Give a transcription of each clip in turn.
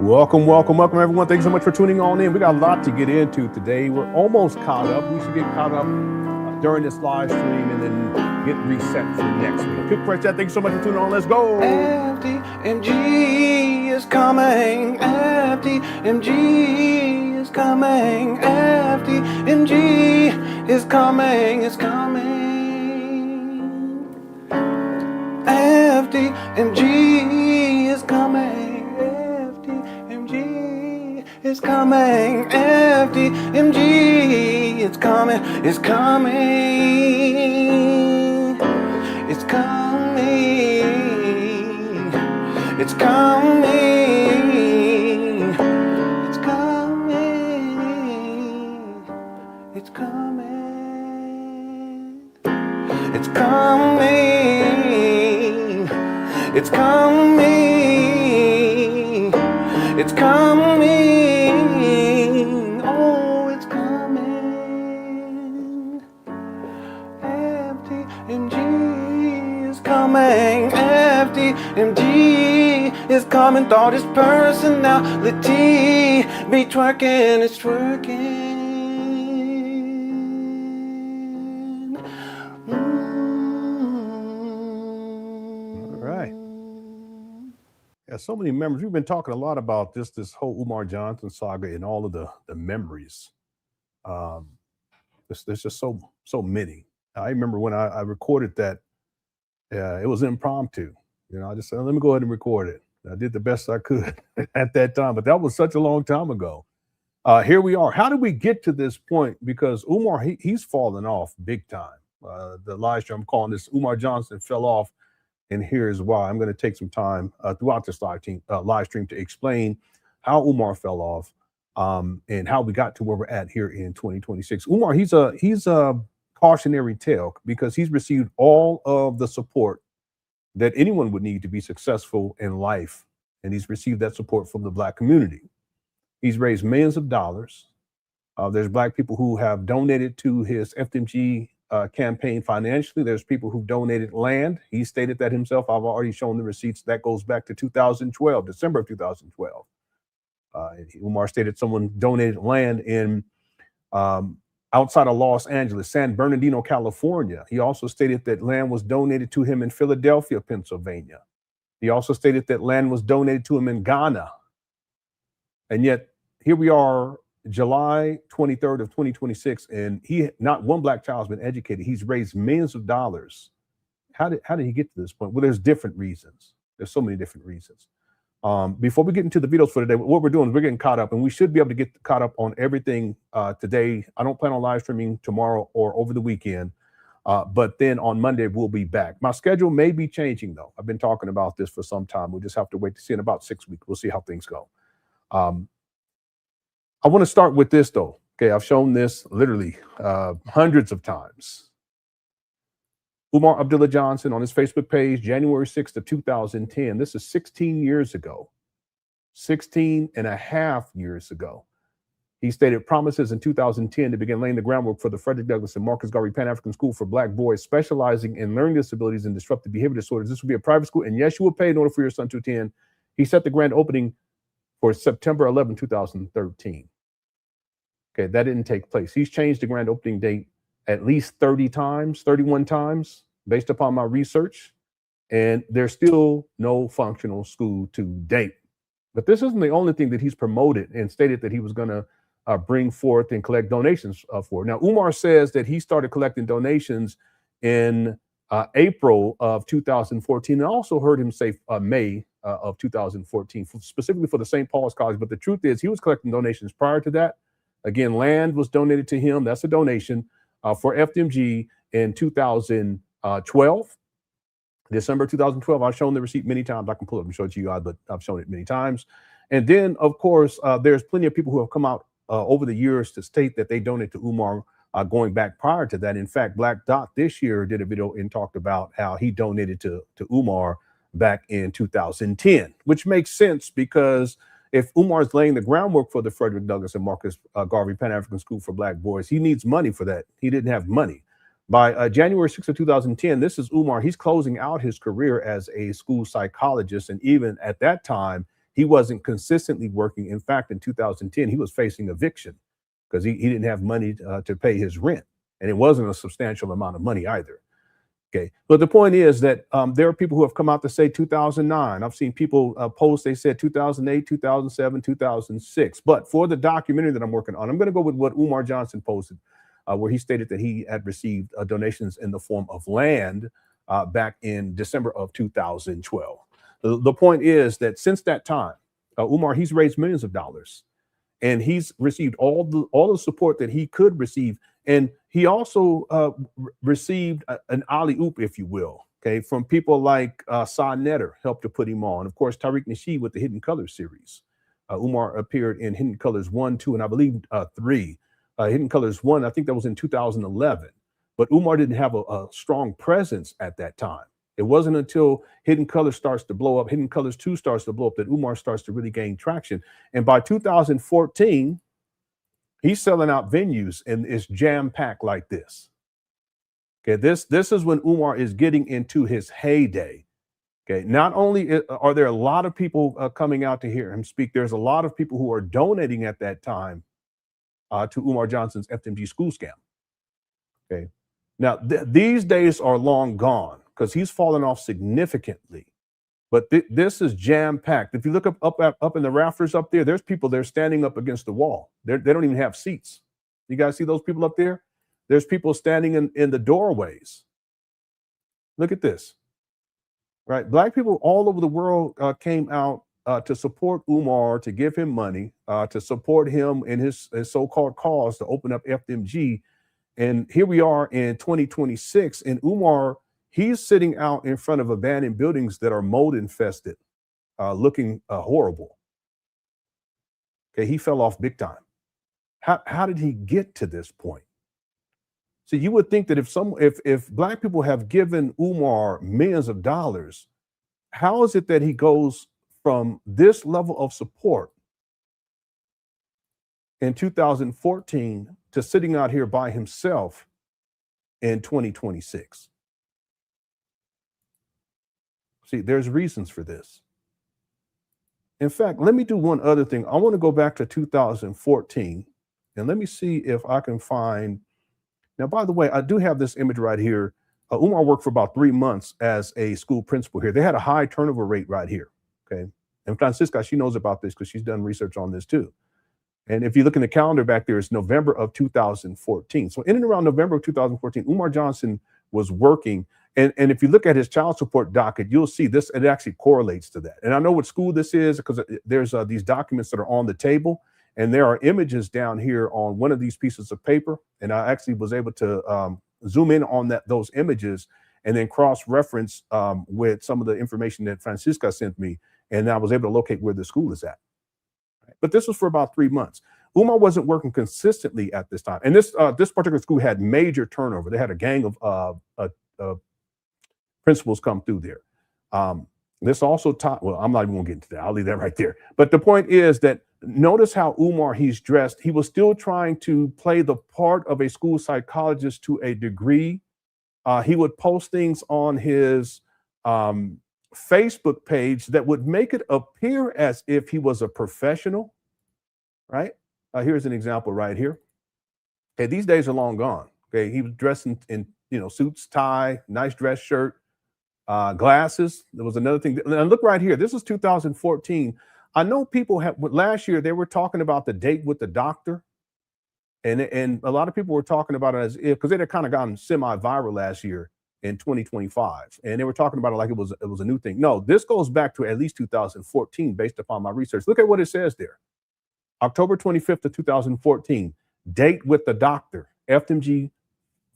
Welcome, welcome, welcome, everyone. Thanks so much for tuning on in. We got a lot to get into today. We're almost caught up. We should get caught up during this live stream and then get reset for next week. Quick press chat. Thanks so much for tuning on. Let's go. FDMG is coming. FDMG is coming. FDMG is coming. It's coming. FDMG is coming. It's coming, FDMG, it's coming, it's coming, it's coming, it's coming, it's coming, it's coming, it's coming, it's coming, it's coming. FDMG is coming, thought his personality be twerking, it's twerking. All right. Yeah, so many memories. We've been talking a lot about this whole Umar Johnson saga and all of the memories. There's just so many. I remember when I recorded that. It was impromptu. I just said, let me go ahead and record it. I did the best I could at that time, but that was such a long time ago. Here we are. How did we get to this point? Because Umar, he's fallen off big time. The live stream, I'm calling this Umar Johnson fell off, and here's why. I'm going to take some time throughout this live stream to explain how Umar fell off and how we got to where we're at here in 2026. Umar, he's a cautionary tale because he's received all of the support that anyone would need to be successful in life. And he's received that support from the Black community. He's raised millions of dollars. There's Black people who have donated to his FDMG campaign financially. There's people who've donated land. He stated that himself. I've already shown the receipts. That goes back to 2012, December of 2012. Umar stated someone donated land in outside of Los Angeles, San Bernardino, California. He also stated that land was donated to him in Philadelphia, Pennsylvania. He also stated that land was donated to him in Ghana. And yet here we are, July 23rd of 2026, and not one Black child has been educated. He's raised millions of dollars. How did he get to this point? Well, there's different reasons. There's so many different reasons. Before we get into the videos for today, what we're doing is we're getting caught up, and we should be able to get caught up on everything today. I don't plan on live streaming tomorrow or over the weekend, but then on Monday we'll be back. My schedule may be changing though. I've been talking about this for some time. We'll just have to wait to see in about 6 weeks. We'll see how things go. I want to start with this though. Okay, I've shown this literally hundreds of times. Umar Abdullah Johnson on his Facebook page, January 6th of 2010. This is 16 years ago, 16 and a half years ago. He stated promises in 2010 to begin laying the groundwork for the Frederick Douglass and Marcus Garvey Pan African School for Black boys specializing in learning disabilities and disruptive behavior disorders. This will be a private school, and yes, you will pay in order for your son to attend. He set the grand opening for September 11, 2013. Okay, that didn't take place. He's changed the grand opening date at least 31 times, based upon my research, and there's still no functional school to date. But this isn't the only thing that he's promoted and stated that he was going to bring forth and collect donations for. Now, Umar says that he started collecting donations in April of 2014, and I also heard him say May of 2014, specifically for the St. Paul's College. But the truth is he was collecting donations prior to that. Again, land was donated to him. That's a donation for FDMG in 2012. December 2012, I've shown the receipt many times. I can pull it up and show it to you, but I've shown it many times. And then, of course, there's plenty of people who have come out over the years to state that they donate to Umar going back prior to that. In fact, Black Dot this year did a video and talked about how he donated to Umar back in 2010, which makes sense because if Umar is laying the groundwork for the Frederick Douglass and Marcus Garvey Pan African School for Black boys, he needs money for that. He didn't have money. By January 6th of 2010, this is Umar. He's closing out his career as a school psychologist. And even at that time, he wasn't consistently working. In fact, in 2010, he was facing eviction because he didn't have money to pay his rent. And it wasn't a substantial amount of money either. Okay. But the point is that there are people who have come out to say 2009. I've seen people post, they said 2008, 2007, 2006. But for the documentary that I'm working on, I'm going to go with what Umar Johnson posted, where he stated that he had received donations in the form of land back in December of 2012. The point is that since that time, Umar, he's raised millions of dollars, and he's received all the support that he could receive. And he also received an alley-oop, if you will, okay, from people like Sa Netter helped to put him on. Of course, Tariq Nasheed with the Hidden Colors series. Umar appeared in Hidden Colors 1, 2, and I believe 3. Hidden Colors 1, I think that was in 2011. But Umar didn't have a strong presence at that time. It wasn't until Hidden Colors starts to blow up, Hidden Colors 2 starts to blow up, that Umar starts to really gain traction. And by 2014, he's selling out venues and it's jam-packed like this. Okay, this is when Umar is getting into his heyday. Okay, not only are there a lot of people coming out to hear him speak, there's a lot of people who are donating at that time to Umar Johnson's FDMG school scam. Okay, now these days are long gone because he's fallen off significantly. But this is jam-packed. If you look up in the rafters up there, there's people there standing up against the wall. They don't even have seats. You guys see those people up there? There's people standing in the doorways. Look at this. Right? Black people all over the world came out to support Umar, to give him money, to support him in his so-called cause to open up FDMG. And here we are in 2026, and Umar, he's sitting out in front of abandoned buildings that are mold infested, looking horrible. Okay, he fell off big time. How did he get to this point? So you would think that if Black people have given Umar millions of dollars, how is it that he goes from this level of support in 2014 to sitting out here by himself in 2026? See, there's reasons for this. In fact, let me do one other thing. I want to go back to 2014 and let me see if I can find. Now, by the way, I do have this image right here. Umar worked for about 3 months as a school principal here. They had a high turnover rate right here. Okay. And Francisca, she knows about this because she's done research on this too. And if you look in the calendar back there, it's November of 2014. So in and around November of 2014, Umar Johnson was working. And if you look at his child support docket, you'll see this, it actually correlates to that. And I know what school this is because there's these documents that are on the table, and there are images down here on one of these pieces of paper. And I actually was able to zoom in on those images and then cross-reference with some of the information that Francisca sent me. And I was able to locate where the school is at. But this was for about 3 months. Umar wasn't working consistently at this time. And this particular school had major turnover. They had a gang of principals come through there. This also taught, well, I'm not even gonna get into that. I'll leave that right there. But the point is that notice how Umar, he's dressed. He was still trying to play the part of a school psychologist to a degree. He would post things on his Facebook page that would make it appear as if he was a professional, right? Here's an example right here. Okay, these days are long gone. Okay, he was dressed in suits, tie, nice dress shirt, glasses. There was another thing. And look right here. This is 2014. I know people last year they were talking about the date with the doctor, and a lot of people were talking about it as if, because it had kind of gotten semi-viral last year in 2025, and they were talking about it like it was a new thing. No, this goes back to at least 2014 based upon my research. Look at what it says there. October 25th of 2014, date with the doctor, FDMG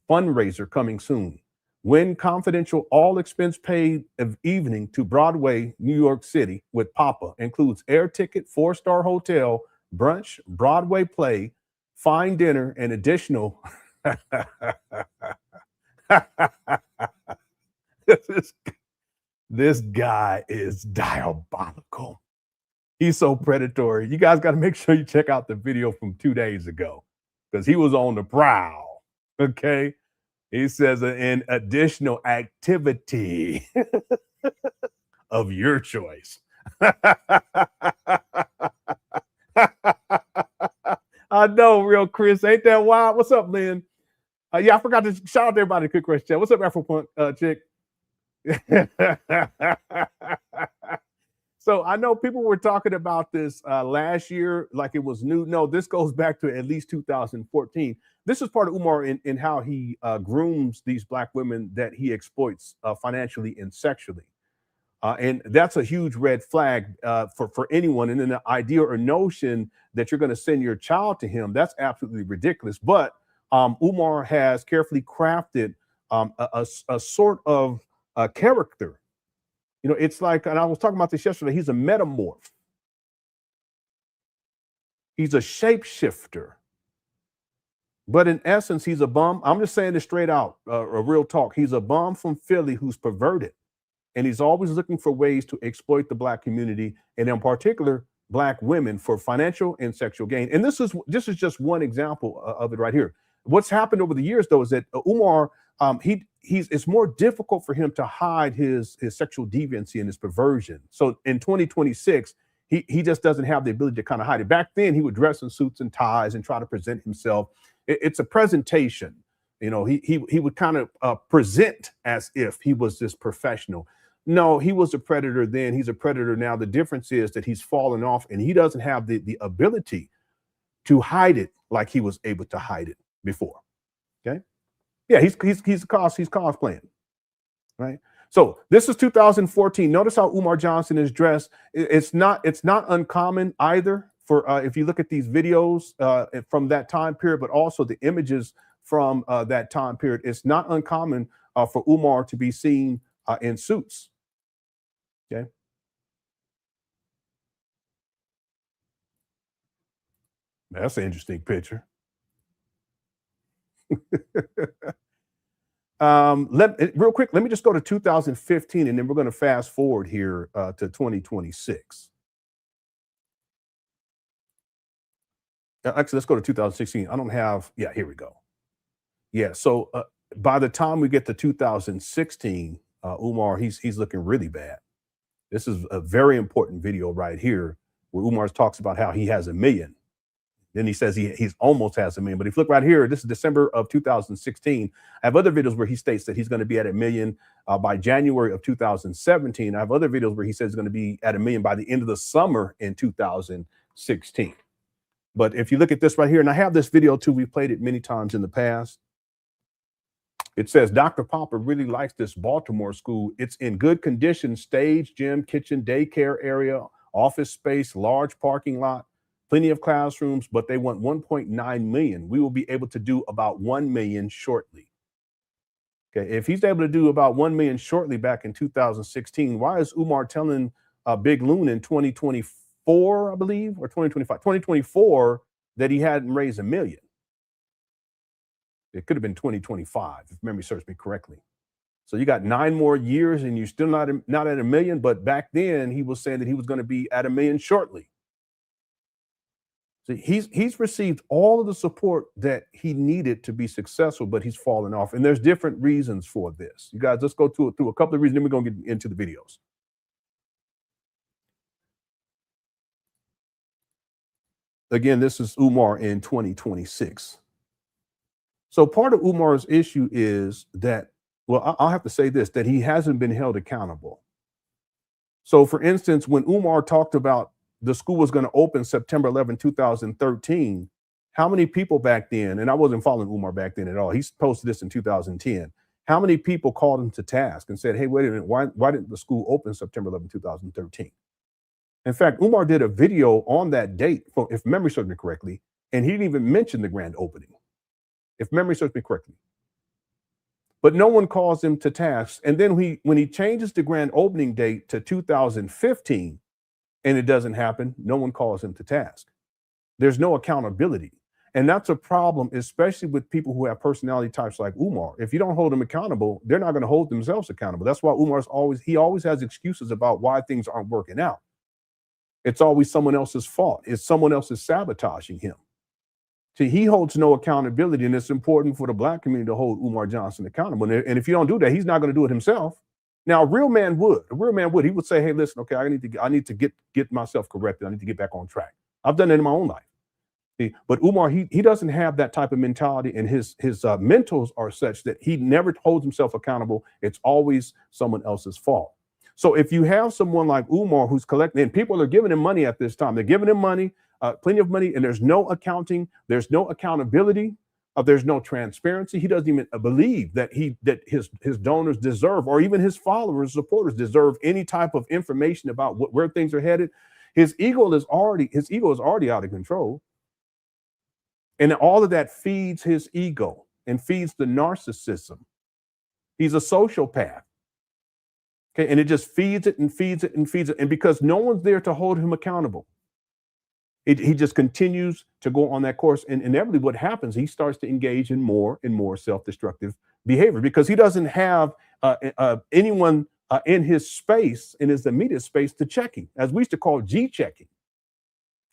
fundraiser coming soon. Win confidential, all expense paid of evening to Broadway, New York City with Papa. Includes air ticket, 4-star hotel, brunch, Broadway play, fine dinner, and additional. This guy is diabolical. He's so predatory. You guys got to make sure you check out the video from 2 days ago because he was on the prowl. Okay. He says an additional activity of your choice. I know, real Chris. Ain't that wild? What's up, Lynn? Yeah, I forgot to shout out to everybody in the quick question chat. What's up, Afro Punk chick? So I know people were talking about this last year like it was new. No, this goes back to at least 2014. This is part of Umar in how he grooms these Black women that he exploits financially and sexually. And that's a huge red flag for anyone. And then the idea or notion that you're going to send your child to him, that's absolutely ridiculous. But Umar has carefully crafted a sort of character. You know, it's like, and I was talking about this yesterday, he's a metamorph. He's a shapeshifter. But in essence, he's a bum. I'm just saying this straight out, a real talk. He's a bum from Philly who's perverted. And he's always looking for ways to exploit the Black community, and in particular, Black women, for financial and sexual gain. And this is just one example of it right here. What's happened over the years, though, is that Umar, it's more difficult for him to hide his sexual deviancy and his perversion. So in 2026, he just doesn't have the ability to kind of hide it. Back then, he would dress in suits and ties and try to present himself. It's a presentation. You know, he would kind of present as if he was this professional. No, he was a predator then. He's a predator now. The difference is that he's fallen off, and he doesn't have the ability to hide it like he was able to hide it before. Okay. Yeah, he's cosplaying, right? So this is 2014. Notice how Umar Johnson is dressed. It's not uncommon either for if you look at these videos from that time period, but also the images from that time period. It's not uncommon for Umar to be seen in suits. Okay. That's an interesting picture. Real quick, let me just go to 2015, and then we're going to fast forward here to 2026. Actually, let's go to 2016. I don't have, yeah, here we go. Yeah, so by the time we get to 2016, Umar, he's looking really bad. This is a very important video right here where Umar talks about how he has 1 million. Then he says he's almost has 1 million. But if you look right here, this is December of 2016. I have other videos where he states that he's going to be at 1 million by January of 2017. I have other videos where he says he's going to be at 1 million by the end of the summer in 2016. But if you look at this right here, and I have this video too, we've played it many times in the past. It says, Dr. Papa really likes this Baltimore school. It's in good condition, stage, gym, kitchen, daycare area, office space, large parking lot, plenty of classrooms, but they want 1.9 million. We will be able to do about 1 million shortly. Okay, if he's able to do about 1 million shortly back in 2016, why is Umar telling Big Loon in 2024, I believe, or 2024, that he hadn't raised 1 million? It could have been 2025, if memory serves me correctly. So you got 9 more years and you're still not at 1 million, but back then he was saying that he was going to be at 1 million shortly. So he's received all of the support that he needed to be successful, but he's fallen off. And there's different reasons for this. You guys, let's go through a couple of reasons, then we're going to get into the videos. Again, this is Umar in 2026. So part of Umar's issue is that, well, I'll have to say this, that he hasn't been held accountable. So for instance, when Umar talked about the school was going to open September 11, 2013, how many people back then, and I wasn't following Umar back then at all, he posted this in 2010, how many people called him to task and said, hey, wait a minute, why didn't the school open September 11, 2013? In fact, Umar did a video on that date, if memory serves me correctly, and he didn't even mention the grand opening, if memory serves me correctly. But no one calls him to task. And then when he changes the grand opening date to 2015 and it doesn't happen, no one calls him to task. There's no accountability. And that's a problem, especially with people who have personality types like Umar. If you don't hold them accountable, they're not going to hold themselves accountable. That's why Umar's always has excuses about why things aren't working out. It's always someone else's fault. It's someone else is sabotaging him. See, he holds no accountability, and it's important for the Black community to hold Umar Johnson accountable. And if you don't do that, he's not going to do it himself. Now, a real man would. He would say, hey, listen, okay, I need to get myself corrected. I need to get back on track. I've done it in my own life. See, but Umar, he doesn't have that type of mentality, and his mentors are such that he never holds himself accountable. It's always someone else's fault. So if you have someone like Umar who's collecting, and people are giving him money at this time, they're giving him money, plenty of money, and there's no accounting, there's no accountability, there's no transparency. He doesn't even believe that his donors deserve, or even his followers, supporters deserve any type of information about where things are headed. His ego is already out of control. And all of that feeds his ego and feeds the narcissism. He's a sociopath. Okay, and it just feeds it and feeds it and feeds it. And because no one's there to hold him accountable, he just continues to go on that course. And inevitably what happens, he starts to engage in more and more self-destructive behavior because he doesn't have anyone in his space, in his immediate space, to check him, as we used to call G-checking.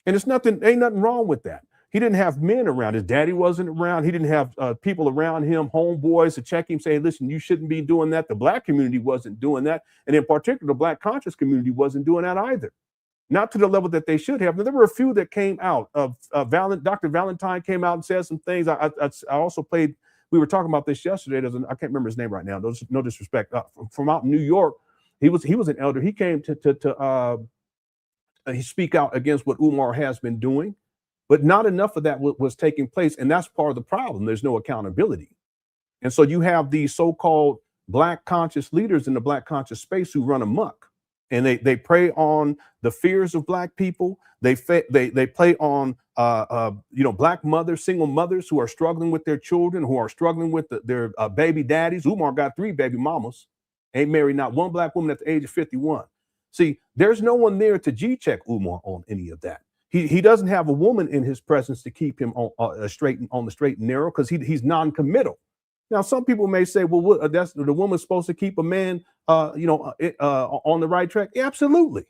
And ain't nothing wrong with that. He didn't have men around. His daddy wasn't around. He didn't have people around him, homeboys, to check him, say, listen, you shouldn't be doing that. The Black community wasn't doing that. And in particular, the Black conscious community wasn't doing that either. Not to the level that they should have. Now, there were a few that came out. Dr. Valentine came out and said some things. I also played, we were talking about this yesterday. I can't remember his name right now. No disrespect. From out in New York, he was an elder. He came to speak out against what Umar has been doing. But not enough of that was taking place. And that's part of the problem. There's no accountability. And so you have these so-called Black conscious leaders in the Black conscious space who run amok. And they prey on the fears of Black people. They play on Black mothers, single mothers who are struggling with their children, who are struggling with their baby daddies. Umar got 3 baby mamas, ain't married not one Black woman at the age of 51. See, there's no one there to G-check Umar on any of that. He doesn't have a woman in his presence to keep him on the straight and narrow because he's non-committal. Now, some people may say, well, that's the woman's supposed to keep a man, on the right track. Yeah, absolutely.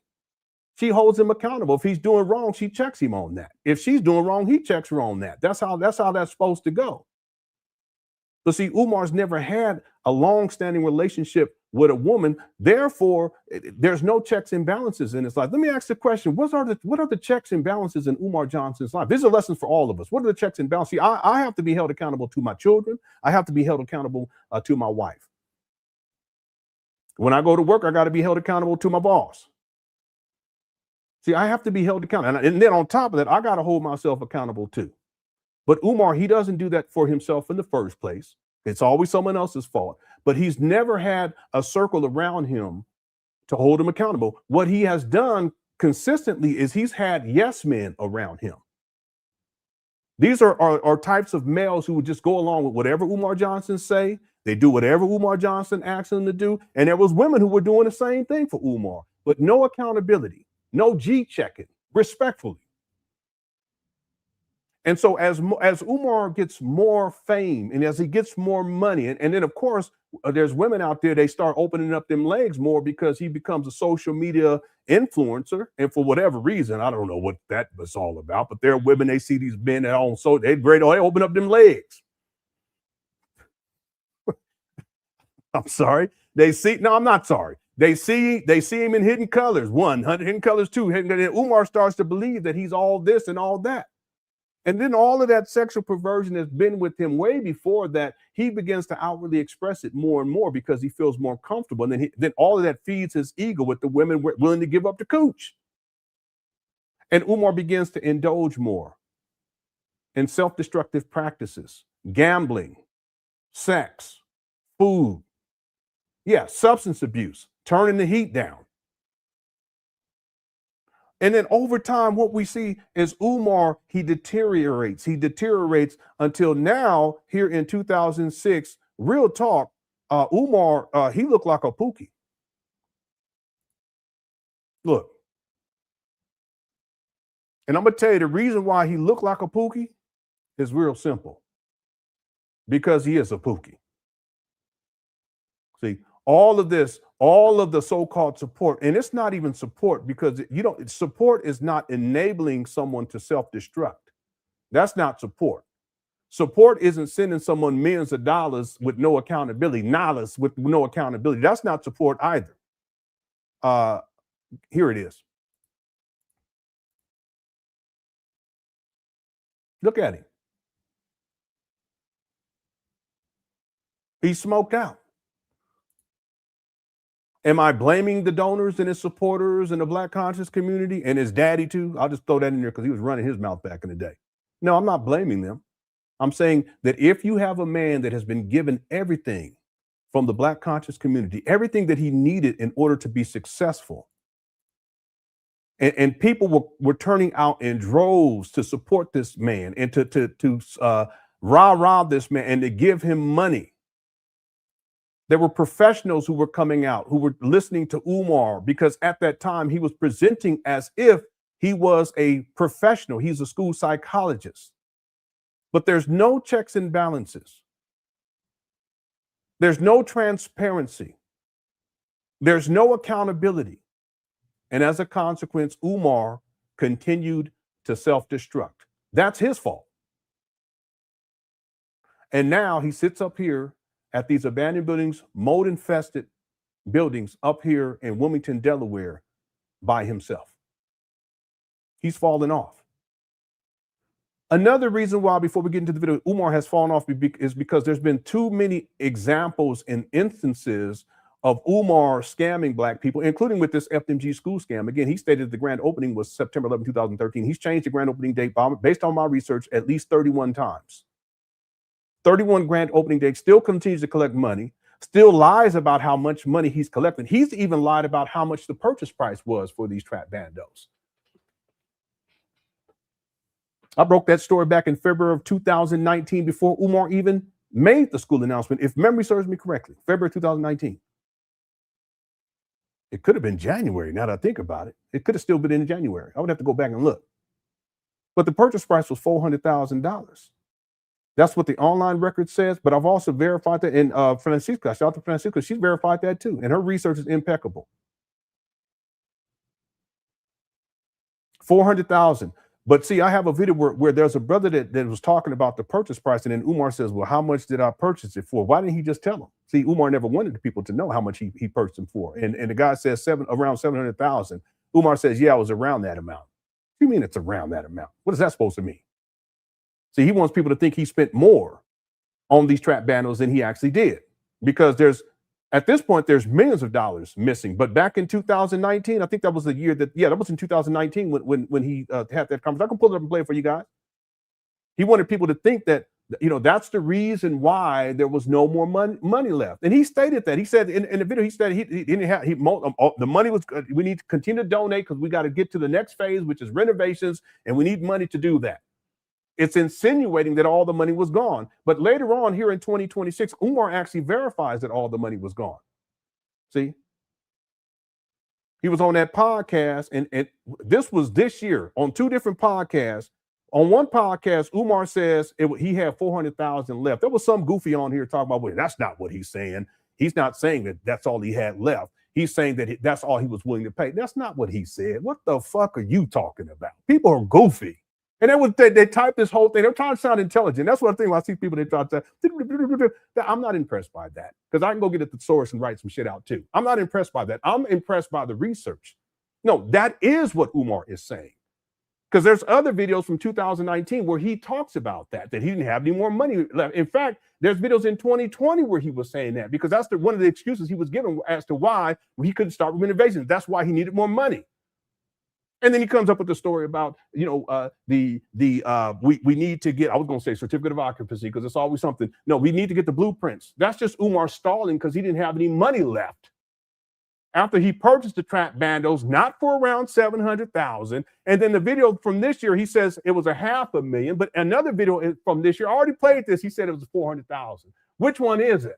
She holds him accountable. If he's doing wrong, she checks him on that. If she's doing wrong, he checks her on that. That's how that's supposed to go. But see, Umar's never had a long-standing relationship with a woman. Therefore, there's no checks and balances in his life. Let me ask the question: what are the checks and balances in Umar Johnson's life? These are lessons for all of us. What are the checks and balances? See, I have to be held accountable to my children. I have to be held accountable to my wife. When I go to work, I got to be held accountable to my boss. See, I have to be held accountable. And then on top of that, I got to hold myself accountable too. But Umar, he doesn't do that for himself in the first place. It's always someone else's fault. But he's never had a circle around him to hold him accountable. What he has done consistently is he's had yes men around him. These are types of males who would just go along with whatever Umar Johnson say. They do whatever Umar Johnson asks them to do. And there was women who were doing the same thing for Umar, but no accountability, no G-checking, respectfully. And so as Umar gets more fame and as he gets more money, and then of course, there's women out there, they start opening up them legs more because he becomes a social media influencer. And for whatever reason, I don't know what that was all about, but there are women, they see these men at home, so they open up them legs. I'm sorry. I'm not sorry. They see him in hidden colors. 1, hidden colors 2. And Umar starts to believe that he's all this and all that. And then all of that sexual perversion has been with him way before that. He begins to outwardly express it more and more because he feels more comfortable. And then all of that feeds his ego with the women willing to give up the cooch. And Umar begins to indulge more in self-destructive practices, gambling, sex, food, substance abuse, turning the heat down. And then over time, what we see is Umar, he deteriorates until now, here in 2006, real talk, Umar, he looked like a Pookie. Look. And I'm going to tell you the reason why he looked like a Pookie is real simple. Because he is a Pookie. See, all of the so-called support, and it's not even support because support is not enabling someone to self-destruct. That's not support. Support isn't sending someone millions of dollars with no accountability, dollars with no accountability. That's not support either. Here it is. Look at him. He's smoked out. Am I blaming the donors and his supporters and the Black conscious community and his daddy too? I'll just throw that in there because he was running his mouth back in the day. No, I'm not blaming them. I'm saying that if you have a man that has been given everything from the Black conscious community, everything that he needed in order to be successful, and people were turning out in droves to support this man and to rah this man and to give him money. There were professionals who were coming out, who were listening to Umar, because at that time he was presenting as if he was a professional. He's a school psychologist. But there's no checks and balances. There's no transparency. There's no accountability. And as a consequence, Umar continued to self-destruct. That's his fault. And now he sits up here at these abandoned buildings, mold-infested buildings up here in Wilmington, Delaware, by himself. He's fallen off. Another reason why, before we get into the video, Umar has fallen off is because there's been too many examples and instances of Umar scamming Black people, including with this FDMG school scam. Again, he stated the grand opening was September 11, 2013. He's changed the grand opening date, based on my research, at least 31 times. 31 grand opening dates, still continues to collect money, still lies about how much money he's collected. He's even lied about how much the purchase price was for these trap bandos. I broke that story back in February of 2019 before Umar even made the school announcement, if memory serves me correctly, February 2019. It could have been January, now that I think about it. It could have still been in January. I would have to go back and look. But the purchase price was $400,000. That's what the online record says, but I've also verified that in Francisca. Shout out to Francisca. She's verified that too, and her research is impeccable. 400,000. But see, I have a video where there's a brother that was talking about the purchase price, and then Umar says, well, how much did I purchase it for? Why didn't he just tell them? See, Umar never wanted the people to know how much he purchased them for. And the guy says around 700,000. Umar says, yeah, it was around that amount. What do you mean it's around that amount? What is that supposed to mean? See, he wants people to think he spent more on these trap bandos than he actually did, because at this point, there's millions of dollars missing. But back in 2019, I think that was the year that was in 2019 when he had that conference. I can pull it up and play it for you guys. He wanted people to think that, that's the reason why there was no more money left. And he stated that. He said in the video, he said he didn't have, the money was, we need to continue to donate because we got to get to the next phase, which is renovations, and we need money to do that. It's insinuating that all the money was gone. But later on here in 2026, Umar actually verifies that all the money was gone. See? He was on that podcast, and this was this year on 2 different podcasts. On one podcast, Umar says he had 400,000 left. There was some goofy on here talking about, well, that's not what he's saying. He's not saying that that's all he had left. He's saying that that's all he was willing to pay. That's not what he said. What the fuck are you talking about? People are goofy. And they type this whole thing. They're trying to sound intelligent. That's what I think when I see people, they try to say, I'm not impressed by that, because I can go get at the source and write some shit out too. I'm not impressed by that. I'm impressed by the research. No, that is what Umar is saying. Because there's other videos from 2019 where he talks about that he didn't have any more money left. In fact, there's videos in 2020 where he was saying that, because that's one of the excuses he was given as to why he couldn't start renovations. That's why he needed more money. And then he comes up with the story about, we need to get, I was going to say certificate of occupancy, because it's always something. No, we need to get the blueprints. That's just Umar stalling because he didn't have any money left after he purchased the trap bandos, not for around 700,000. And then the video from this year, he says it was $500,000. But another video from this year, I already played this. He said it was 400,000. Which one is it?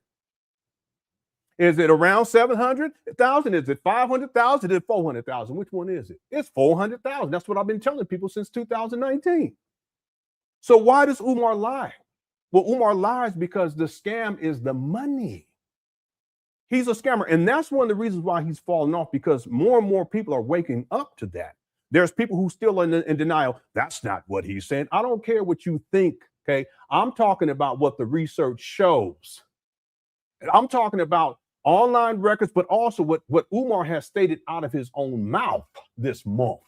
Is it around 700,000? Is it 500,000? Is it 400,000? Which one is it? It's 400,000. That's what I've been telling people since 2019. So why does Umar lie? Well, Umar lies because the scam is the money. He's a scammer. And that's one of the reasons why he's fallen off, because more and more people are waking up to that. There's people who still are in denial. That's not what he's saying. I don't care what you think Okay. I'm talking about what the research shows. I'm talking about online records, but also what Umar has stated out of his own mouth this month.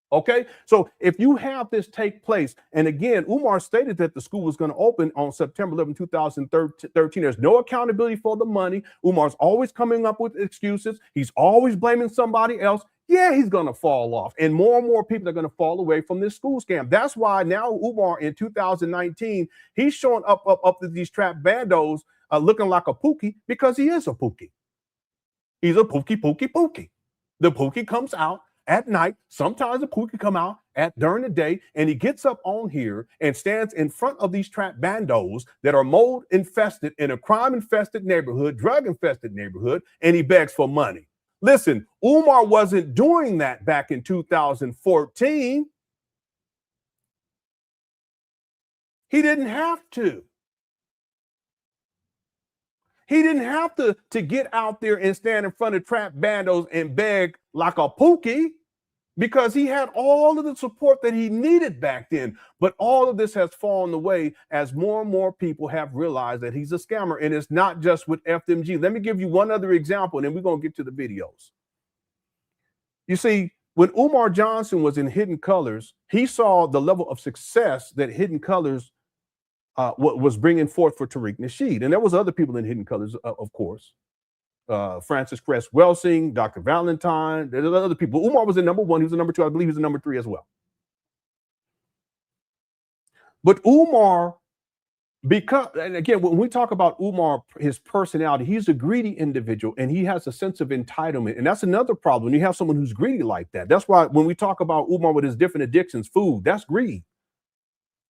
Okay, so if you have this take place, and again, Umar stated that the school was going to open on September 11, 2013. There's no accountability for the money. Umar's always coming up with excuses. He's always blaming somebody else. Yeah, he's going to fall off. And more people are going to fall away from this school scam. That's why now Umar in 2019, he's showing up to these trap bandos looking like a pookie, because he is a pookie. He's a pookie. The pookie comes out at night. Sometimes the pookie come out during the day, and he gets up on here and stands in front of these trap bandos that are mold infested in a crime infested neighborhood, drug infested neighborhood, and he begs for money. Listen, Umar wasn't doing that back in 2014. He didn't have to. He didn't have to get out there and stand in front of trap bandos and beg like a pookie, because he had all of the support that he needed back then. But all of this has fallen away as more and more people have realized that he's a scammer. And it's not just with FDMG. Let me give you one other example, and then we're going to get to the videos. You see, when Umar Johnson was in Hidden Colors, he saw the level of success that Hidden Colors was bringing forth for Tariq Nasheed. And there was other people in Hidden Colors, of course. Francis Cress Welsing, Dr. Valentine, there's other people. Umar was the number one, he was the number two, I believe he was the number three as well. But Umar, because, and again, when we talk about Umar, his personality, he's a greedy individual and he has a sense of entitlement. And that's another problem. You have someone who's greedy like that. That's why when we talk about Umar with his different addictions, food, that's greed.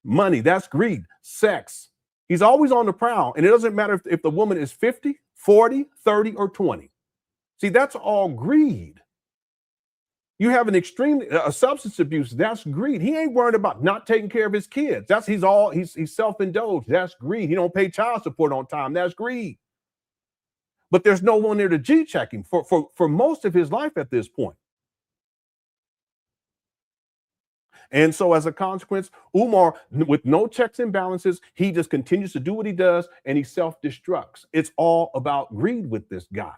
Money, that's greed. Sex, he's always on the prowl. And it doesn't matter if the woman is 50, 40, 30, or 20. See, that's all greed. You have an extreme substance abuse, that's greed. He ain't worried about not taking care of his kids. He's self-indulged. That's greed. He don't pay child support on time. That's greed. But there's no one there to G-check him for most of his life at this point. And so as a consequence, Umar, with no checks and balances, he just continues to do what he does and he self-destructs. It's all about greed with this guy.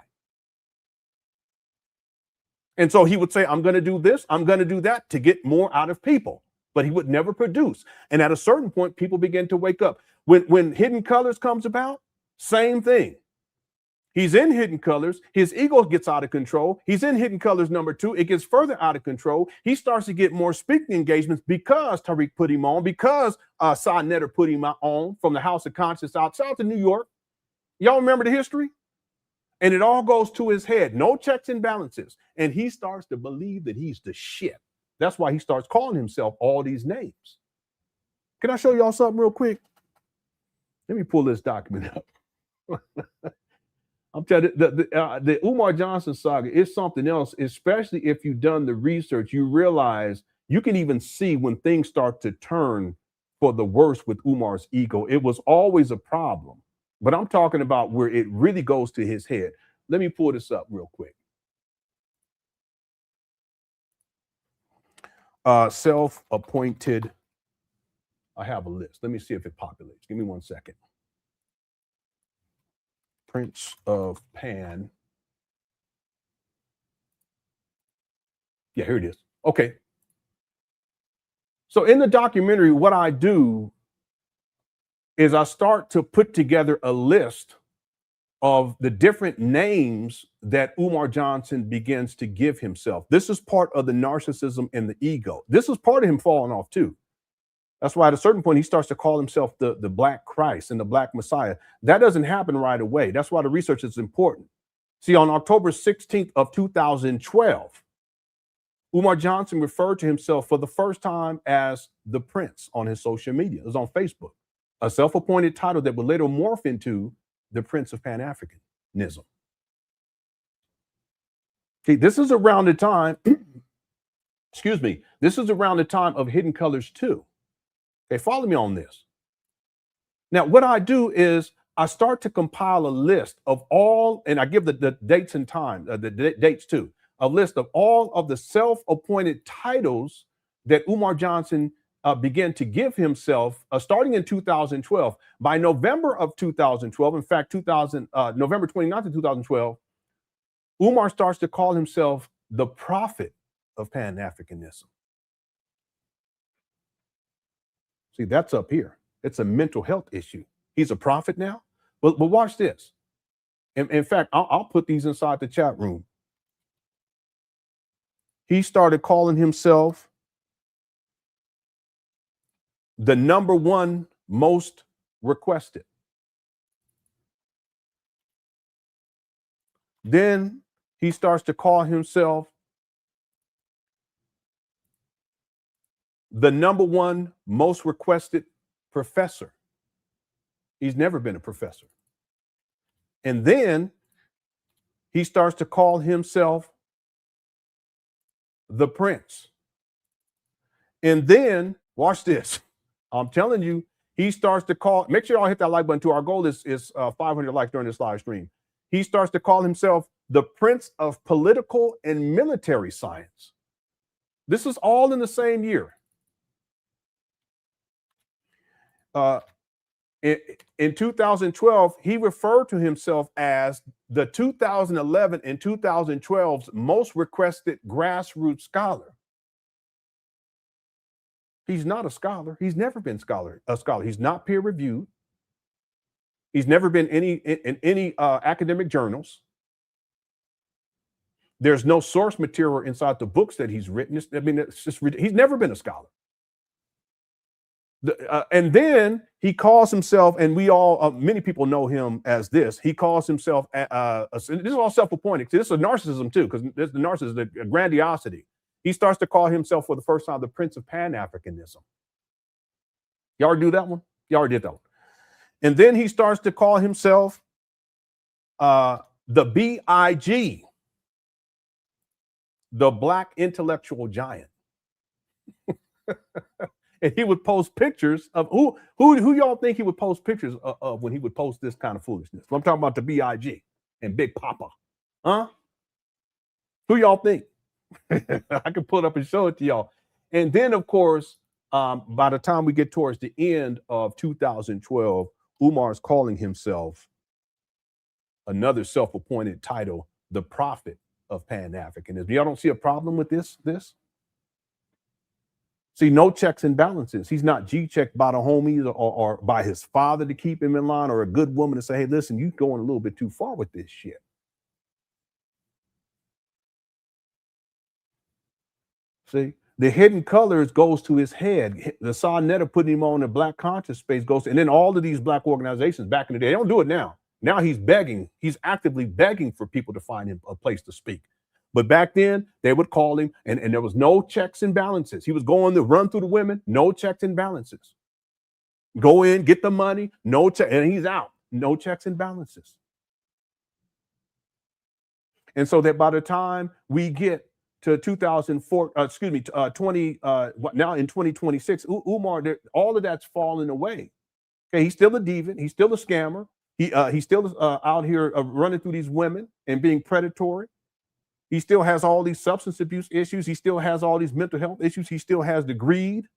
And so he would say, I'm going to do this, I'm going to do that to get more out of people, but he would never produce. And at a certain point, people begin to wake up. When Hidden Colors comes about, same thing. He's in Hidden Colors. His ego gets out of control. He's in Hidden Colors number 2. It gets further out of control. He starts to get more speaking engagements because Tariq put him on, because Sa Neter put him on from the House of Conscience outside to New York. Y'all remember the history? And it all goes to his head. No checks and balances. And he starts to believe that he's the shit. That's why he starts calling himself all these names. Can I show y'all something real quick? Let me pull this document up. I'm telling you, the Umar Johnson saga is something else, especially if you've done the research. You realize you can even see when things start to turn for the worse with Umar's ego. It was always a problem, but I'm talking about where it really goes to his head. Let me pull this up real quick. Self-appointed. I have a list. Let me see if it populates. Give me 1 second. Prince of Pan. Yeah, here it is. Okay. So in the documentary, what I do is I start to put together a list of the different names that Umar Johnson begins to give himself. This is part of the narcissism and the ego. This is part of him falling off too. That's why at a certain point, he starts to call himself the Black Christ and the Black Messiah. That doesn't happen right away. That's why the research is important. See, on October 16th of 2012, Umar Johnson referred to himself for the first time as the Prince on his social media. It was on Facebook, a self-appointed title that would later morph into the Prince of Pan Africanism. See, this is around the time, excuse me, this is around the time of Hidden Colors 2. Okay, follow me on this. Now, what I do is I start to compile a list of all, and I give the dates and time, the dates too, a list of all of the self-appointed titles that Umar Johnson began to give himself, starting in 2012. By November of 2012, in fact, November 29th of 2012, Umar starts to call himself the prophet of Pan Africanism. See, that's up here. It's a mental health issue. He's a prophet now. But watch this. In fact, I'll put these inside the chat room. He started calling himself the #1 most requested. Then he starts to call himself the #1 most requested professor. He's never been a professor. And then he starts to call himself the prince. And then, watch this. I'm telling you, he starts to call, make sure y'all hit that like button too. Our goal is 500 likes during this live stream. He starts to call himself the prince of political and military science. This is all in the same year. In 2012, he referred to himself as the 2011 and 2012's most requested grassroots scholar. He's not a scholar. He's never been a scholar. He's not peer reviewed. He's never been in any academic journals. There's no source material inside the books that he's written. It's just, he's never been a scholar. And then he calls himself, and we all, many people know him as this. He calls himself, this is all self-appointed. This is a narcissism too, because this is the narcissism, the grandiosity. He starts to call himself for the first time the Prince of Pan Africanism. Y'all already do that one? Y'all already did that one. And then he starts to call himself the BIG, the Black Intellectual Giant. And he would post pictures of who y'all think he would post pictures of when he would post this kind of foolishness. I'm talking about the BIG and Big Papa. Huh? Who y'all think? I can pull it up and show it to y'all. And then, of course, by the time we get towards the end of 2012, Umar's calling himself another self-appointed title, the prophet of Pan Africanism. Y'all don't see a problem with this? See, no checks and balances. He's not G-checked by the homies or by his father to keep him in line, or a good woman to say, hey, listen, you're going a little bit too far with this shit. See, the hidden colors goes to his head. The Sonetta putting him on the black conscious space goes, and then all of these black organizations back in the day, they don't do it now. Now he's begging. He's actively begging for people to find him a place to speak. But back then, they would call him, and there was no checks and balances. He was going to run through the women, no checks and balances. Go in, get the money, no check, and he's out. No checks and balances. And so that by the time we get to 2004, now in 2026, Umar, all of that's falling away. Okay, he's still a deviant. He's still a scammer. He's still out here running through these women and being predatory. He still has all these substance abuse issues. He still has all these mental health issues. He still has the greed,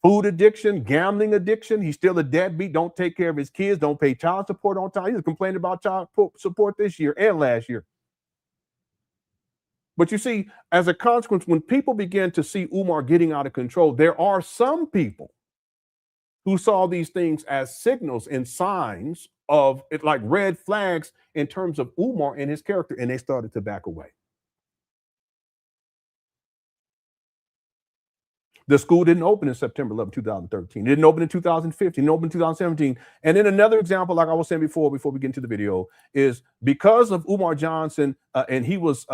food addiction, gambling addiction. He's still a deadbeat, don't take care of his kids, don't pay child support on time. He was complaining about child support this year and last year. But you see, as a consequence, when people began to see Umar getting out of control, there are some people who saw these things as signals and signs of it, like red flags in terms of Umar and his character, and they started to back away. The school didn't open in September 11, 2013. It didn't open in 2015, didn't open in 2017. And then another example, like I was saying before we get into the video, is because of Umar Johnson, and he was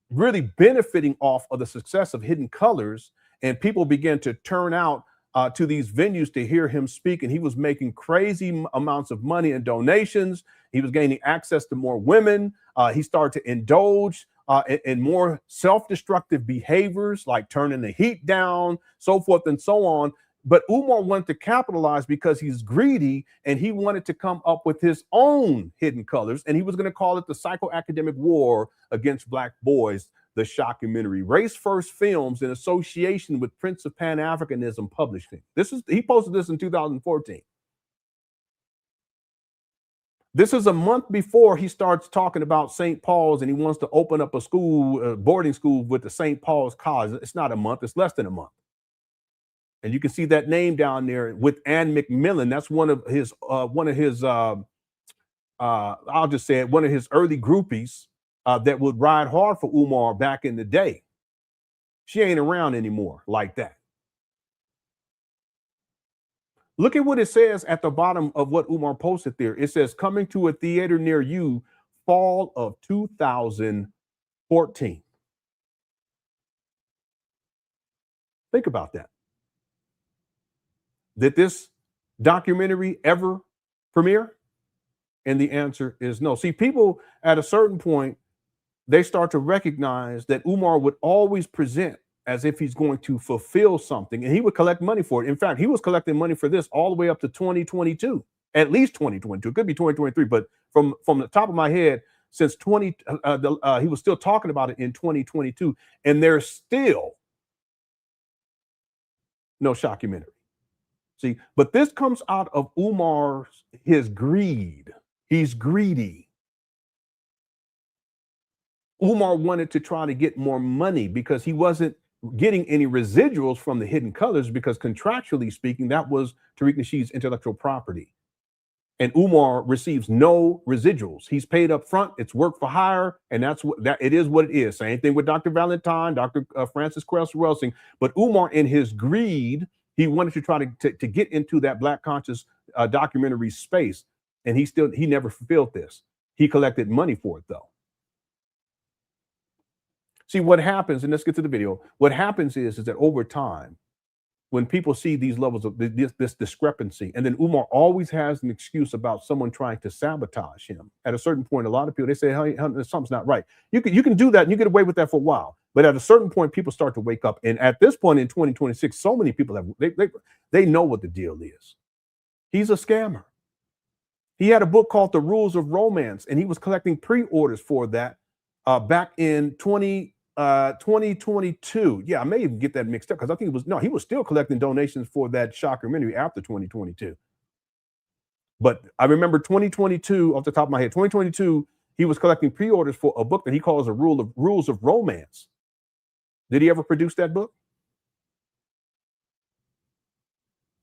really benefiting off of the success of Hidden Colors, and people began to turn out to these venues to hear him speak, and he was making crazy amounts of money and donations. He was gaining access to more women. He started to indulge in more self-destructive behaviors, like turning the heat down, so forth and so on. But Umar wanted to capitalize because he's greedy, and he wanted to come up with his own Hidden Colors, and he was going to call it the psychoacademic war against Black boys the shockumentary. Race First Films, in association with Prince of Pan Africanism, published it. He posted this in 2014. This is a month before he starts talking about St. Paul's, and he wants to open up a school, boarding school with the St. Paul's College. It's not a month, it's less than a month. And you can see that name down there with Ann McMillan. That's one of his I'll just say it, one of his early groupies that would ride hard for Umar back in the day. She ain't around anymore like that. Look at what it says at the bottom of what Umar posted there. It says, coming to a theater near you, fall of 2014. Think about that. Did this documentary ever premiere? And the answer is no. See, people at a certain point, they start to recognize that Umar would always present as if he's going to fulfill something, and he would collect money for it. In fact, he was collecting money for this all the way up to 2022, at least 2022. It could be 2023, but from the top of my head, since he was still talking about it in 2022, and there's still no shockumentary. See, but this comes out of his greed. He's greedy. Umar wanted to try to get more money because he wasn't getting any residuals from the Hidden Colors, because contractually speaking, that was Tariq Nasheed's intellectual property. And Umar receives no residuals. He's paid up front. It's work for hire, and it is what it is. Same thing with Dr. Valentine, Dr. Francis Kress Welsing. But Umar, in his greed, he wanted to try to get into that Black conscious documentary space, and he never fulfilled this. He collected money for it, though. See, what happens, and let's get to the video, what happens is that over time, when people see these levels of this discrepancy, and then Umar always has an excuse about someone trying to sabotage him. At a certain point, a lot of people, they say, hey, something's not right. You can do that, and you get away with that for a while. But at a certain point, people start to wake up. And at this point in 2026, so many people they know what the deal is. He's a scammer. He had a book called The Rules of Romance, and he was collecting pre-orders for that back in 2022. Yeah, I may even get that mixed up, because I think he was still collecting donations for that shockumentary after 2022. But I remember 2022 off the top of my head. 2022, he was collecting pre-orders for a book that he calls Rules of Romance. Did he ever produce that book?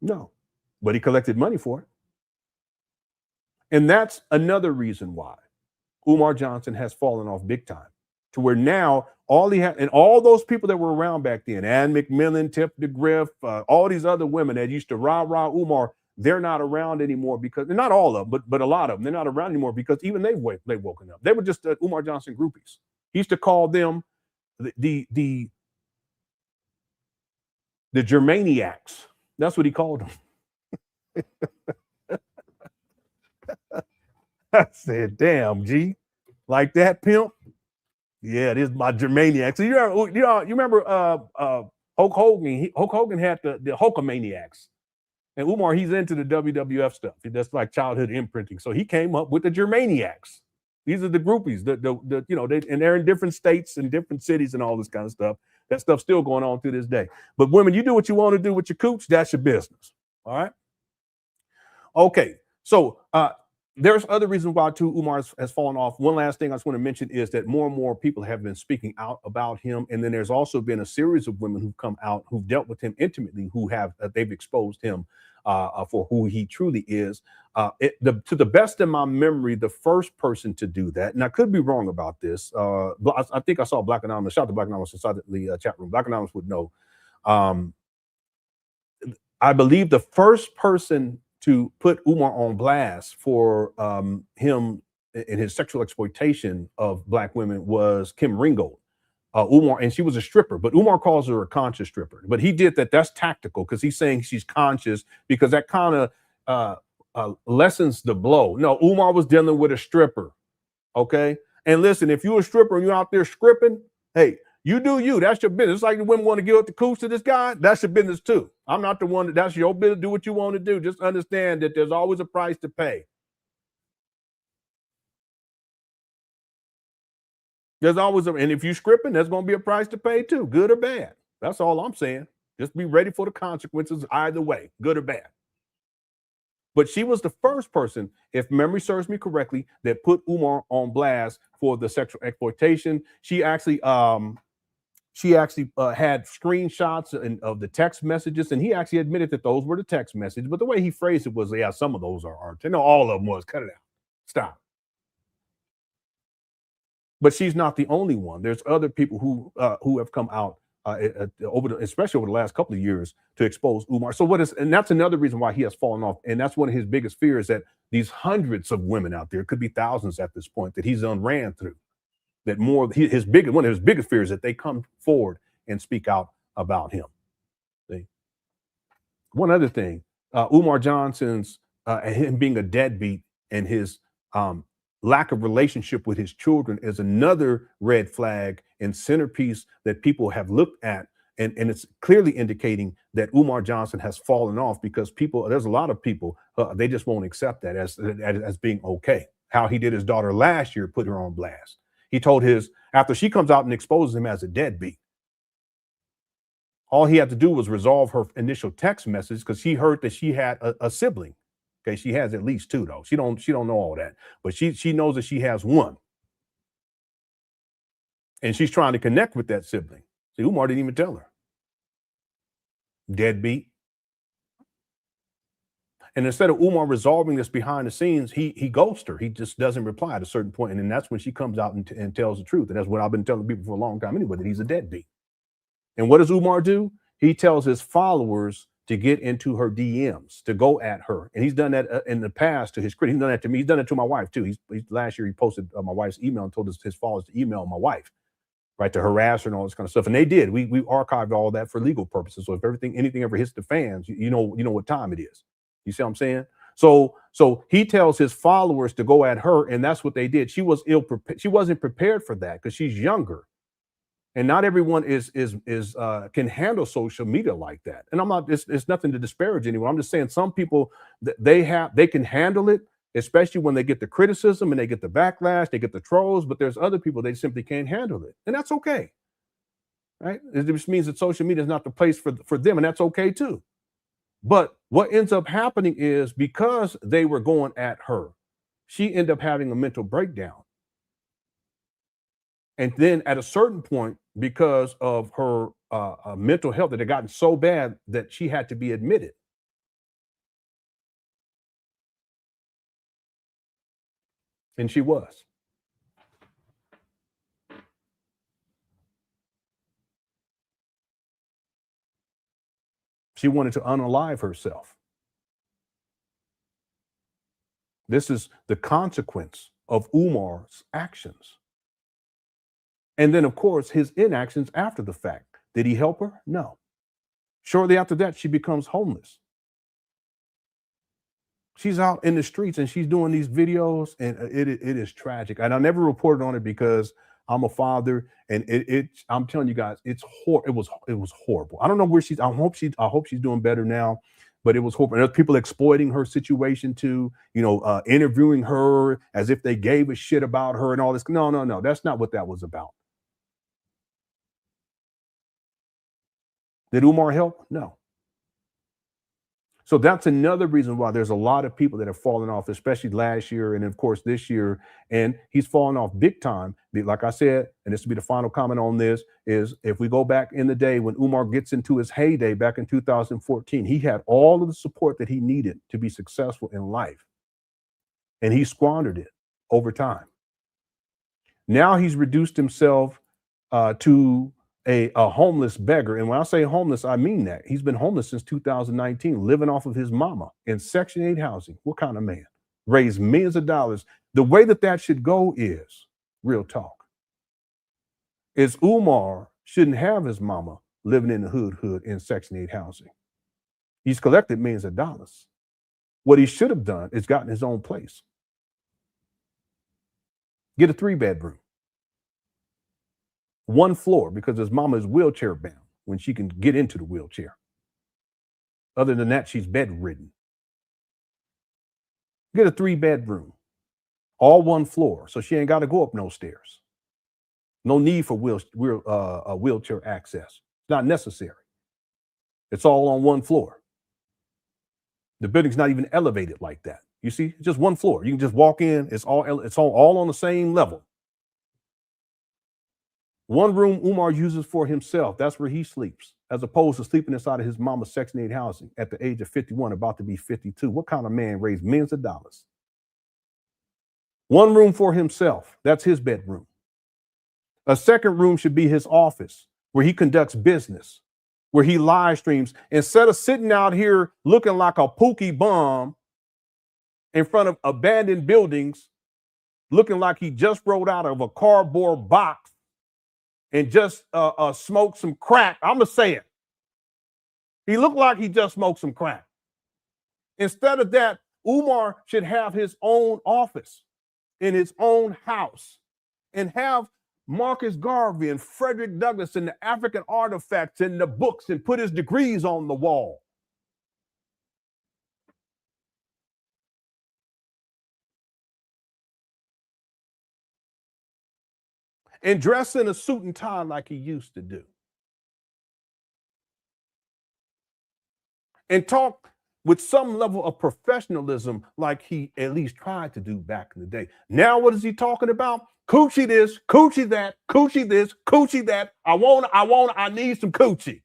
No, but he collected money for it. And that's another reason why Umar Johnson has fallen off big time, to where now all he had, and all those people that were around back then, Ann McMillan, Tip DeGriff, all these other women that used to rah Umar, they're not around anymore, because not all of them, but a lot of them, they're not around anymore, because even they've woken up. They were just Umar Johnson groupies. He used to call them the Germaniacs. That's what he called them. I said, damn, G, like that, pimp? Yeah, this is my Germaniacs. So you remember Hulk Hogan? Hulk Hogan had the Hulkamaniacs. And Umar, he's into the WWF stuff. That's like childhood imprinting. So he came up with the Germaniacs. These are the groupies, and they're in different states and different cities and all this kind of stuff. That stuff's still going on to this day. But women, you do what you want to do with your cooch. That's your business. All right. Okay. So there's other reasons why too Umar has fallen off. One last thing I just want to mention is that more and more people have been speaking out about him, and then there's also been a series of women who've come out, who've dealt with him intimately, who have they've exposed him for who he truly is. To the best of my memory, the first person to do that, and I could be wrong about this, but I think I saw Black Anonymous. Shout out to Black Anonymous inside the chat room. Black Anonymous would know. I believe the first person to put Umar on blast for him and his sexual exploitation of Black women was Kim Ringgold. Umar, and she was a stripper, but Umar calls her a conscious stripper. But he did that. That's tactical, because he's saying she's conscious, because that kind of lessens the blow. No, Umar was dealing with a stripper. Okay. And listen, if you're a stripper and you're out there stripping, hey, you do you. That's your business. It's like the women want to give up the cooch to this guy. That's your business too. I'm not the one that's your business. Do what you want to do. Just understand that there's always a price to pay. There's always and if you're scripting, there's going to be a price to pay too, good or bad. That's all I'm saying. Just be ready for the consequences either way, good or bad. But she was the first person, if memory serves me correctly, that put Umar on blast for the sexual exploitation. She actually had screenshots of the text messages, and he actually admitted that those were the text messages. But the way he phrased it was, yeah, some of those are no, all of them was. Cut it out. Stop. But she's not the only one. There's other people who have come out especially over the last couple of years to expose Umar. So and that's another reason why he has fallen off. And that's one of his biggest fears, that these hundreds of women out there, could be thousands at this point, that he's ran through. That one of his biggest fears, that they come forward and speak out about him. See? One other thing, Umar Johnson's him being a deadbeat and his lack of relationship with his children is another red flag and centerpiece that people have looked at, and it's clearly indicating that Umar Johnson has fallen off, because there's a lot of people, they just won't accept that as being okay. How he did his daughter last year, put her on blast. He told after she comes out and exposes him as a deadbeat, all he had to do was resolve her initial text message, because he heard that she had a sibling. Okay, she has at least two, though. She don't know all that, but she knows that she has one, and she's trying to connect with that sibling. See, Umar didn't even tell her. Deadbeat. And instead of Umar resolving this behind the scenes, he ghosts her. He just doesn't reply at a certain point, and then that's when she comes out and tells the truth. And that's what I've been telling people for a long time anyway, that he's a deadbeat. And what does Umar do? He tells his followers to get into her DMs, to go at her. And he's done that in the past to his critics. He's done that to me. He's done it to my wife too. Last year he posted my wife's email and told his followers to email my wife, right, to harass her and all this kind of stuff. And they did. We archived all that for legal purposes. So if anything ever hits the fans, you know what time it is. You see what I'm saying? So he tells his followers to go at her, and that's what they did. She was she wasn't prepared for that, because she's younger. And not everyone can handle social media like that. And I'm not, it's nothing to disparage anyone. I'm just saying some people, they can handle it, especially when they get the criticism and they get the backlash, they get the trolls. But there's other people, they simply can't handle it, and that's okay, right? It just means that social media is not the place for them, and that's okay too. But what ends up happening is, because they were going at her, she ended up having a mental breakdown. And then at a certain point, because of her mental health, that had gotten so bad that she had to be admitted. And she was. She wanted to unalive herself. This is the consequence of Umar's actions. And then, of course, his inactions after the fact. Did he help her? No. Shortly after that, she becomes homeless. She's out in the streets and she's doing these videos, and it is tragic. And I never reported on it because I'm a father, and I'm telling you guys, it was horrible. I don't know where she's. I hope she's doing better now, but it was horrible. And there's people exploiting her situation too, interviewing her as if they gave a shit about her and all this. No, that's not what that was about. Did Umar help? No. So that's another reason why there's a lot of people that have fallen off, especially last year and of course this year. And he's fallen off big time. Like I said, and this will be the final comment on this, is if we go back in the day when Umar gets into his heyday back in 2014, he had all of the support that he needed to be successful in life. And he squandered it over time. Now he's reduced himself to a homeless beggar. And when I say homeless, I mean that. He's been homeless since 2019, living off of his mama in Section 8 housing. What kind of man? Raised millions of dollars. The way that should go is, real talk, is Umar shouldn't have his mama living in the hood in Section 8 housing. He's collected millions of dollars. What he should have done is gotten his own place. Get a 3-bedroom. 1 floor, because his mama is wheelchair bound when she can get into the wheelchair. Other than that, she's bedridden. Get a 3-bedroom, all 1 floor, so she ain't got to go up no stairs. No need for wheelchair access. It's not necessary. It's all on one floor. The building's not even elevated like that. You see, just one floor. You can just walk in. It's all on the same level. One room Umar uses for himself. That's where he sleeps, as opposed to sleeping inside of his mama's Section 8 housing at the age of 51, about to be 52. What kind of man raised millions of dollars? One room for himself. That's his bedroom. A second room should be his office, where he conducts business, where he live streams. Instead of sitting out here looking like a pookie bum in front of abandoned buildings, looking like he just rolled out of a cardboard box and just smoked some crack. I'm going to say it. He looked like he just smoked some crack. Instead of that, Umar should have his own office in his own house and have Marcus Garvey and Frederick Douglass and the African artifacts and the books and put his degrees on the wall. And dress in a suit and tie like he used to do. And talk with some level of professionalism like he at least tried to do back in the day. Now what is he talking about? Coochie this, coochie that, coochie this, coochie that. I need some coochie.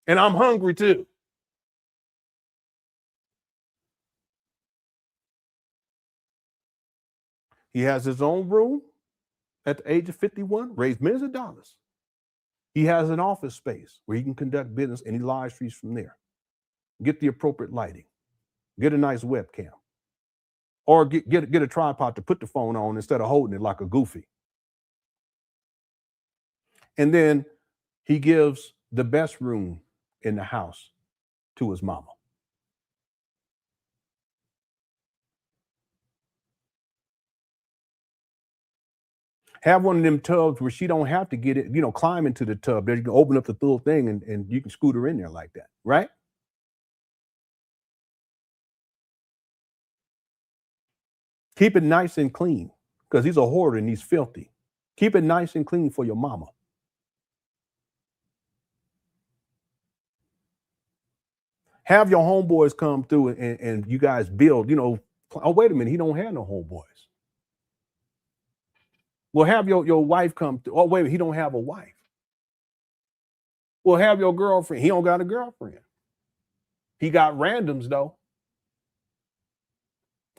And I'm hungry too. He has his own room at the age of 51, raised millions of dollars. He has an office space where he can conduct business and he live streams from there. Get the appropriate lighting. Get a nice webcam. Or get a tripod to put the phone on instead of holding it like a goofy. And then he gives the best room in the house to his mama. Have one of them tubs where she don't have to get it, climb into the tub. There you can open up the little thing and you can scoot her in there like that, right? Keep it nice and clean because he's a hoarder and he's filthy. Keep it nice and clean for your mama. Have your homeboys come through and you guys build, oh, wait a minute, he don't have no homeboys. Well, have your wife come through. Oh, wait a minute, he don't have a wife. Well, have your girlfriend. He don't got a girlfriend. He got randoms, though.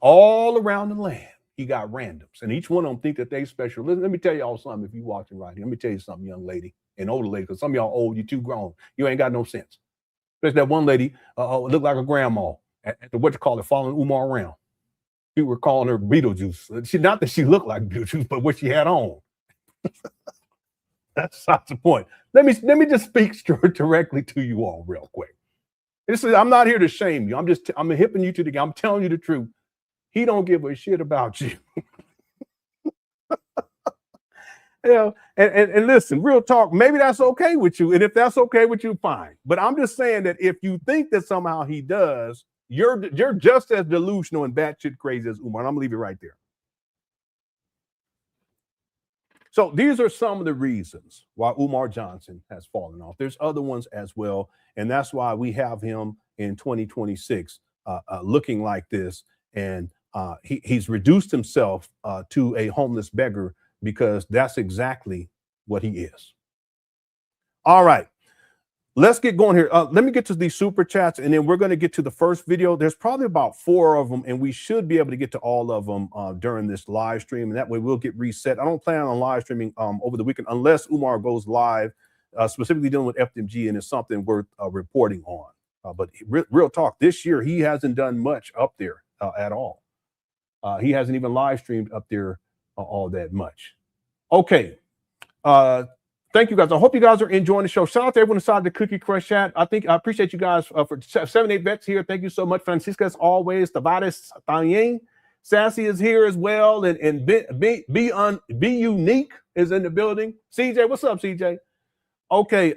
All around the land, he got randoms. And each one of them think that they special. Listen, let me tell y'all something if you're watching right here. Let me tell you something, young lady and older lady, because some of y'all old, you're too grown. You ain't got no sense. Especially that one lady looked like a grandma at the following Umar around. People were calling her Beetlejuice. Not that she looked like Beetlejuice, but what she had on. That's not the point. Let me just speak directly to you all real quick. I'm not here to shame you. I'm hipping you to the game. I'm telling you the truth. He don't give a shit about you. And listen, real talk, maybe that's okay with you. And if that's okay with you, fine. But I'm just saying that if you think that somehow he does, you're just as delusional and batshit crazy as Umar. I'm gonna leave it right there. So these are some of the reasons why Umar Johnson has fallen off. There's other ones as well. And that's why we have him in 2026 looking like this. And he's reduced himself to a homeless beggar because that's exactly what he is. All right, let's get going here. Let me get to these super chats and then we're going to get to the first video. There's probably about 4 of them and we should be able to get to all of them during this live stream. And that way we'll get reset. I don't plan on live streaming over the weekend unless Umar goes live, specifically dealing with FDMG and it's something worth reporting on. But real talk, this year he hasn't done much up there at all. He hasn't even live streamed up there all that much. Okay. Thank you guys. I hope you guys are enjoying the show. Shout out to everyone inside the Cookie Crush chat. I appreciate you guys for 78 vets here. Thank you so much. Francisca, as always. Tavares Tanyang. Sassy is here as well. And be unique is in the building. CJ, what's up, CJ? Okay.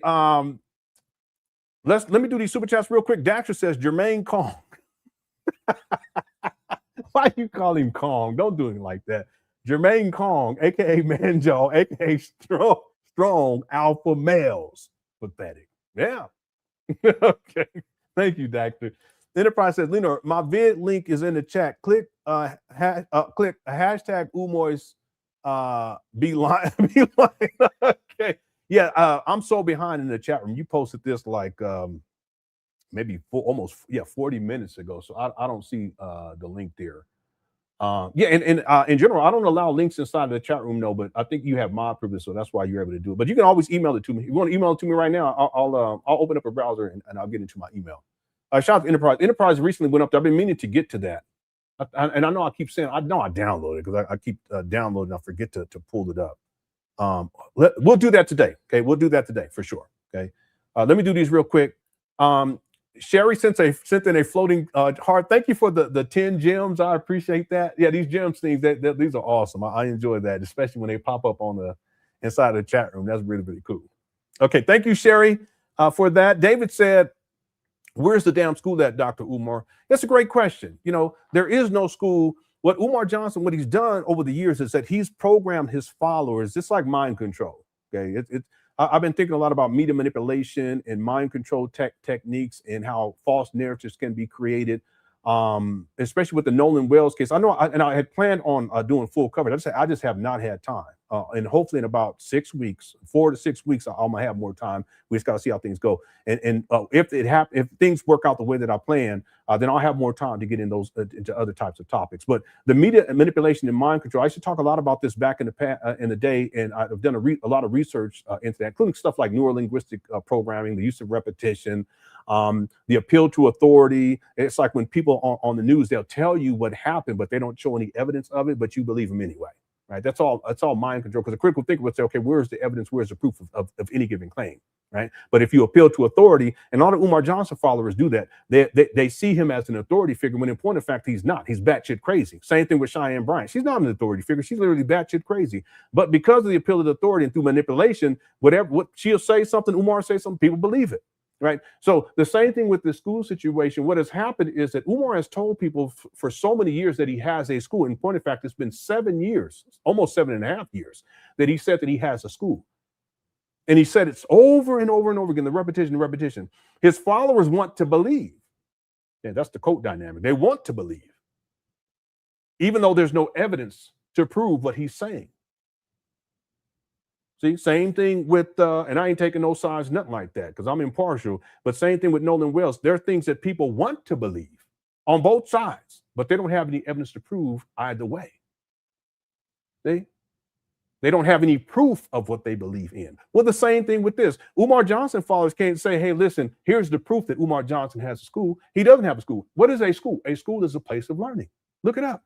Let me do these super chats real quick. Daxter says Jermaine Kong. Why you call him Kong? Don't do him like that. Jermaine Kong, a.k.a. Manjaw, a.k.a. strong alpha males. Pathetic. Yeah. Okay. Thank you, Doctor. Enterprise says, Lenon, my vid link is in the chat. Click click hashtag Umoy's be lying. Be lying. Okay. Yeah, I'm so behind in the chat room. You posted this like maybe almost 40 minutes ago. So I don't see the link there. Yeah, and in general, I don't allow links inside of the chat room, no, but I think you have mod privilege, so that's why you're able to do it. But you can always email it to me. If you want to email it to me right now, I'll open up a browser and I'll get into my email. Shout out to Enterprise. Enterprise recently went up. I've been meaning to get to that, and I know I keep saying I know I downloaded it because I keep downloading. I forget to pull it up. We'll do that today. Okay, we'll do that today for sure. Okay, let me do these real quick. Sherry sent in a floating heart. Thank you for the 10 gems. I appreciate that. Yeah, these gems things these are awesome. I enjoy that, especially when they pop up on the inside of the chat room. That's really, really cool. Okay, thank you, Sherry, for that. David said, where's the damn school at, Dr. Umar? That's a great question. You know, there is no school. What Umar Johnson, what he's done over the years is that he's programmed his followers just like mind control. Okay, I've been thinking a lot about media manipulation and mind control techniques and how false narratives can be created, especially with the Nolan Wells case. I know, I had planned on doing full coverage. I just have not had time. And hopefully in about 6 weeks, 4 to 6 weeks, I'm gonna have more time. We just gotta see how things go. And if things work out the way that I plan, then I'll have more time to get into other types of topics. But the media manipulation and mind control, I used to talk a lot about this back in the day, and I've done a lot of research into that, including stuff like neurolinguistic programming, the use of repetition, the appeal to authority. It's like when people on the news, they'll tell you what happened, but they don't show any evidence of it, but you believe them anyway. Right? That's all mind control, because a critical thinker would say, okay, where's the evidence? Where's the proof of any given claim? Right? But if you appeal to authority, and all the Umar Johnson followers do that, they see him as an authority figure, when in point of fact, he's not. He's batshit crazy. Same thing with Cheyenne Bryant. She's not an authority figure. She's literally batshit crazy. But because of the appeal to authority and through manipulation, what she'll say something, Umar say something, people believe it. Right. So the same thing with the school situation. What has happened is that Umar has told people for so many years that he has a school. In point of fact, it's been 7 years, almost 7.5 years, that he said that he has a school. And he said it's over and over and over again, the repetition. His followers want to believe. Yeah, that's the quote dynamic. They want to believe, even though there's no evidence to prove what he's saying. See, same thing with, and I ain't taking no sides, nothing like that, because I'm impartial, but same thing with Nolan Wells. There are things that people want to believe on both sides, but they don't have any evidence to prove either way. See? They don't have any proof of what they believe in. Well, the same thing with this. Umar Johnson followers can't say, hey, listen, here's the proof that Umar Johnson has a school. He doesn't have a school. What is a school? A school is a place of learning. Look it up.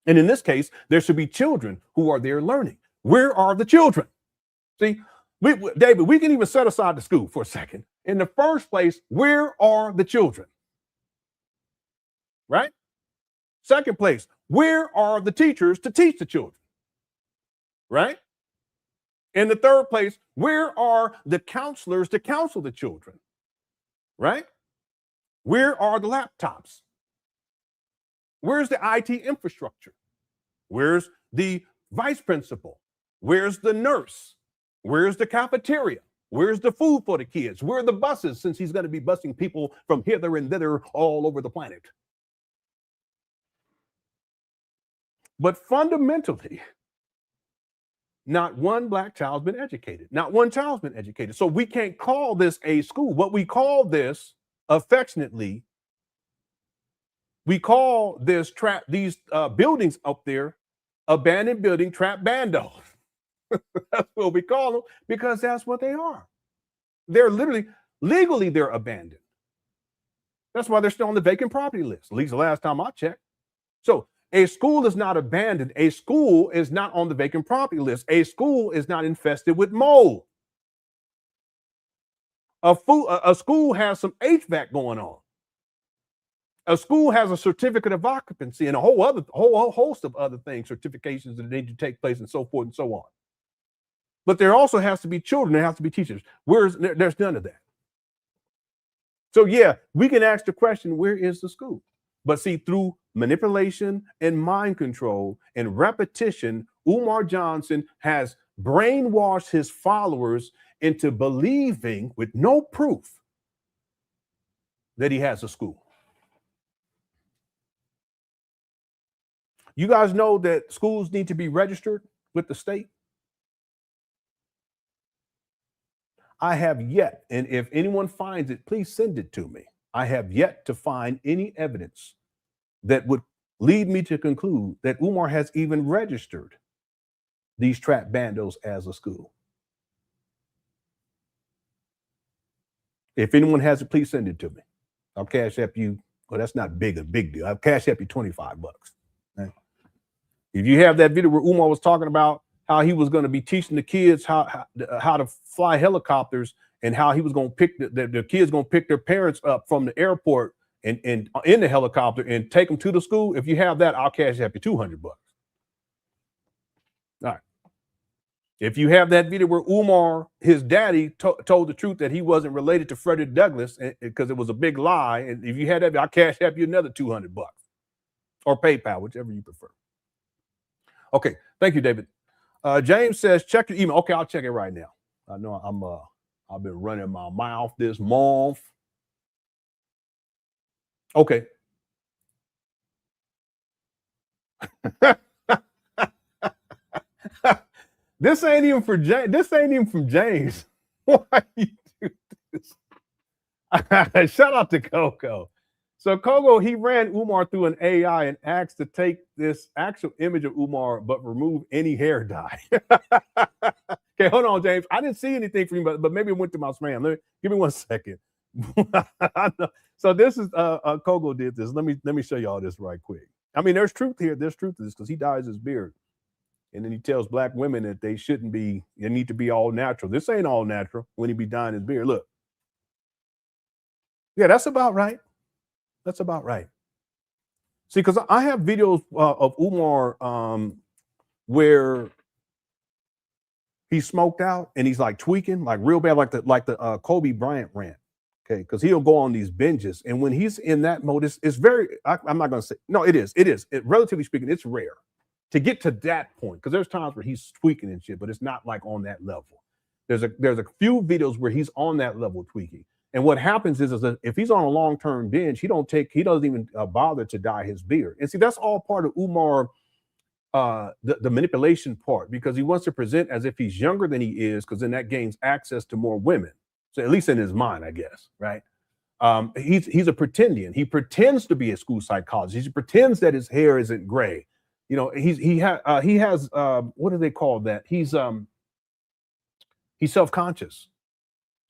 And in this case, there should be children who are there learning. Where are the children? See, David, we can even set aside the school for a second. In the first place, where are the children? Right? Second place, where are the teachers to teach the children? Right? In the third place, where are the counselors to counsel the children? Right? Where are the laptops? Where's the IT infrastructure? Where's the vice principal? Where's the nurse? Where's the cafeteria? Where's the food for the kids? Where are the buses, since he's going to be busing people from hither and thither all over the planet? But fundamentally, not one black child's been educated. Not one child's been educated. So we can't call this a school. What we call this, affectionately, we call this these buildings up there, abandoned building trap bandos. That's what we call them, because that's what they are. They're literally, legally, they're abandoned. That's why they're still on the vacant property list, at least the last time I checked. So a school is not abandoned. A school is not on the vacant property list. A school is not infested with mold. A school has some HVAC going on. A school has a certificate of occupancy and a whole host of other things, certifications that need to take place, and so forth and so on. But there also has to be children. There has to be teachers. There's none of that. So yeah, we can ask the question, where is the school? But see, through manipulation and mind control and repetition, Umar Johnson has brainwashed his followers into believing, with no proof, that he has a school. You guys know that schools need to be registered with the state? I have yet, and if anyone finds it, please send it to me. I have yet to find any evidence that would lead me to conclude that Umar has even registered these trap bandos as a school. If anyone has it, please send it to me. I'll cash app you. Well, that's not a big deal. I'll cash app you $25. Okay? If you have that video where Umar was talking about how he was going to be teaching the kids how to fly helicopters, and how he was going to pick the kids going to pick their parents up from the airport and in the helicopter and take them to the school. If you have that, I'll cash app you $200. All right. If you have that video where Umar, his daddy, told the truth that he wasn't related to Frederick Douglass because it was a big lie, and if you had that, I'll cash app you another $200 or PayPal, whichever you prefer. Okay, thank you, David. James says, check your email. Okay, I'll check it right now. I know I've been running my mouth this month. Okay. This ain't even for James. This ain't even from James. Why you do this? Shout out to Coco. So Coco, he ran Umar through an AI and asked to take this actual image of Umar, but remove any hair dye. Okay, hold on, James. I didn't see anything from you, but maybe it went to my spam. Give me 1 second. So this is Coco did this. Let me show y'all this right quick. I mean, there's truth here. There's truth to this because he dyes his beard. And then he tells black women that they shouldn't be, they need to be all natural. This ain't all natural when he be dyeing his beard. Look. Yeah, that's about right. That's about right. See, because I have videos of Umar where he's smoked out and he's like tweaking, like real bad, like the Kobe Bryant rant. Okay, because he'll go on these binges, and when he's in that mode, it's very. I'm not going to say no. It is. Relatively speaking, it's rare to get to that point because there's times where he's tweaking and shit, but it's not like on that level. There's a few videos where he's on that level tweaking. And what happens is that if he's on a long-term binge, he doesn't even bother to dye his beard. And see, that's all part of Umar, the manipulation part, because he wants to present as if he's younger than he is, because then that gains access to more women. So at least in his mind, I guess, right? He's a pretendian. He pretends to be a school psychologist. He pretends that his hair isn't gray. You know, he has what do they call that? He's self-conscious.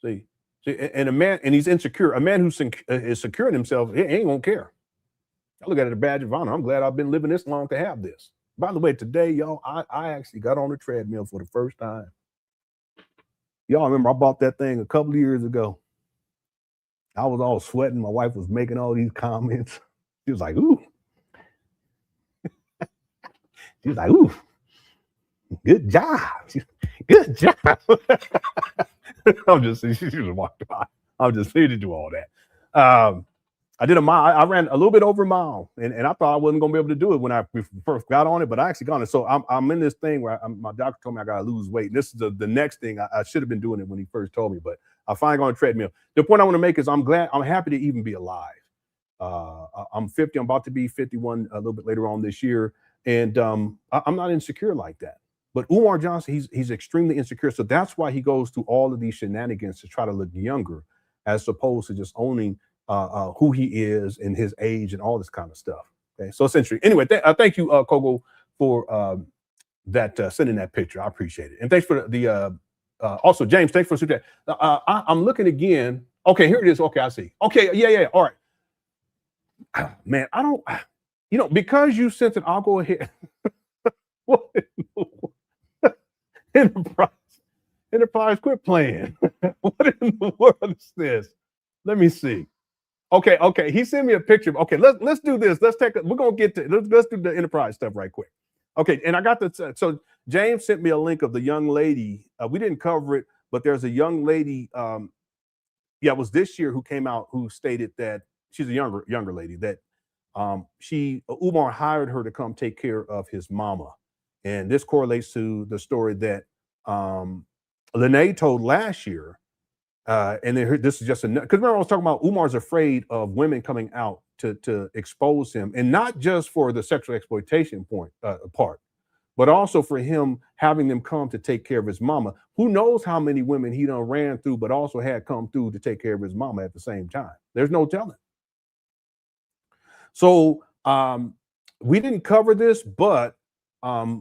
See. And a man, and he's insecure. A man who is secure in himself, he ain't gonna care. I look at it as a badge of honor. I'm glad I've been living this long to have this. By the way, today, y'all, I actually got on the treadmill for the first time. Y'all remember I bought that thing a couple of years ago. I was all sweating. My wife was making all these comments. She was like, "Ooh." She was like, "Ooh, good job. Good job." I'm just saying, she just walked by. I'm just here to do all that. I did a mile. I ran a little bit over a mile, and I thought I wasn't going to be able to do it when I first got on it, but I actually got on it. So I'm in this thing where my doctor told me I got to lose weight. And this is the next thing. I should have been doing it when he first told me, but I finally got on a treadmill. The point I want to make is I'm happy to even be alive. I'm 50. I'm about to be 51 a little bit later on this year, and I'm not insecure like that. But Umar Johnson, he's extremely insecure. So that's why he goes through all of these shenanigans to try to look younger, as opposed to just owning who he is and his age and all this kind of stuff. Okay, so it's interesting. Anyway, thank you, Kogo, for sending that picture. I appreciate it. And thanks for the also, James, thanks for that. I'm looking again. Okay, here it is. Okay, I see. Okay, yeah. All right. Man, I don't, because you sent it, I'll go ahead. What in the world? Enterprise, quit playing. What in the world is this? Let me see. Okay. He sent me a picture. Okay, let's do this. We're gonna get to let's do the Enterprise stuff right quick. Okay, and I got so James sent me a link of the young lady. We didn't cover it, but there's a young lady. It was this year who came out who stated that she's a younger lady that Umar hired her to come take care of his mama. And this correlates to the story that Lenon told last year. And then this is just because remember I was talking about Umar's afraid of women coming out to expose him, and not just for the sexual exploitation part, but also for him having them come to take care of his mama. Who knows how many women he done ran through, but also had come through to take care of his mama at the same time. There's no telling. So we didn't cover this, but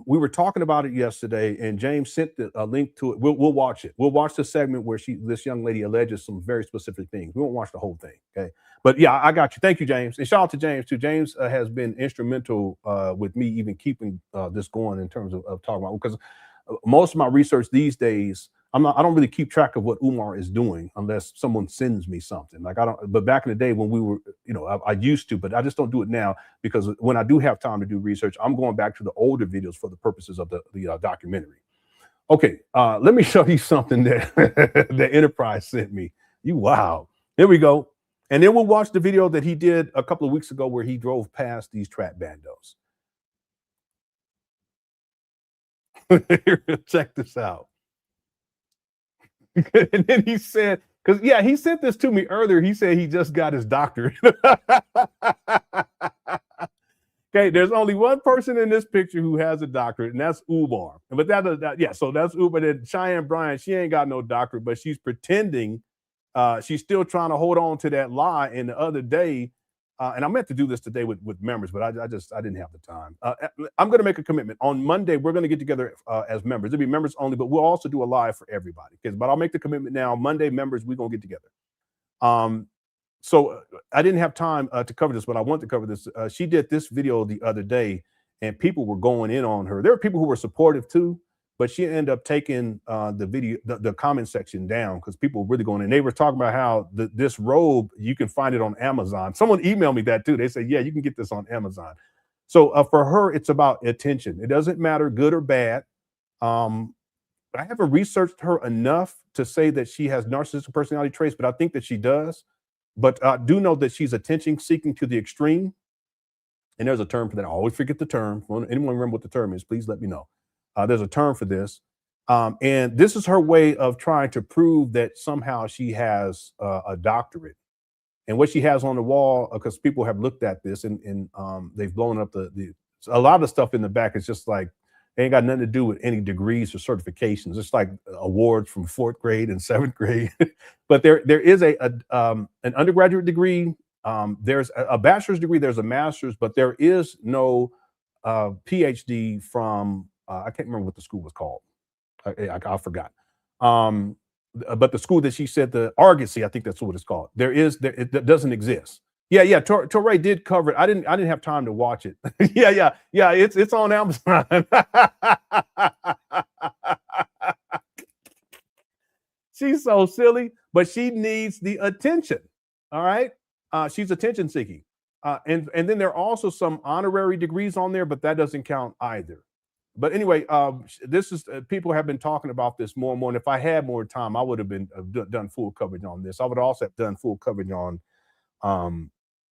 we were talking about it yesterday, and James sent a link to it. We'll watch it. We'll watch the segment where this young lady alleges some very specific things. We won't watch the whole thing, okay? But yeah, I got you. Thank you, James. And shout out to James too. James has been instrumental with me even keeping this going in terms of talking about, because most of my research these days, I don't really keep track of what Umar is doing unless someone sends me something. Like but back in the day when we were, I used to, but I just don't do it now, because when I do have time to do research, I'm going back to the older videos for the purposes of the documentary. Okay, let me show you something that the Enterprise sent me. Wow. Here we go. And then we'll watch the video that he did a couple of weeks ago where he drove past these trap bandos. Check this out. And then he said, because he sent this to me earlier. He said he just got his doctorate. Okay, there's only one person in this picture who has a doctorate, and that's Umar. But so that's Umar. Then Cheyenne Bryant, she ain't got no doctorate, but she's pretending. She's still trying to hold on to that lie. And the other day, and I meant to do this today with members, but I didn't have the time. I'm going to make a commitment. On Monday, we're going to get together as members. It'll be members only, but we'll also do a live for everybody. But I'll make the commitment now. Monday, members, we're going to get together. So I didn't have time to cover this, but I want to cover this. She did this video the other day, and people were going in on her. There were people who were supportive too, but she ended up taking the video, the comment section down, because people were really going in. They were talking about how this robe, you can find it on Amazon. Someone emailed me that too. They said, yeah, you can get this on Amazon. So for her, it's about attention. It doesn't matter good or bad. I haven't researched her enough to say that she has narcissistic personality traits, but I think that she does. But I do know that she's attention seeking to the extreme. And there's a term for that. I always forget the term. Anyone remember what the term is, please let me know. There's a term for this. And this is her way of trying to prove that somehow she has a doctorate. And what she has on the wall, because people have looked at this and they've blown up a lot of the stuff in the back is just like, it ain't got nothing to do with any degrees or certifications. It's like awards from 4th grade and 7th grade. But there is an undergraduate degree. There's a bachelor's degree. There's a master's, but there is no PhD from, I can't remember what the school was called. I forgot. But the school that she said, the Argosy, I think that's what it's called. It doesn't exist. Yeah. Torrid did cover it. I didn't have time to watch it. Yeah. It's on Amazon. She's so silly, but she needs the attention. All right. She's attention seeking. And then there are also some honorary degrees on there, but that doesn't count either. But anyway, this is people have been talking about this more and more. And if I had more time, I would have been done full coverage on this. I would also have done full coverage on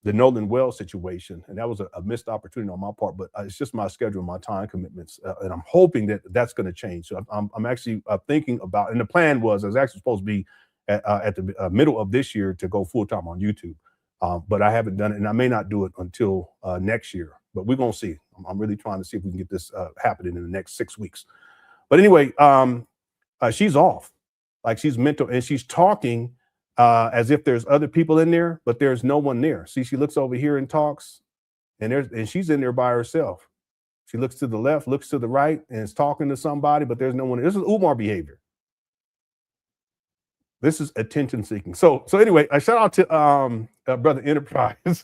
the Nolan Wells situation, and that was a missed opportunity on my part. But it's just my schedule, my time commitments, and I'm hoping that that's going to change. So I'm actually thinking about, and the plan was I was actually supposed to be at the middle of this year to go full time on YouTube, but I haven't done it, and I may not do it until next year. But we're gonna see. I'm really trying to see if we can get this happening in the next 6 weeks. But anyway, she's off, like she's mental, and she's talking as if there's other people in there, but there's no one there. See, she looks over here and talks, and she's in there by herself. She looks to the left, looks to the right, and is talking to somebody, but there's no one. This is Umar behavior. This is attention seeking. So anyway, I shout out to Brother Enterprise.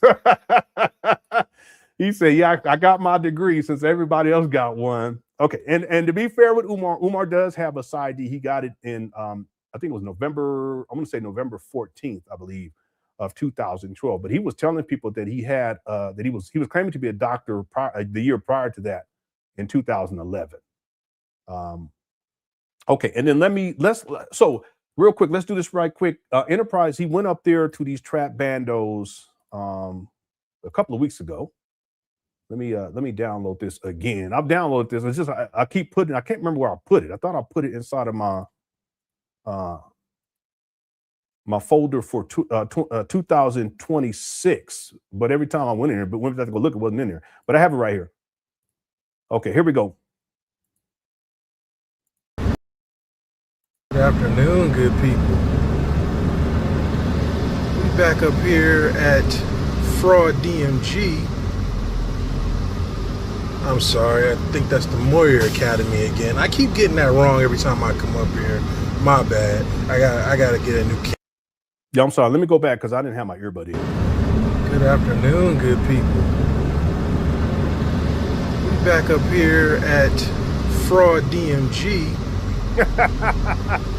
He said, yeah, I got my degree since everybody else got one. Okay, and to be fair with Umar does have a PsyD. He got it in, I think it was November, I'm gonna say November 14th, I believe, of 2012. But he was telling people that he had, that he was claiming to be a doctor the year prior to that in 2011. Okay, and then so real quick, let's do this right quick. Enterprise, he went up there to these trap bandos, a couple of weeks ago. Let me download this again. I've downloaded this. It's just I keep putting. I can't remember where I put it. I thought I put it inside of my my folder for 2026. But every time I went in here, but when I have to go look, it wasn't in there. But I have it right here. Okay, here we go. Good afternoon, good people. We back up here at FDMG. I'm sorry, I think that's the Umar Academy again. I keep getting that wrong every time I come up here. My bad. I gotta get a new camera. Yeah, I'm sorry. Let me go back because I didn't have my earbud in. Good afternoon, good people. We back up here at FDMG.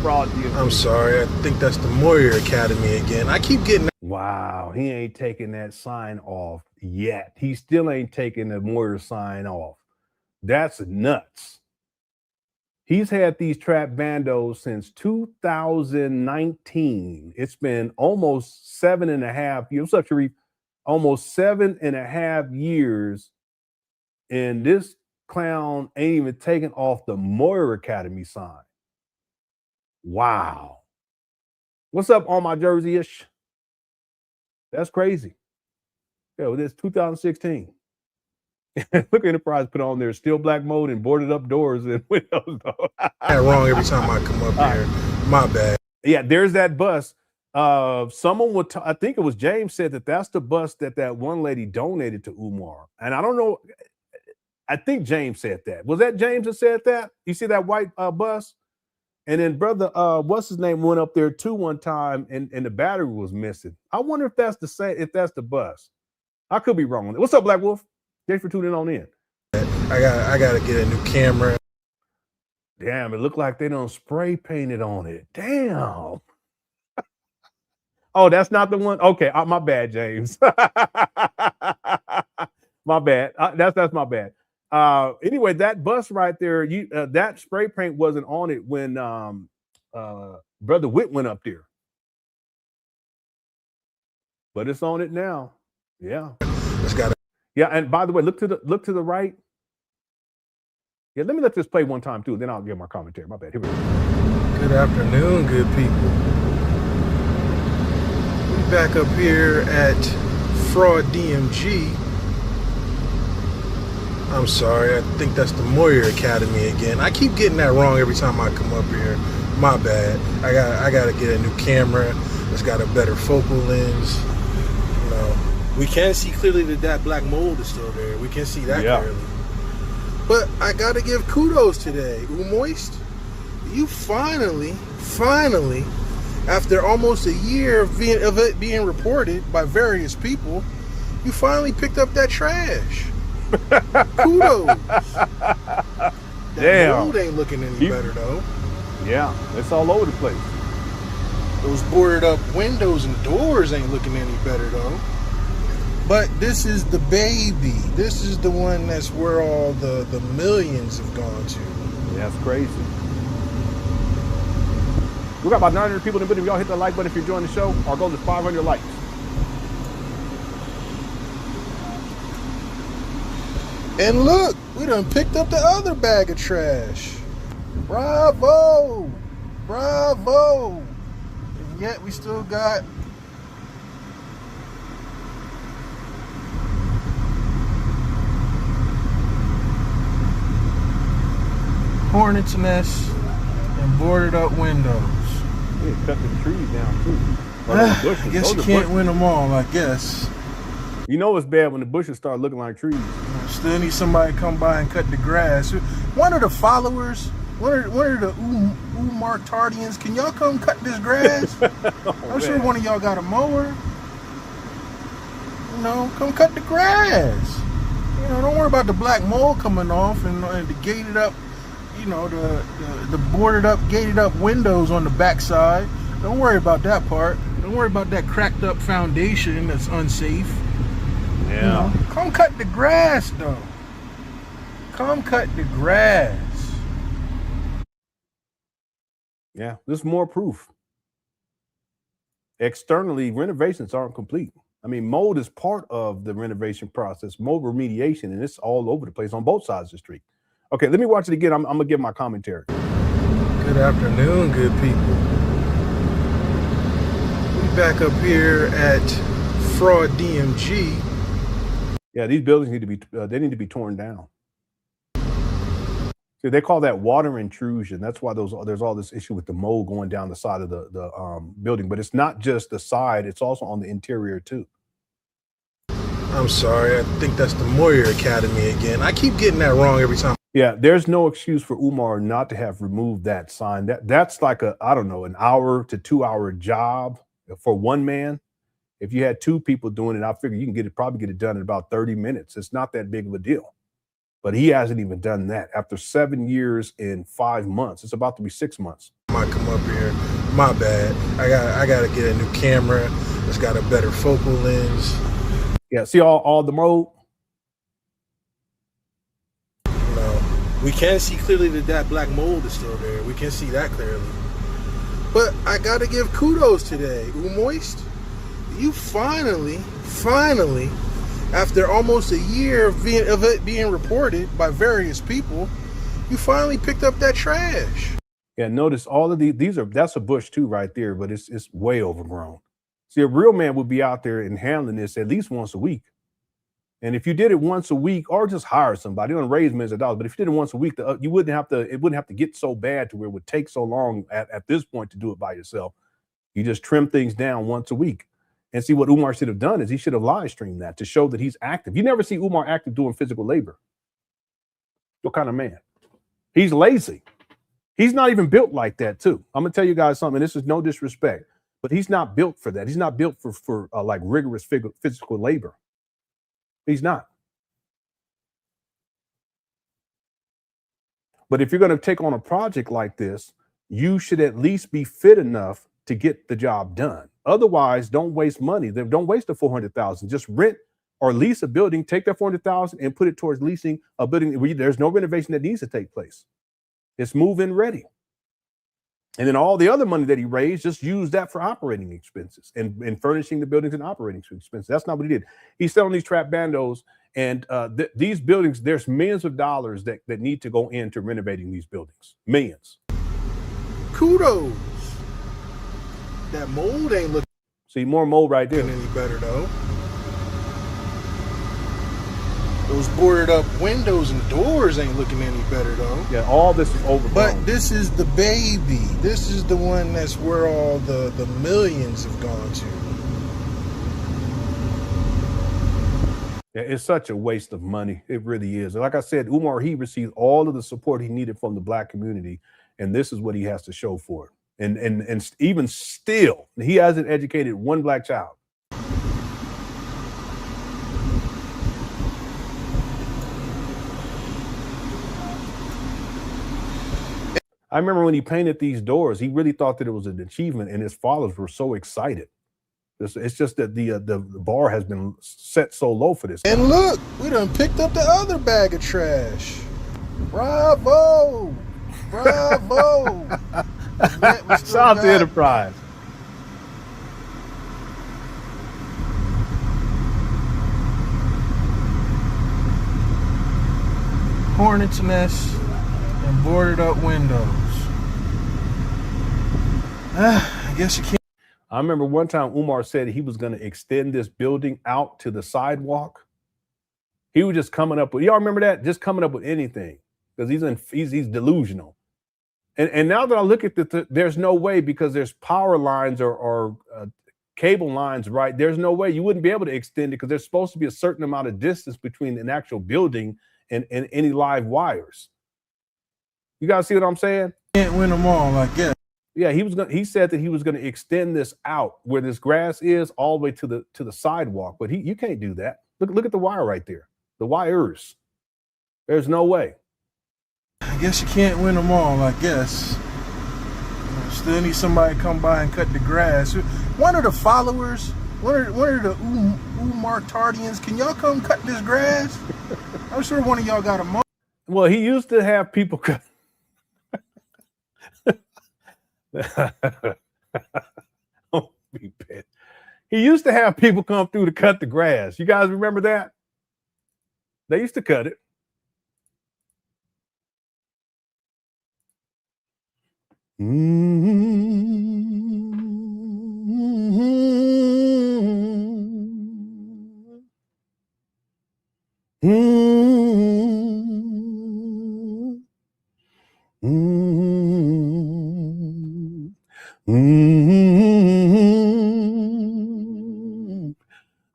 Fraud DMG. I'm sorry, I think that's the Umar Academy again. I keep getting. Wow, he ain't taking that sign off yet. He still ain't taking the Moyer sign off. That's nuts. He's had these trap bandos since 2019. It's been almost 7.5 years. What's up, Sharif? Almost 7.5 years. And this clown ain't even taken off the Moyer Academy sign. Wow. What's up on my jersey-ish? That's crazy. Yeah, this 2016. Look, Enterprise put on there still black mode and boarded up doors and windows. That wrong every time I come up here. My bad. Yeah, there's that bus. Someone would, I think it was James said that's the bus that one lady donated to Umar. And I don't know. I think James said that. Was that James that said that? You see that white bus? And then brother, what's his name, went up there too one time and the battery was missing. I wonder if that's the same, if that's the bus. I could be wrong on it. What's up, Black Wolf? Thanks for tuning on in. I gotta get a new camera. Damn, it looked like they done spray painted on it. Damn. Oh, that's not the one. Okay, my bad, James. My bad. That's my bad. Anyway, that bus right there, that spray paint wasn't on it when Brother Witt went up there. But it's on it now. Yeah. It's got. Yeah, and by the way, look to the right. Yeah, let me let this play one time too, then I'll give my commentary. My bad. Here we go. Good afternoon, good people. We back up here at FDMG. I'm sorry, I think that's the Umar Academy again. I keep getting that wrong every time I come up here. My bad. I gotta get a new camera. It's got a better focal lens. You know, we can see clearly that black mold is still there. We can see that clearly. But I gotta give kudos today, Moist. You finally, after almost a year of it being reported by various people, you finally picked up that trash. Kudos. That mold ain't looking any better though. Yeah, it's all over the place. Those boarded up windows and doors ain't looking any better though. But this is the baby. This is the one that's where all the millions have gone to. Yeah, that's crazy. We got about 900 people in the video. Y'all hit the like button if you're enjoying the show. Our goal is 500 likes. And look, we done picked up the other bag of trash. Bravo! Bravo! And yet we still got hornet's nests and boarded up windows. We cut the trees down too. I guess you can't win them all, I guess. You know it's bad when the bushes start looking like trees. Still need somebody to come by and cut the grass. One of the followers, one of the Umar Tardians, can y'all come cut this grass? I'm sure one of y'all got a mower. You know, come cut the grass. You know, don't worry about the black mold coming off and the gated up, you know, the boarded up, gated up windows on the backside. Don't worry about that part. Don't worry about that cracked up foundation that's unsafe. Yeah. You know, come cut the grass though. Come cut the grass. Yeah, there's more proof. Externally, renovations aren't complete. I I mean, mold is part of the renovation process, mold remediation, and it's all over the place on both sides of the street. Okay, let me watch it again. I'm gonna give my commentary. Good afternoon, good people. We back up here at Fraud DMG. Yeah, these buildings need to be they need to be torn down. See, they call that water intrusion. That's why there's all this issue with the mold going down the side of the building. But it's not just the side; it's also on the interior too. I'm sorry, I think that's the Umar Academy again. I keep getting that wrong every time. Yeah, there's no excuse for Umar not to have removed that sign. That's like I don't know, an hour to 2 hour job for one man. If you had two people doing it, I figure you can probably get it done in about 30 minutes. It's not that big of a deal. But he hasn't even done that. After 7 years and 5 months, it's about to be 6 months. I come up here, my bad. I gotta get a new camera. It's got a better focal lens. Yeah, see all the mold? No, we can see clearly that black mold is still there. We can see that clearly. But I gotta give kudos today. Moist, you finally, after almost a year of it being reported by various people, you finally picked up that trash. Yeah, notice all of that's a bush too right there, but it's way overgrown. See, a real man would be out there and handling this at least once a week. And if you did it once a week, or just hire somebody, don't raise millions of dollars, but if you did it once a week, it wouldn't have to get so bad to where it would take so long at this point to do it by yourself. You just trim things down once a week. And see, what Umar should have done is he should have live streamed that to show that he's active. You never see Umar active doing physical labor. What kind of man? He's lazy. He's not even built like that, too. I'm gonna tell you guys something. This is no disrespect, but he's not built for that. He's not built for like rigorous physical labor. He's not. But if you're going to take on a project like this, you should at least be fit enough to get the job done. Otherwise, don't waste money. Don't waste the $400,000. Just rent or lease a building. Take that $400,000 and put it towards leasing a building where there's no renovation that needs to take place. It's move-in ready. And then all the other money that he raised, just use that for operating expenses and furnishing the buildings and operating expenses. That's not what he did. He's selling these trap bandos, and these buildings, there's millions of dollars that need to go into renovating these buildings. Millions. Kudos. That mold ain't looking. See, more mold right there. Any better though. Those boarded up windows and doors ain't looking any better though. Yeah, all this is overgrown. But this is the baby. This is the one that's where all the millions have gone to. Yeah, it's such a waste of money. It really is. Like I said, Umar, he received all of the support he needed from the Black community, and this is what he has to show for it. And even still, he hasn't educated one Black child. I remember when he painted these doors, he really thought that it was an achievement, and his followers were so excited. It's just that the bar has been set so low for this. And look, we done picked up the other bag of trash. Bravo! Bravo! Shout out to Enterprise. Hornet's nest and boarded up windows. I guess you can't. I remember one time Umar said he was going to extend this building out to the sidewalk. He was just coming up with, y'all remember that? Just coming up with anything, because he's delusional. And now that I look at there's no way, because there's power lines or cable lines, right? There's no way you wouldn't be able to extend it, because there's supposed to be a certain amount of distance between an actual building and any live wires. You guys see what I'm saying? Can't win them all, I guess. Yeah, he said that he was gonna extend this out where this grass is all the way to the sidewalk, but you can't do that. Look at the wire right there. The wires. There's no way. I guess you can't win them all, I guess. Still need somebody to come by and cut the grass. One of the followers, one of the Umar Tardians, can y'all come cut this grass? I'm sure one of y'all got a mower. Well, he used to have people cut. Don't be bad. He used to have people come through to cut the grass. You guys remember that? They used to cut it.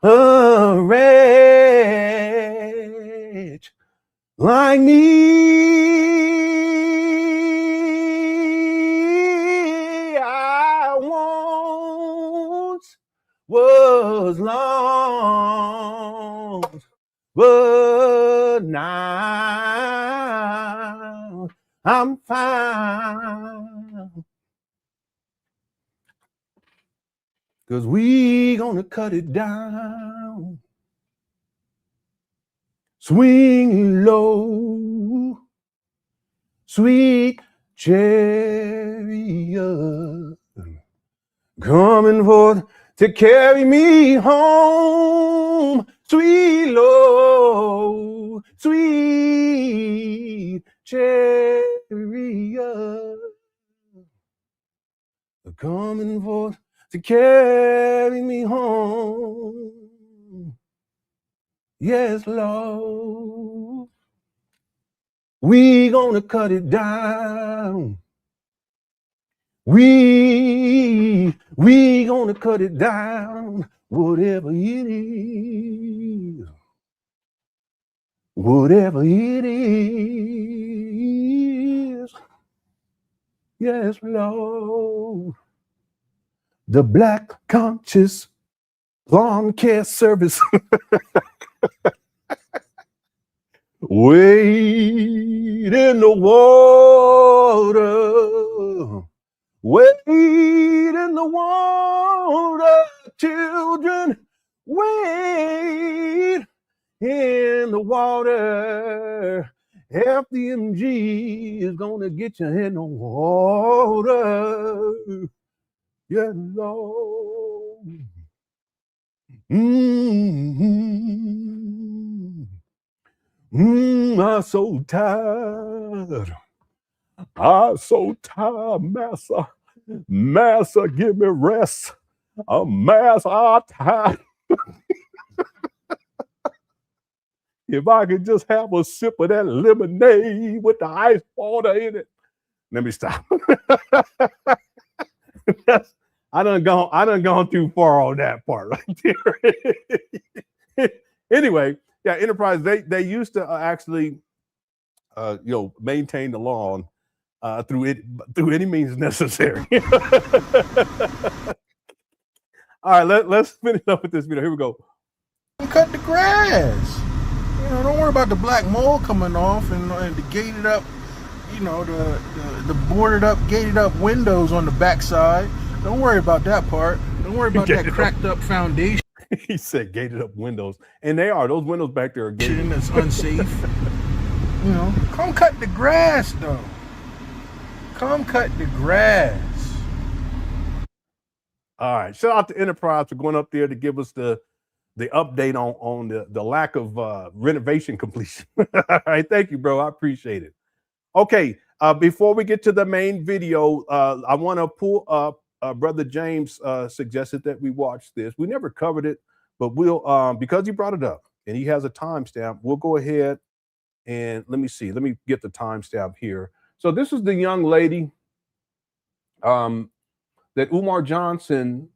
A wretch like me, I once was lost, but now I'm found. 'Cause we gonna cut it down, swing low, sweet chariot, coming forth to carry me home. Sweet low, sweet chariot, coming forth to carry me home. Yes, Lord, we gonna cut it down. We gonna cut it down, whatever it is. Whatever it is. Yes, Lord. The Black Conscious Lawn Care Service. Wade in the water. Wade in the water, children. Wade in the water. FDMG is gonna get you in the water. Yeah, Lord. I'm so tired. I'm so tired, Master. Master, give me rest. Master, I'm tired. If I could just have a sip of that lemonade with the ice water in it. Let me stop. I done gone too far on that part right there. Anyway, yeah, Enterprise, they used to actually maintain the lawn through any means necessary. All right, let's finish up with this video. Here we go. Cut the grass. Don't worry about the black mold coming off and the gated up, the boarded up, gated up windows on the backside. Don't worry about that part. Don't worry about that cracked up foundation. He said gated up windows. And they are. Those windows back there are gated. That's unsafe. Come cut the grass, though. Come cut the grass. All right. Shout out to Enterprise for going up there to give us the update on the lack of renovation completion. All right. Thank you, bro. I appreciate it. Okay. Before we get to the main video, I want to pull up Brother James suggested that we watch this. We never covered it, but we'll because he brought it up and he has a timestamp, we'll go ahead and let me see. Let me get the timestamp here. So this is the young lady that Umar Johnson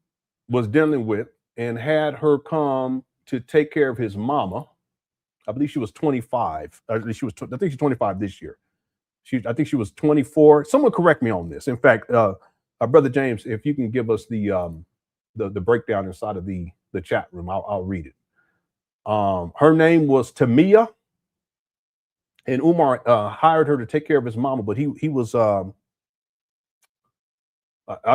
was dealing with and had her come to take care of his mama. I believe she was 25. I think she's 25 this year. I think she was 24. Someone correct me on this. In fact, Brother James, if you can give us the breakdown inside of the chat room, I'll read it. Her name was Tamia, and Umar hired her to take care of his mama, but he was I'll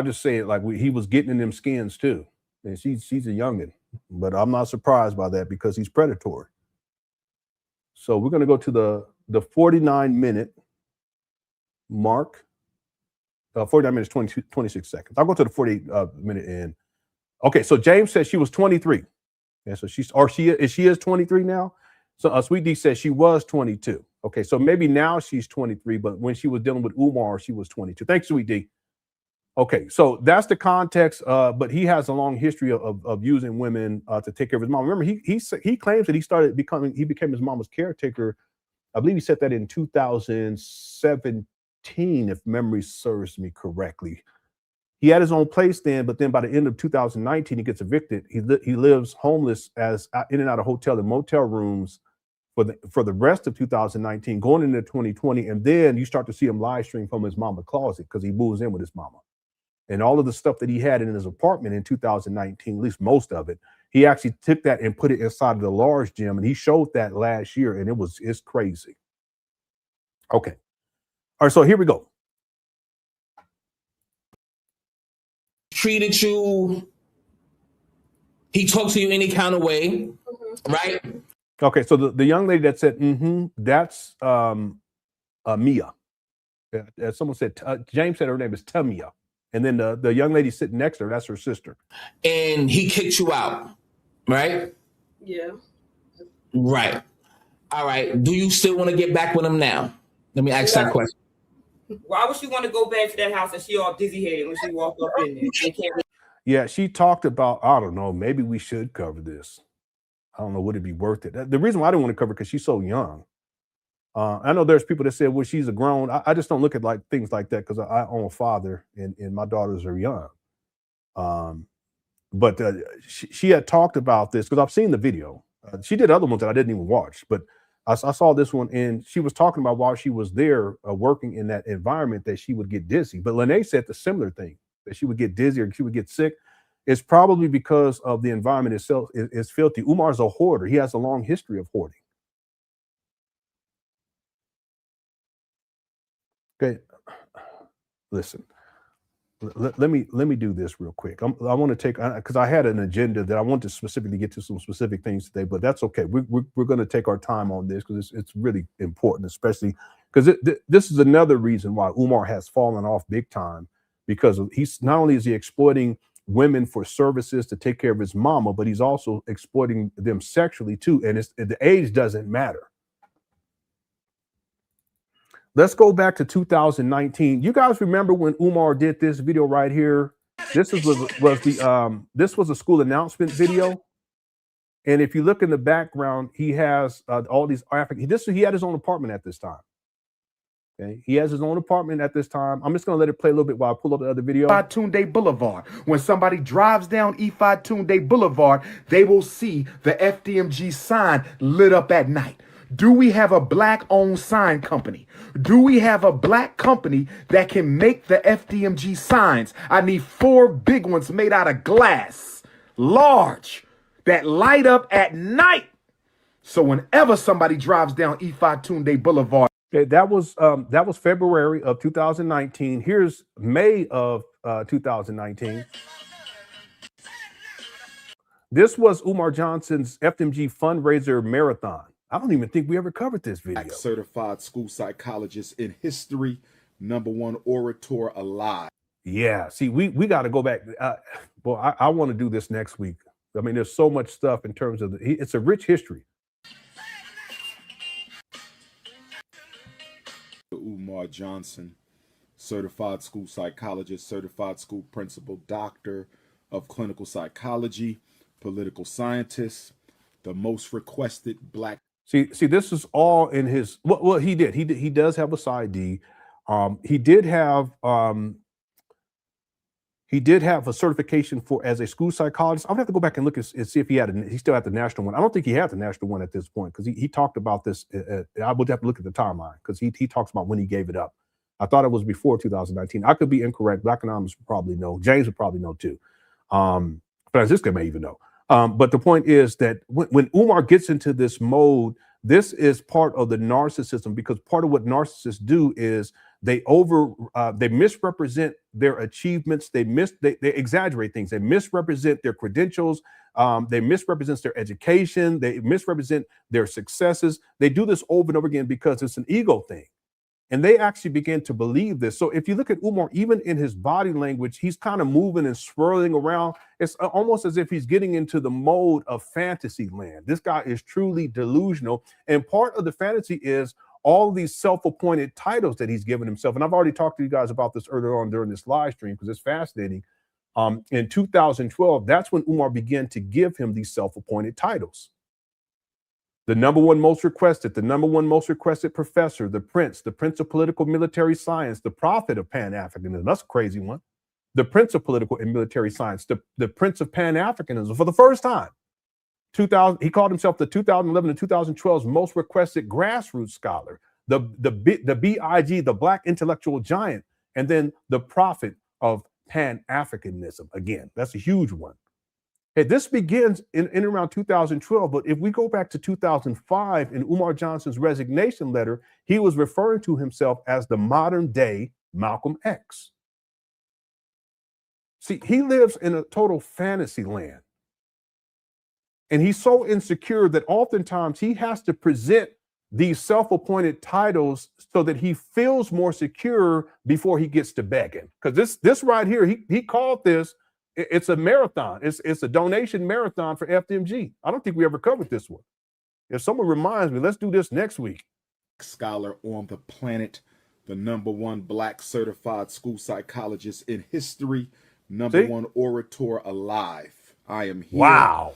just say it like he was getting in them skins too, and she's a youngin', but I'm not surprised by that because he's predatory. So we're gonna go to the 49-minute mark. 49 minutes, 26 seconds. I'll go to the 48 minute and Okay, so James said she was 23. Yeah, so she is 23 now. So Sweet D said she was 22. Okay, so maybe now she's 23, but when she was dealing with Umar, she was 22. Thanks, Sweet D. Okay, so that's the context. But he has a long history of using women to take care of his mom. Remember, he claims that he became his mama's caretaker. I believe he said that in 2017, if memory serves me correctly. He had his own place then, but then by the end of 2019, he gets evicted. He lives homeless as in and out of hotel and motel rooms for the rest of 2019, going into 2020, and then you start to see him live stream from his mama's closet because he moves in with his mama. And all of the stuff that he had in his apartment in 2019, at least most of it, he actually took that and put it inside of the large gym, and he showed that last year, and it's crazy. Okay, all right, so here we go. Treated you, he talks to you any kind of way, right? Okay, so the young lady that said, that's Mia. Yeah, someone said, James said her name is Tamia. And then the young lady sitting next to her, that's her sister. And he kicked you out, right? Yeah. Right. All right. Do you still want to get back with him now? Let me ask that question. Why would she want to go back to that house and she all dizzy-headed when she walked up in there? They can't. Yeah, she talked about, I don't know, maybe we should cover this. I don't know, would it be worth it? The reason why I didn't want to cover it because she's so young. I know there's people that say, well, she's a grown. I just don't look at like things like that because I own a father and my daughters are young. But she had talked about this because I've seen the video. She did other ones that I didn't even watch, but I saw this one, and she was talking about while she was there working in that environment that she would get dizzy. But Lene said the similar thing, that she would get dizzy or she would get sick. It's probably because of the environment itself is filthy. Umar's a hoarder. He has a long history of hoarding. Okay, listen. Let me do this real quick. I want to take, because I had an agenda that I want to specifically get to some specific things today, but that's okay. We're going to take our time on this because it's really important, especially because this is another reason why Umar has fallen off big time, because he's not only is he exploiting women for services to take care of his mama, but he's also exploiting them sexually too, and the age doesn't matter. Let's go back to 2019. You guys remember when Umar did this video right here? This was a school announcement video. And if you look in the background, he has all these he had his own apartment at this time. Okay, he has his own apartment at this time. I'm just gonna let it play a little bit while I pull up the other video. Tunde Boulevard. When somebody drives down Tunde Boulevard, they will see the FDMG sign lit up at night. Do we have a black-owned sign company? Do we have a black company that can make the FDMG signs? I need 4 big ones made out of glass, large, that light up at night. So whenever somebody drives down Tunde Boulevard. Okay, that was February of 2019. Here's May of 2019. This was Umar Johnson's FDMG fundraiser marathon. I don't even think we ever covered this video. Certified school psychologist in history, #1 orator alive. Yeah, see, we got to go back. Well, I want to do this next week. I mean, there's so much stuff in terms of it's a rich history. Umar Johnson, certified school psychologist, certified school principal, doctor of clinical psychology, political scientist, the most requested black. See, this is all in his. Well, he did. He does have a side D. He did have a certification as a school psychologist. I'm gonna have to go back and look and see if he still had the national one. I don't think he had the national one at this point because he talked about this. I would have to look at the timeline because he talks about when he gave it up. I thought it was before 2019. I could be incorrect. Black economists would probably know. James would probably know too. Francisco may even know. But the point is that when Umar gets into this mode, this is part of the narcissism, because part of what narcissists do is they misrepresent their achievements. They exaggerate things. They misrepresent their credentials. They misrepresent their education. They misrepresent their successes. They do this over and over again because it's an ego thing. And they actually begin to believe this. So if you look at Umar, even in his body language, he's kind of moving and swirling around. It's almost as if he's getting into the mode of fantasy land. This guy is truly delusional. And part of the fantasy is all these self-appointed titles that he's given himself. And I've already talked to you guys about this earlier on during this live stream because it's fascinating. In 2012, that's when Umar began to give him these self-appointed titles. The number one most requested, the number one most requested professor, the prince of political military science, the prophet of Pan Africanism. That's a crazy one. The prince of political and military science, the prince of Pan Africanism for the first time. He called himself the 2011 and 2012's most requested grassroots scholar, the BIG, the Black intellectual giant, and then the prophet of Pan Africanism. Again, that's a huge one. Hey, this begins in around 2012, but if we go back to 2005 in Umar Johnson's resignation letter, he was referring to himself as the modern day Malcolm X. See, he lives in a total fantasy land. And he's so insecure that oftentimes he has to present these self-appointed titles so that he feels more secure before he gets to begging. Because this right here, he called this, it's a marathon. It's a donation marathon for FDMG. I don't think we ever covered this one. If someone reminds me, let's do this next week. Scholar on the planet, the #1 Black certified school psychologist in history, #1 orator alive. I am here. Wow.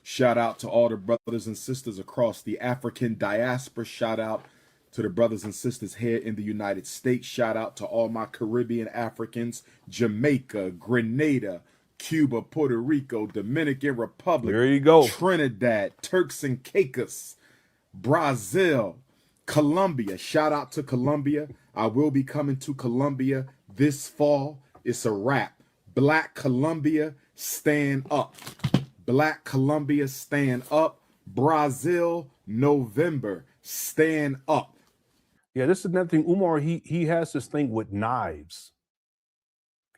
Shout out to all the brothers and sisters across the African diaspora. Shout out to the brothers and sisters here in the United States. Shout out to all my Caribbean Africans, Jamaica, Grenada, Cuba, Puerto Rico, Dominican Republic, there you go, Trinidad, Turks and Caicos, Brazil, Colombia. Shout out to Colombia. I will be coming to Colombia this fall. It's a wrap. Black Colombia, stand up. Black Colombia, stand up. Brazil, November, stand up. Yeah, this is another thing. Umar, he has this thing with knives.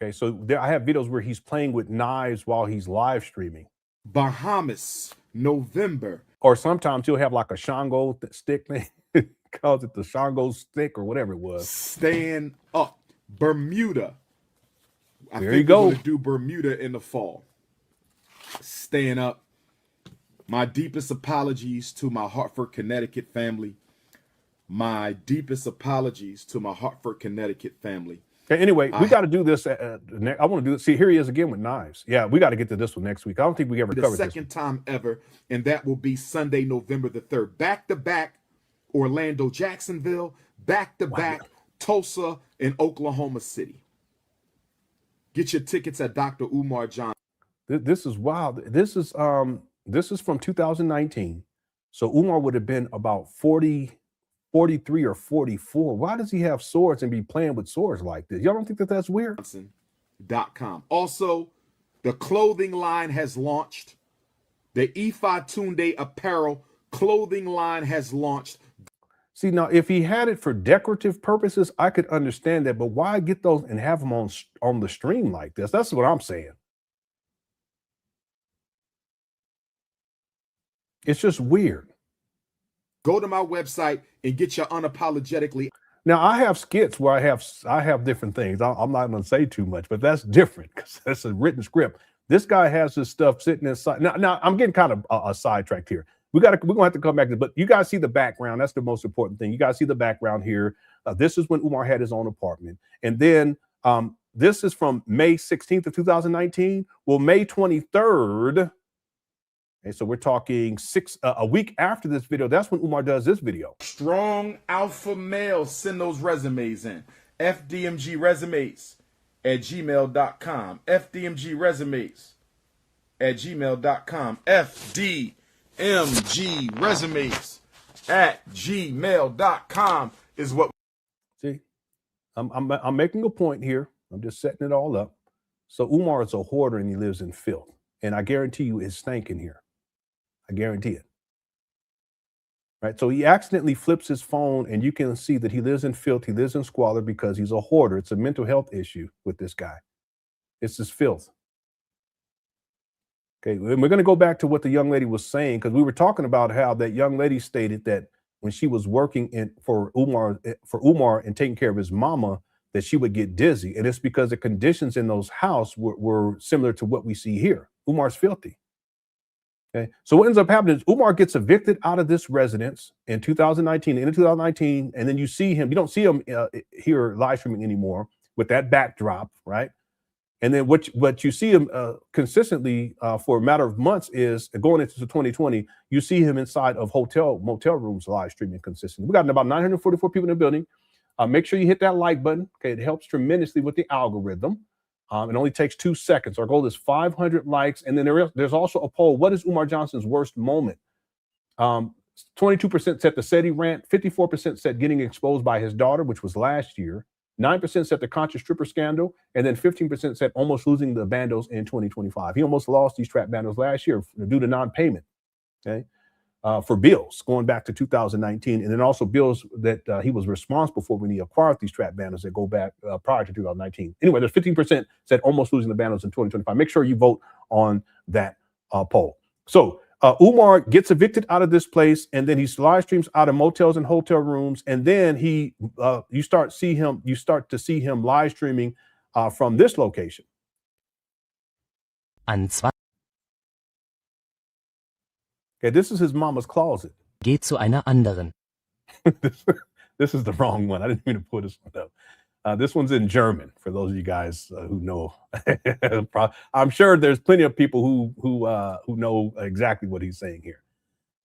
Okay, so I have videos where he's playing with knives while he's live streaming. Bahamas, November. Or sometimes he'll have like a Shango stick thing. Calls it the Shango stick or whatever it was. Stand up. Bermuda. There you go. We're gonna do Bermuda in the fall. Stand up. My deepest apologies to my Hartford, Connecticut family. My deepest apologies to my Hartford, Connecticut family. Okay, anyway, we got to do this. I want to do it. See, here he is again with knives. Yeah, we got to get to this one next week. I don't think we ever covered this. The second time ever, and that will be Sunday, November the 3rd. Back-to-back Orlando, Jacksonville. Back-to-back Tulsa and Oklahoma City. Get your tickets at Dr. Umar Johnson. This is wild. This is from 2019. So Umar would have been about 43 or 44. Why does he have swords and be playing with swords like this? Y'all don't think that that's weird? .com. Also, the clothing line has launched. The Ifa Tunde apparel clothing line has launched. See, now, if he had it for decorative purposes, I could understand that. But why get those and have them on the stream like this? That's what I'm saying. It's just weird. Go to my website and get your unapologetically. Now, I have skits where I have different things. I'm not going to say too much, but that's different because that's a written script. This guy has this stuff sitting inside. Now I'm getting kind of a sidetracked here. We're going to have to come back to it, but you guys see the background. That's the most important thing. You guys see the background here. This is when Umar had his own apartment. And then this is from May 16th of 2019. Well, May 23rd. And so we're talking a week after this video. That's when Umar does this video. Strong alpha male, send those resumes in. FDMG resumes at gmail.com. FDMG resumes at gmail.com. FDMG resumes at gmail.com is what. See, I'm making a point here. I'm just setting it all up. So Umar is a hoarder and he lives in filth. And I guarantee you it's stinking here. I guarantee it. Right. So he accidentally flips his phone and you can see that he lives in filth. He lives in squalor because he's a hoarder. It's a mental health issue with this guy. It's just filth. Okay. And we're going to go back to what the young lady was saying, because we were talking about how that young lady stated that when she was working for Umar and taking care of his mama, that she would get dizzy. And it's because the conditions in those houses were similar to what we see here. Umar's filthy. Okay. So what ends up happening is Umar gets evicted out of this residence in 2019, into 2019, and then you don't see him here live streaming anymore with that backdrop, right? And then what you see him consistently for a matter of months is going into 2020, you see him inside of motel rooms live streaming consistently. We got about 944 people in the building. Make sure you hit that like button. Okay, it helps tremendously with the algorithm. It only takes 2 seconds. Our goal is 500 likes. And then there's also a poll. What is Umar Johnson's worst moment? 22% said the SETI rant. 54% said getting exposed by his daughter, which was last year. 9% said the conscious stripper scandal. And then 15% said almost losing the bandos in 2025. He almost lost these trap bandos last year due to non-payment. Okay. For bills going back to 2019, and then also bills that he was responsible for when he acquired these trap banners that go back prior to 2019. Anyway, there's 15% said almost losing the banners in 2025. Make sure you vote on that poll. So Umar gets evicted out of this place, and then he live streams out of motels and hotel rooms, and then you start to see him live streaming from this location. Okay, this is his mama's closet. Geht zu einer anderen. This is the wrong one. I didn't mean to put this one up. This one's in German, for those of you guys who know. I'm sure there's plenty of people who know exactly what he's saying here.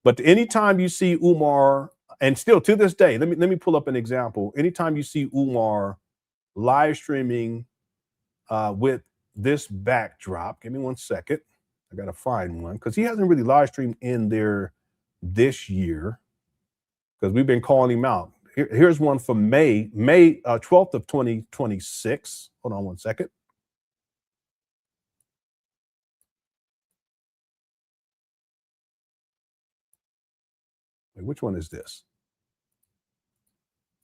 But anytime you see Umar, and still to this day, let me pull up an example. Anytime you see Umar live streaming with this backdrop, give me 1 second. I got to find one because he hasn't really live streamed in there this year because we've been calling him out. Here's one from May 12th of 2026. Hold on 1 second. Wait, which one is this?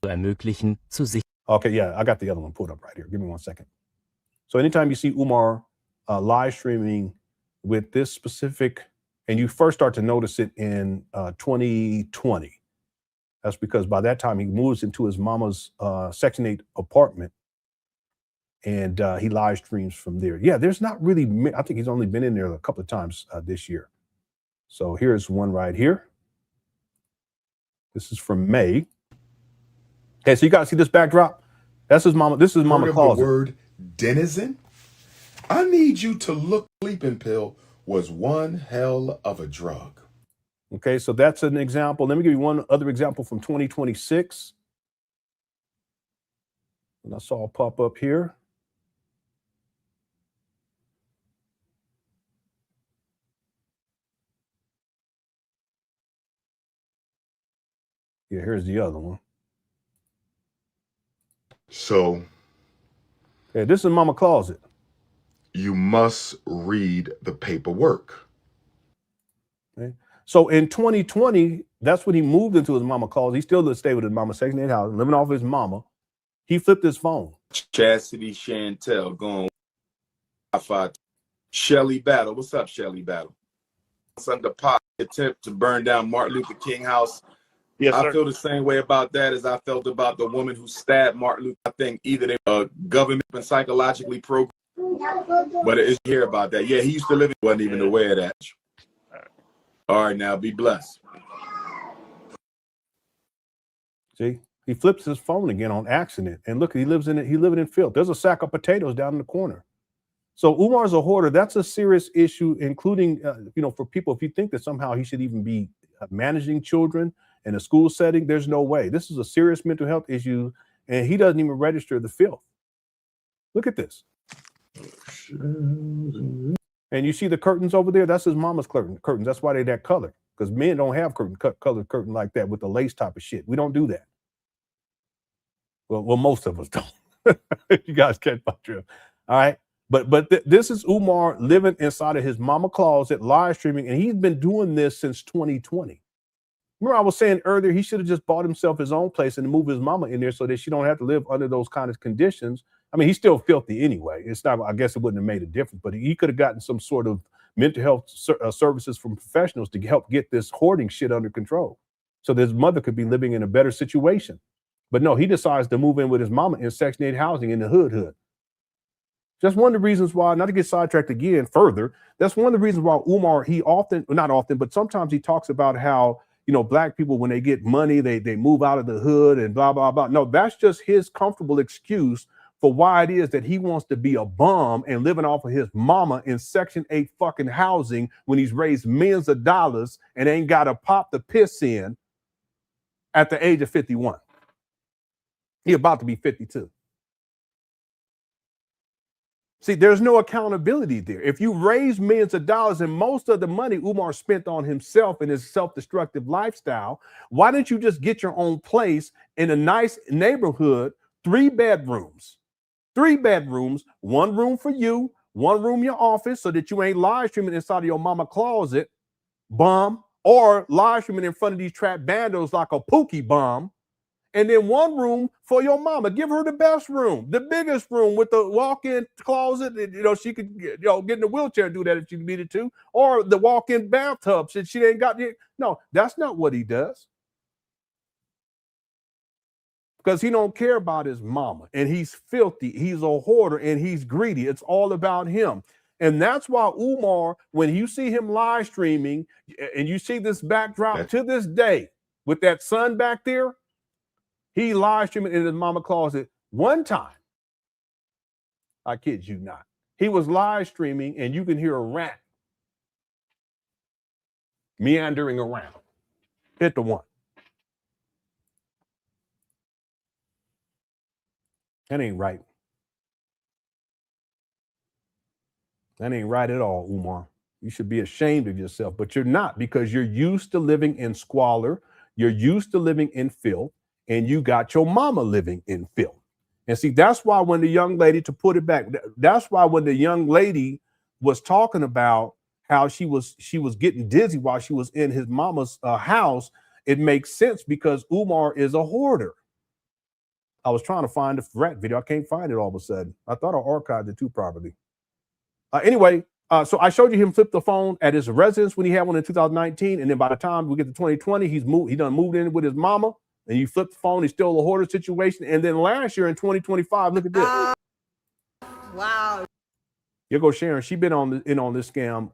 Ermöglichen zu sich. Okay, yeah, I got the other one pulled up right here. Give me 1 second. So anytime you see Umar live streaming with this specific, and you first start to notice it in 2020. That's because by that time he moves into his mama's Section 8 apartment, and he live streams from there. Yeah, there's not really, I think he's only been in there a couple of times this year. So here's one right here. This is from May. Okay, so you guys see this backdrop? That's his mama. This is mama closet. The word denizen? I need you to look. Sleeping pill was one hell of a drug. Okay, so that's an example. Let me give you one other example from 2026. And I saw it pop up here. Yeah, here's the other one. So, yeah, this is mama closet. You must read the paperwork. Okay. So in 2020, that's when he moved into his mama closet. He still stayed with his mama, Section 8 house, living off his mama. He flipped his phone. Chastity Chantel going Shelly Battle. What's up, Shelly Battle? Under pot attempt to burn down Martin Luther King house. Yes, I feel the same way about that as I felt about the woman who stabbed Martin Luther. I think either they were government and psychologically programmed. But it's here about that. Yeah, he used to live, wasn't even aware of that. All right, now be blessed. See, he flips his phone again on accident, and look, he living in filth. There's a sack of potatoes down in the corner. So Umar's a hoarder. That's a serious issue, including for people. If you think that somehow he should even be managing children in a school setting, there's no way. This is a serious mental health issue, and he doesn't even register the filth. Look at this. And you see the curtains over there? That's his mama's curtains. That's why they're that color. Because men don't have colored curtain like that with the lace type of shit. We don't do that. Well, most of us don't. You guys catch my drift. All right. But this is Umar living inside of his mama closet, live streaming, and he's been doing this since 2020. Remember, I was saying earlier, he should have just bought himself his own place and moved his mama in there so that she don't have to live under those kind of conditions. I mean, he's still filthy anyway. It's not, I guess it wouldn't have made a difference, but he could have gotten some sort of mental health services from professionals to help get this hoarding shit under control. so that his mother could be living in a better situation. But no, he decides to move in with his mama in Section 8 housing in the hood. That's one of the reasons why, not to get sidetracked again further, that's one of the reasons why Umar, he often, not often, but sometimes he talks about how, you know, black people, when they get money, they move out of the hood and blah, blah, blah. No, that's just his comfortable excuse for why it is that he wants to be a bum and living off of his mama in Section 8 fucking housing when he's raised millions of dollars and ain't got to pop the piss in at the age of 51. He about to be 52. See, there's no accountability there. If you raise millions of dollars and most of the money Umar spent on himself and his self-destructive lifestyle, why didn't you just get your own place in a nice neighborhood, 3 bedrooms? 3 bedrooms, 1 room for you, 1 room your office, so that you ain't live streaming inside of your mama closet, bum, or live streaming in front of these trap bandos like a Pookie bum. And then 1 room for your mama. Give her the best room, the biggest room with the walk-in closet. You know, she could, you know, get in a wheelchair and do that if she needed to, or the walk-in bathtub since she ain't got it. No, that's not what he does. Because he don't care about his mama, and he's filthy, he's a hoarder, and he's greedy. It's all about him. And that's why Umar, when you see him live streaming and you see this backdrop to this day with that sun back there, he live streaming in his mama closet one time. I kid you not. He was live streaming and you can hear a rat meandering around. Hit the one. That ain't right. That ain't right at all, Umar. You should be ashamed of yourself, but you're not, because you're used to living in squalor. You're used to living in filth, and you got your mama living in filth. And see, that's why when the young lady, to put it back, that's why when the young lady was talking about how she was getting dizzy while she was in his mama's house, it makes sense because Umar is a hoarder. I was trying to find the rat video. I can't find it all of a sudden. I thought I archived it too properly. Anyway, so I showed you him flip the phone at his residence when he had one in 2019. And then by the time we get to 2020, he done moved in with his mama, and you flip the phone, he's still a hoarder situation. And then last year in 2025, look at this. Wow. Here goes Sharon. She's been in on this scam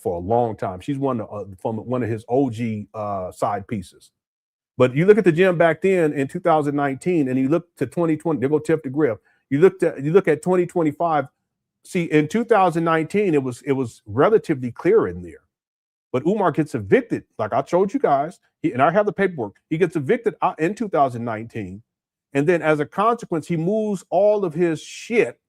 for a long time. She's from one of his OG side pieces. But you look at the gym back then in 2019, and you look to 2020. There go Tiff the Griff. You look at 2025. See, in 2019, it was relatively clear in there. But Umar gets evicted, like I showed you guys, and I have the paperwork. He gets evicted in 2019, and then as a consequence, he moves all of his shit.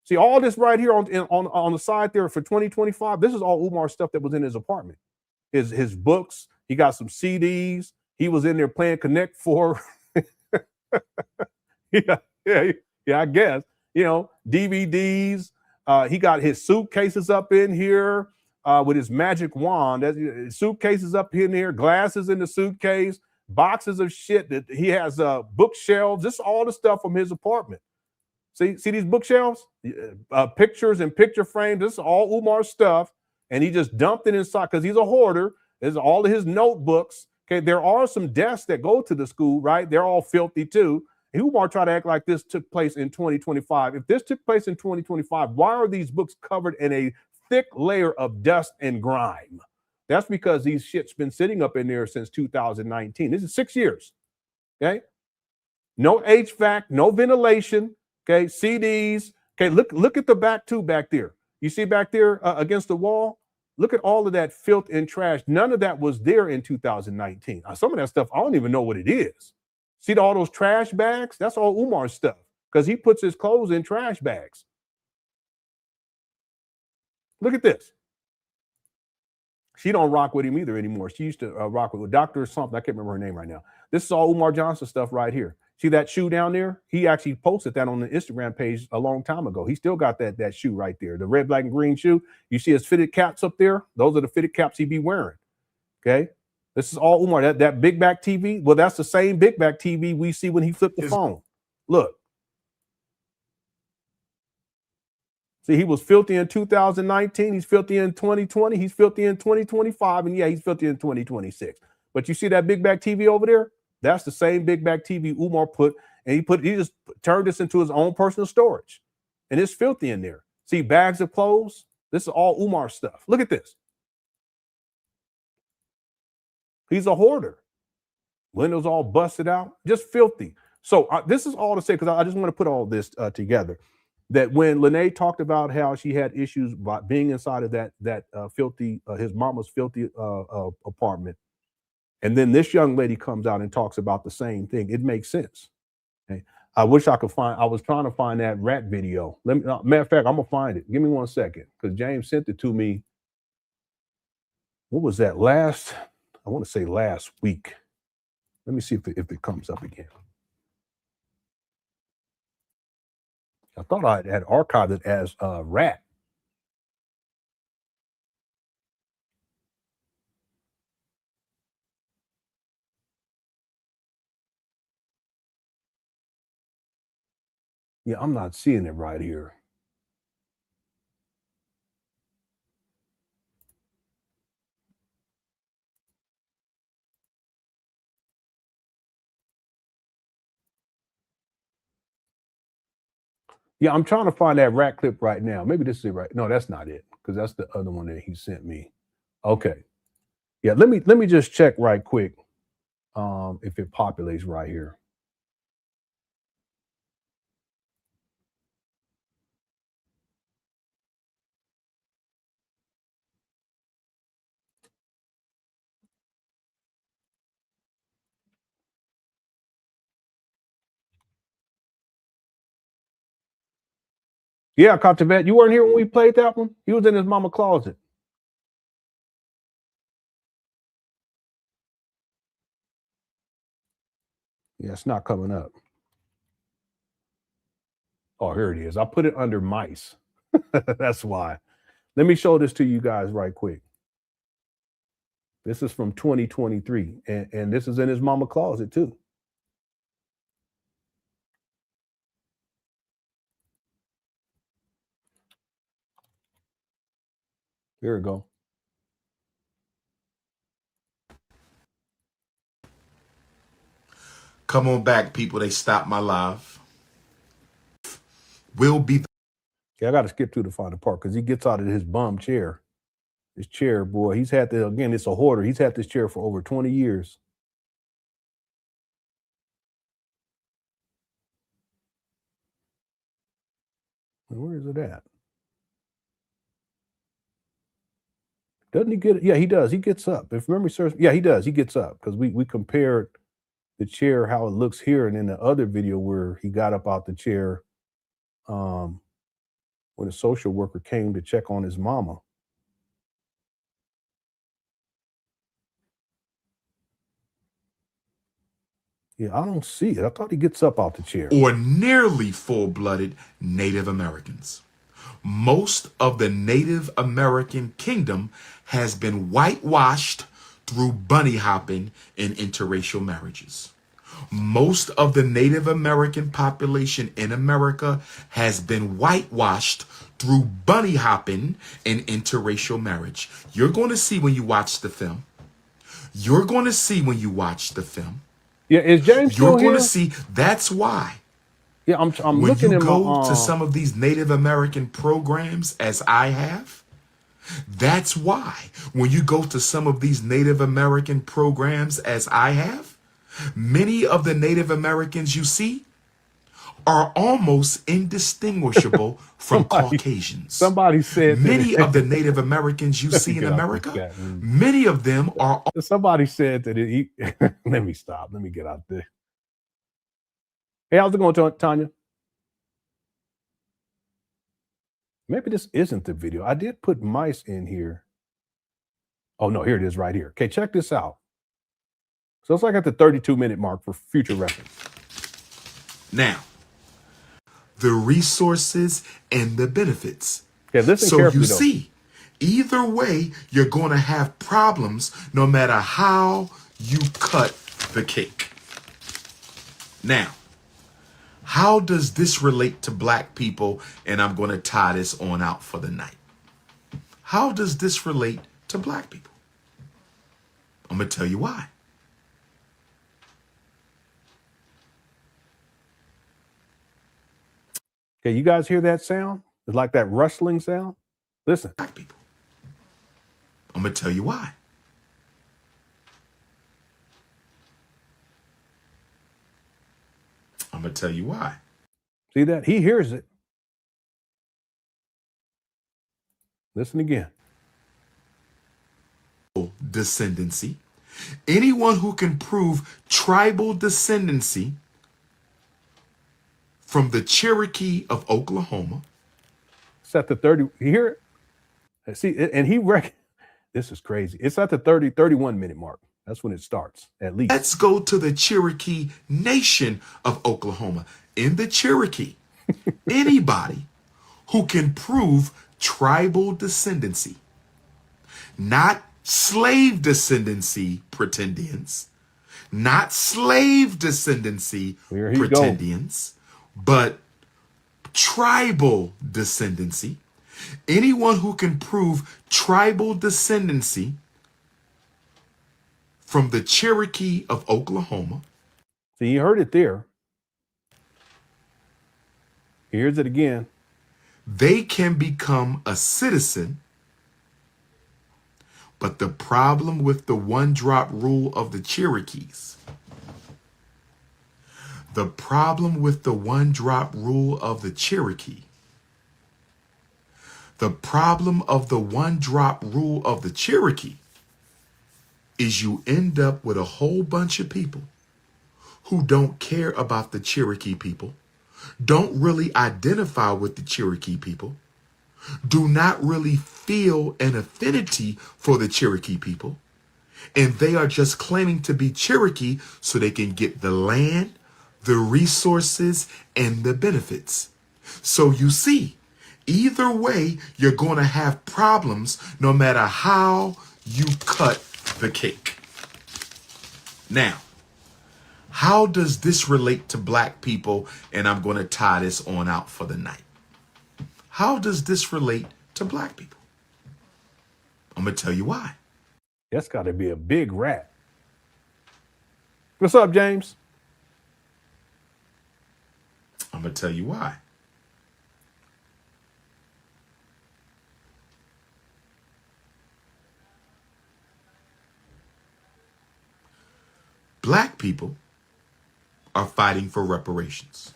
See, all this right here on the side there for 2025. This is all Umar stuff that was in his apartment. His books. He got some CDs. He was in there playing Connect 4. yeah, I guess. You know, DVDs. He got his suitcases up in here with his magic wand. Suitcases up in here, glasses in the suitcase, boxes of shit that he has, bookshelves. This is all the stuff from his apartment. See these bookshelves? Pictures and picture frames. This is all Umar's stuff. And he just dumped it inside because he's a hoarder. There's all of his notebooks. Okay, there are some desks that go to the school, right? They're all filthy too. Umar tried to act like this took place in 2025. If this took place in 2025, why are these books covered in a thick layer of dust and grime? That's because these shit's been sitting up in there since 2019. This is 6 years. Okay, no HVAC, no ventilation. Okay, CDs. Okay, look at the back too back there. You see back there against the wall? Look at all of that filth and trash. None of that was there in 2019. Some of that stuff, I don't even know what it is. See all those trash bags? That's all Umar's stuff because he puts his clothes in trash bags. Look at this. She don't rock with him either anymore. She used to rock with Dr. something. I can't remember her name right now. This is all Umar Johnson stuff right here. See that shoe down there? He actually posted that on the Instagram page a long time ago. He still got that shoe right there, the red, black, and green shoe. You see his fitted caps up there? Those are the fitted caps he be wearing. Okay? This is all Umar. That big back TV, well, that's the same big back TV we see when he flipped the phone. Look. See, he was filthy in 2019. He's filthy in 2020. He's filthy in 2025. And yeah, he's filthy in 2026. But you see that big back TV over there? That's the same big back TV Umar put, and he just turned this into his own personal storage. And it's filthy in there. See, bags of clothes. This is all Umar stuff. Look at this. He's a hoarder. Windows all busted out, just filthy. So this is all to say, because I just want to put all this together, that when Lene talked about how she had issues by being inside of that filthy, his mama's filthy apartment, and then this young lady comes out and talks about the same thing, it makes sense. Okay? I wish I could find, I was trying to find that rat video. Let me, matter of fact, I'm gonna find it. Give me 1 second, because James sent it to me. What was that I want to say last week. Let me see if it comes up again. I thought I had archived it as rat. Yeah, I'm not seeing it right here. Yeah, I'm trying to find that rat clip right now. Maybe this is it right. No, that's not it, because that's the other one that he sent me. Okay. Yeah, let me just check right quick if it populates right here. Yeah, Captivat, you weren't here when we played that one? He was in his mama closet. Yeah, it's not coming up. Oh, here it is. I put it under mice. That's why. Let me show this to you guys right quick. This is from 2023, and this is in his mama closet too. Here we go. Come on back, people. They stopped my live. Will be. Yeah, I got to skip to the final part because he gets out of his bum chair. This chair, boy, he's had the, again, it's a hoarder. He's had this chair for over 20 years. Where is it at? Doesn't he get it? Yeah, he does. He gets up. If memory serves, yeah, he does. He gets up because we compared the chair, how it looks here, and in the other video where he got up out the chair when a social worker came to check on his mama. Yeah, I don't see it. I thought he gets up out the chair. Or nearly full-blooded Native Americans. Most of the Native American kingdom has been whitewashed through bunny hopping and interracial marriages. Most of the Native American population in America has been whitewashed through bunny hopping and interracial marriage. You're going to see when you watch the film. You're going to see when you watch the film. Yeah, is James You're still going here? to see. That's why. Yeah, I'm when looking you at go my, to some of these Native American programs, as I have, that's why when you go to some of these Native American programs, as I have, many of the Native Americans you see are almost indistinguishable from Caucasians. Somebody said many of the Native Americans you see in America, many of them are. Somebody said that he. Let me stop. Let me get out there. Hey, how's it going, Tanya? Maybe this isn't the video. I did put mice in here. Oh, no, here it is right here. Okay, check this out. So it's like at the 32-minute mark for future reference. Now, the resources and the benefits. Okay, listen so carefully, you see, either way, you're going to have problems no matter how you cut the cake. Now, how does this relate to black people? And I'm going to tie this on out for the night. How does this relate to black people? I'm going to tell you why. Okay, you guys hear that sound? It's like that rustling sound. Listen. Black people. I'm going to tell you why. I'm going to tell you why. See that? He hears it. Listen again. Descendancy. Anyone who can prove tribal descendancy from the Cherokee of Oklahoma. It's at the 30. You hear it? See, and this is crazy. It's at the 31 minute mark. That's when it starts, at least. Let's go to the Cherokee Nation of Oklahoma. In the Cherokee, anybody who can prove tribal descendancy, not slave descendancy pretendians, not slave descendancy pretendians, but tribal descendancy. Anyone who can prove tribal descendancy from the Cherokee of Oklahoma. So you heard it there. Here's it again. They can become a citizen. But the problem with the one-drop rule of the Cherokees, the problem with the one-drop rule of the Cherokee, the problem of the one-drop rule of the Cherokee is you end up with a whole bunch of people who don't care about the Cherokee people, don't really identify with the Cherokee people, do not really feel an affinity for the Cherokee people, and they are just claiming to be Cherokee so they can get the land, the resources, and the benefits. So you see, either way, you're going to have problems no matter how you cut the cake. Now, how does this relate to black people? And I'm going to tie this on out for the night. How does this relate to black people? I'm going to tell you why. That's got to be a big rat. What's up, James? I'm going to tell you why. Black people are fighting for reparations,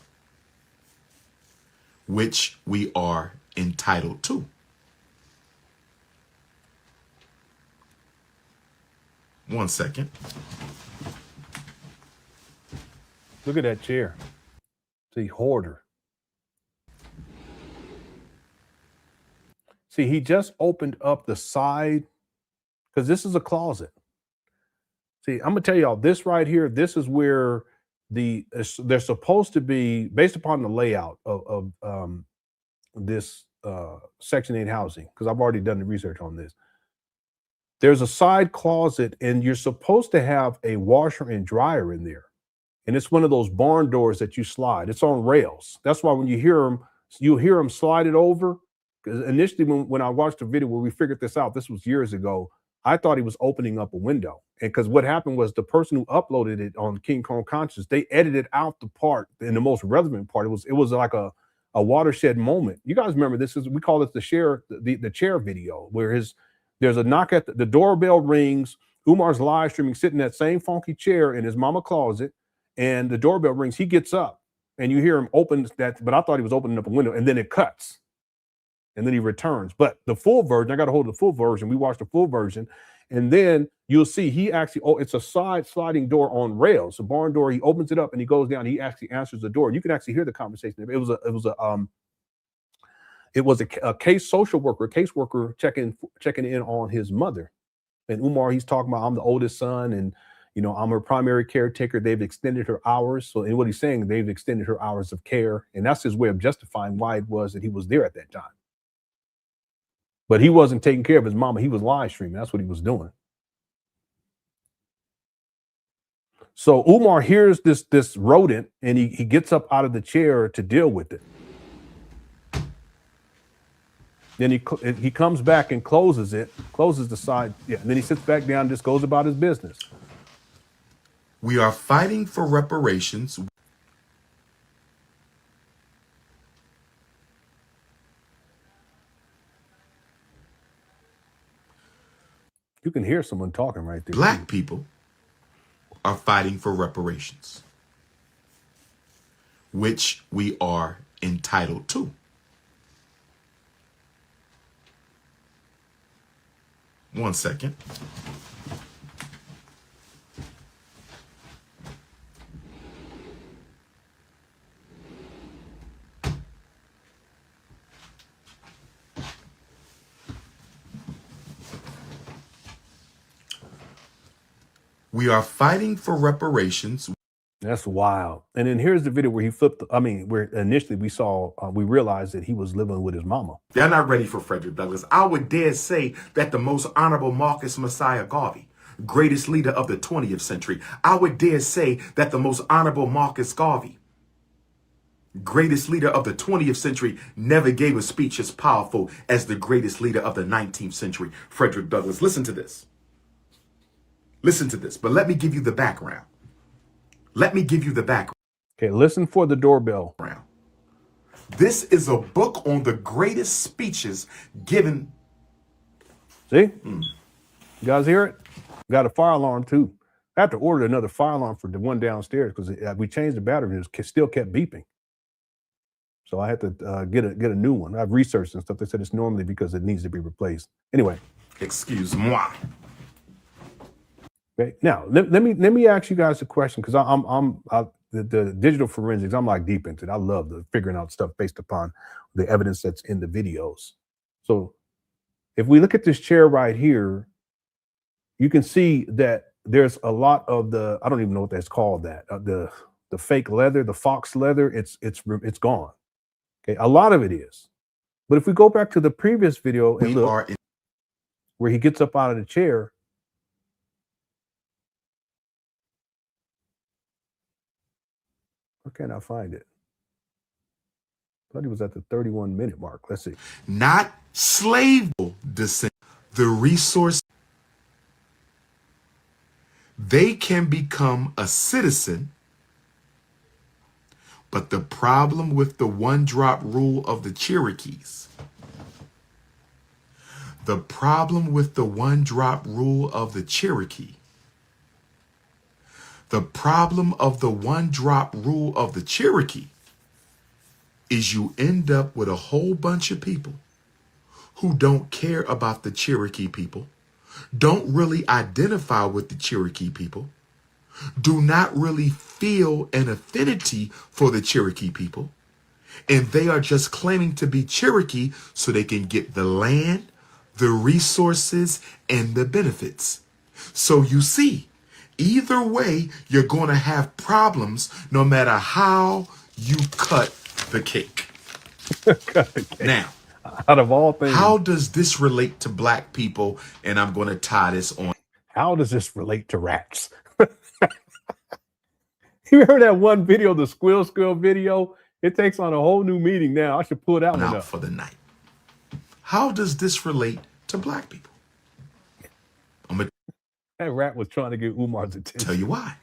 which we are entitled to. One second. Look at that chair. See, hoarder. See, he just opened up the side because this is a closet. See, I'm gonna tell y'all this right here. This is where they're supposed to be, based upon the layout of this Section 8 housing, because I've already done the research on this. There's a side closet, and you're supposed to have a washer and dryer in there. And it's one of those barn doors that you slide. It's on rails. That's why when you hear them, you'll hear them slide it over. Because initially, when I watched the video where we figured this out, this was years ago, I thought he was opening up a window. And because what happened was the person who uploaded it on King Kong Conscious, they edited out the part, in the most relevant part. It was like a watershed moment. You guys remember this? We call it the chair video, where there's a knock at the doorbell rings. Umar's live streaming, sitting in that same funky chair in his mama closet, and the doorbell rings. He gets up, and you hear him open that. But I thought he was opening up a window, and then it cuts, and then he returns. But the full version, I got a hold of the full version. We watched the full version, and then you'll see he actually. Oh, it's a side sliding door on rails, a barn door. He opens it up, and he goes down. He actually answers the door, and you can actually hear the conversation. It was a case caseworker checking in on his mother. And Umar, he's talking about, I'm the oldest son, and I'm her primary caretaker. They've extended her hours. So in what he's saying, they've extended her hours of care. And that's his way of justifying why it was that he was there at that time. But he wasn't taking care of his mama. He was live streaming. That's what he was doing. So Umar hears this rodent, and he gets up out of the chair to deal with it. Then he comes back and closes the side. Yeah, and then he sits back down and just goes about his business. We are fighting for reparations. You can hear someone talking right there. Black people are fighting for reparations, which we are entitled to. One second. We are fighting for reparations. That's wild. And then here's the video where he flipped. Where initially we realized that he was living with his mama. They're not ready for Frederick Douglass. I would dare say that the most honorable Marcus Messiah Garvey, greatest leader of the 20th century, I would dare say that the most honorable Marcus Garvey, greatest leader of the 20th century, never gave a speech as powerful as the greatest leader of the 19th century, Frederick Douglass. Listen to this. Listen to this, but let me give you the background. Let me give you the background. Okay, listen for the doorbell. This is a book on the greatest speeches given. See? You guys hear it? Got a fire alarm too. I have to order another fire alarm for the one downstairs because we changed the battery and it still kept beeping. So I had to get a new one. I've researched and stuff. They said it's normally because it needs to be replaced. Anyway. Excuse-moi. Okay. Now let me ask you guys a question because the digital forensics. I'm like deep into it. I love the figuring out stuff based upon the evidence that's in the videos. So if we look at this chair right here, you can see that there's a lot of I don't even know what that's called. The fake leather, the fox leather. It's gone. Okay, a lot of it is. But if we go back to the previous video and look where he gets up out of the chair. Where can I find it? I thought he was at the 31-minute mark. Let's see. Not slave descent. The resource. They can become a citizen. But the problem with the one-drop rule of the Cherokees. The problem with the one-drop rule of the Cherokee. The problem of the one-drop rule of the Cherokee is you end up with a whole bunch of people who don't care about the Cherokee people, don't really identify with the Cherokee people, do not really feel an affinity for the Cherokee people, and they are just claiming to be Cherokee so they can get the land, the resources, and the benefits. So you see, either way, you're going to have problems no matter how you cut the cake. Now, out of all things, how does this relate to black people? And I'm going to tie this on. How does this relate to rats? You heard that one video, the squeal video? It takes on a whole new meaning now. I should pull that one out up for the night. How does this relate to black people? That rat was trying to get Umar's attention. Tell you why.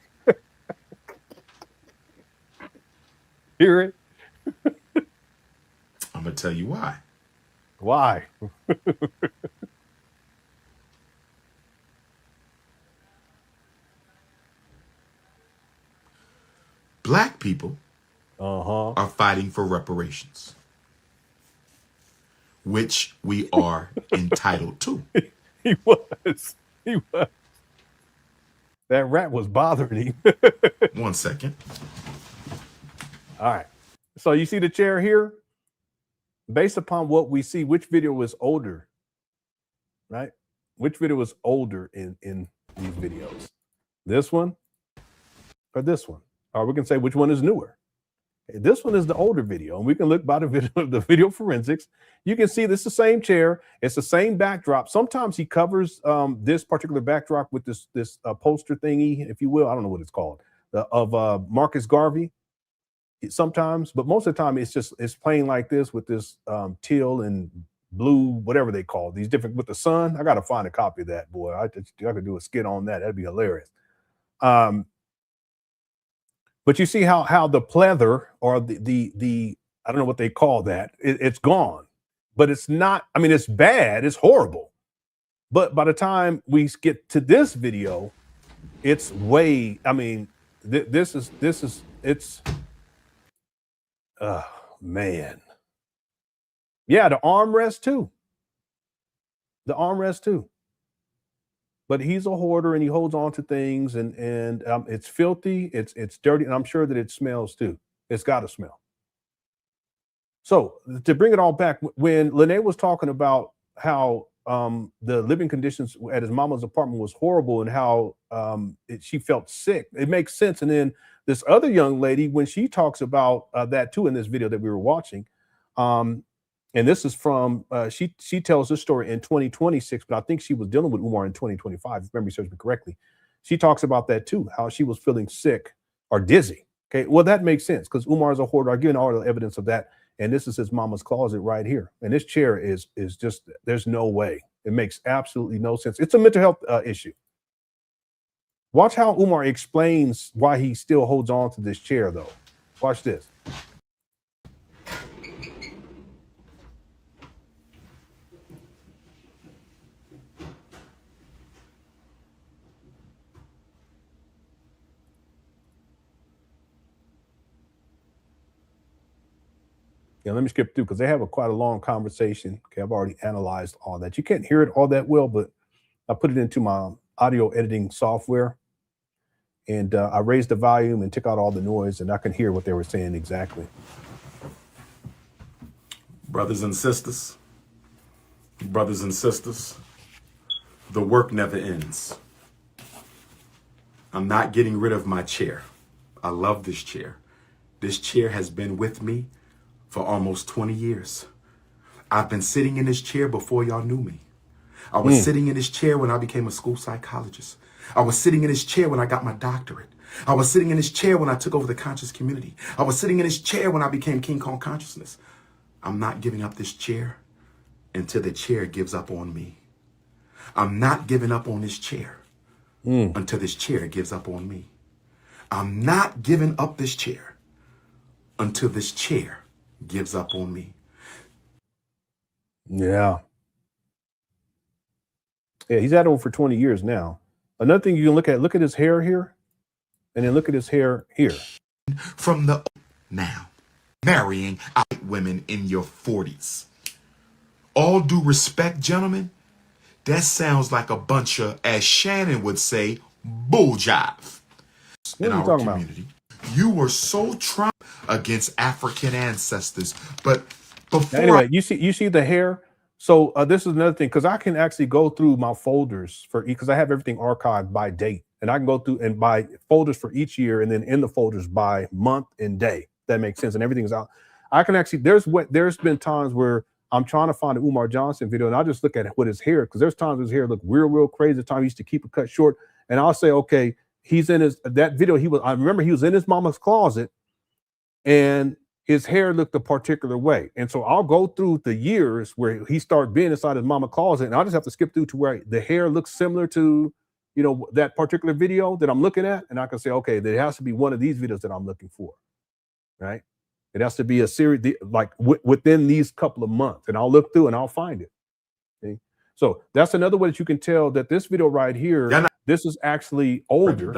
Hear it? I'm going to tell you why. Why? Black people are fighting for reparations, which we are entitled to. He was. That rat was bothering him. 1 second. All right. So you see the chair here? Based upon what we see, which video was older, right? Which video was older in these videos? This one or this one? Or we can say which one is newer. This one is the older video, and we can look by the video forensics. You can see this is the same chair. It's the same backdrop. Sometimes he covers this particular backdrop with this poster thingy, if you will. I don't know what it's called, of Marcus Garvey. Sometimes, but most of the time it's plain like this with this teal and blue, whatever they call it, these different with the sun. I got to find a copy of that, boy. I could do a skit on that. That'd be hilarious. But you see how the pleather or the I don't know what they call that. It's gone, but it's not. I mean, it's bad. It's horrible. But by the time we get to this video, it's way, I mean, it's, man. Yeah, the armrest too. The armrest too. But he's a hoarder and he holds on to things, and it's filthy, it's dirty, and I'm sure that it smells too. It's got to smell. So to bring it all back, when Lenon was talking about how the living conditions at his mama's apartment was horrible and how she felt sick, it makes sense. And then this other young lady, when she talks about that too in this video that we were watching, and this is from, she tells this story in 2026, but I think she was dealing with Umar in 2025, if memory serves me correctly. She talks about that too, how she was feeling sick or dizzy. Okay, well, that makes sense because Umar is a hoarder. I've given all the evidence of that. And this is his mama's closet right here. And this chair is just, there's no way. It makes absolutely no sense. It's a mental health issue. Watch how Umar explains why he still holds on to this chair though. Watch this. Yeah, let me skip through because they have quite a long conversation. Okay, I've already analyzed all that. You can't hear it all that well, but I put it into my audio editing software, and I raised the volume and took out all the noise, and I can hear what they were saying exactly. Brothers and sisters, the work never ends. I'm not getting rid of my chair. I love this chair. This chair has been with me for almost 20 years. I've been sitting in this chair before y'all knew me. I was sitting in this chair when I became a school psychologist. I was sitting in this chair when I got my doctorate. I was sitting in this chair when I took over the conscious community. I was sitting in this chair when I became King Kong Consciousness. I'm not giving up this chair until the chair gives up on me. I'm not giving up on this chair until this chair gives up on me. I'm not giving up this chair until this chair gives up on me. Yeah. Yeah, he's had it for 20 years now. Another thing you can look at his hair here, and then look at his hair here. From the now, marrying white women in your 40s. All due respect, gentlemen, that sounds like a bunch of, as Shannon would say, bull jive. What are you talking about? You were so Trump against African ancestors, but before anyway, you see the hair. So this is another thing, because I can actually go through my folders because I have everything archived by date, and I can go through and buy folders for each year, and then in the folders by month and day. That makes sense, and everything's out. I can actually there's been times where I'm trying to find an Umar Johnson video, and I just look at it with his hair, because there's times his hair look real crazy. The time he used to keep it cut short, and I'll say, okay, he's in that video. I remember he was in his mama's closet, and his hair looked a particular way. And so I'll go through the years where he started being inside his mama's closet, and I'll just have to skip through to where the hair looks similar to, that particular video that I'm looking at. And I can say, okay, there has to be one of these videos that I'm looking for, right? It has to be a series, like within these couple of months, and I'll look through and I'll find it. Okay? So that's another way that you can tell that this video right here, this is actually older.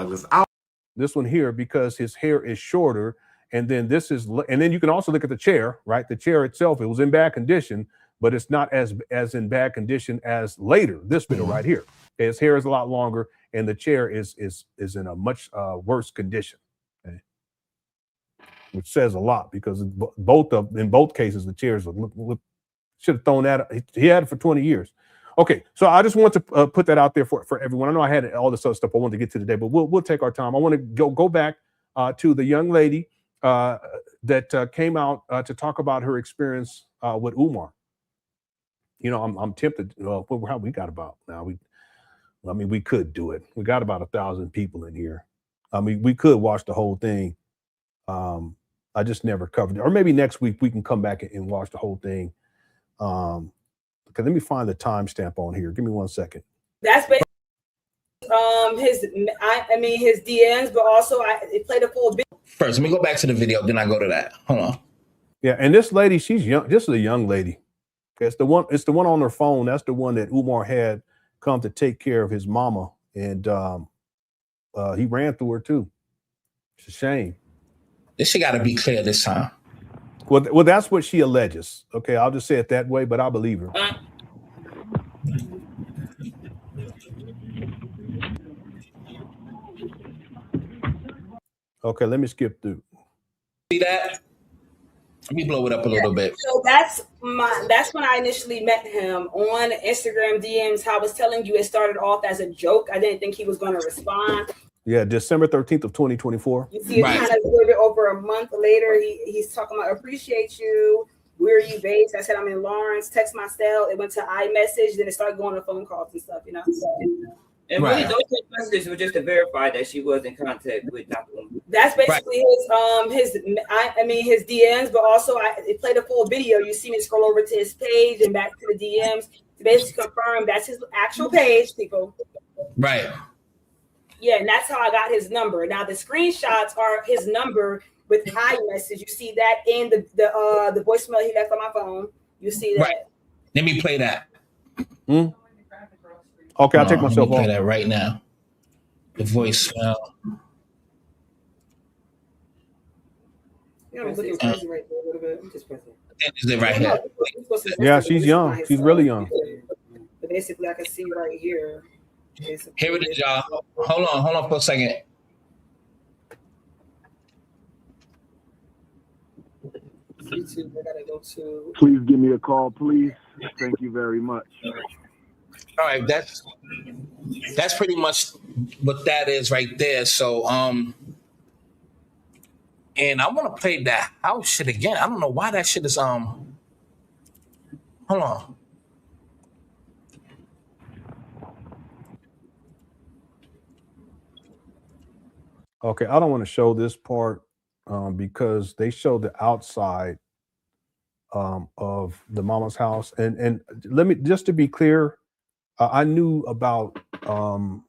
This one here, because his hair is shorter. And then and then you can also look at the chair, right? The chair itself, it was in bad condition, but it's not as in bad condition as later. This video right here, his hair is a lot longer, and the chair is in a much worse condition, okay? Which says a lot, because in both cases the chairs should have thrown that. He had it for 20 years. Okay, so I just want to put that out there for everyone. I know I had all this other stuff I wanted to get to today, but we'll take our time. I want to go back to the young lady that came out to talk about her experience with Umar. I'm tempted. How we got about now? We could do it. We got about 1,000 people in here. We could watch the whole thing. I just never covered it. Or maybe next week we can come back and watch the whole thing. Okay, let me find the timestamp on here. Give me 1 second. That's basically his DMs, but also it played a full bit. First, let me go back to the video, then I go to that. Hold on. Yeah, and this lady, she's young. This is a young lady. Okay, it's the one on her phone. That's the one that Umar had come to take care of his mama, and he ran through her too. It's a shame. This shit got to be clear this time. Well, that's what she alleges. Okay, I'll just say it that way, but I believe her. Okay, let me skip through. See that? Let me blow it up a little bit. So that's when I initially met him on Instagram DMs. How I was telling you, it started off as a joke. I didn't think he was going to respond. Yeah, December 13th of 2024. You see, it kind of a little bit over a month later. He's talking about appreciate you. Where are you based? I said I'm in Lawrence. Text my cell. It went to iMessage. Then it started going to phone calls and stuff. You know. And really, those text messages were just to verify that she was in contact with Dr. Umar. That's basically his DMs, but also it played a full video. You see me scroll over to his page and back to the DMs to basically confirm that's his actual page, people. Right. Yeah, and that's how I got his number. Now the screenshots are his number with iMessage. You see that in the voicemail he left on my phone. You see that. Right. Let me play that. Okay, I'll take myself off. Play that right now. The voicemail. You know, I'm looking crazy right there a little bit. I'm just pressing. Is it right here? Yeah, she's young. She's really young. But basically, I can see right here. Basically. Here it is, y'all. Hold on for a second. YouTube, I gotta go to. Please give me a call, please. Thank you very much. All right, that's pretty much what that is right there. So, and I want to play that house shit again. I don't know why that shit is hold on. Okay, I don't want to show this part because they show the outside of the mama's house, and let me just to be clear. I knew about the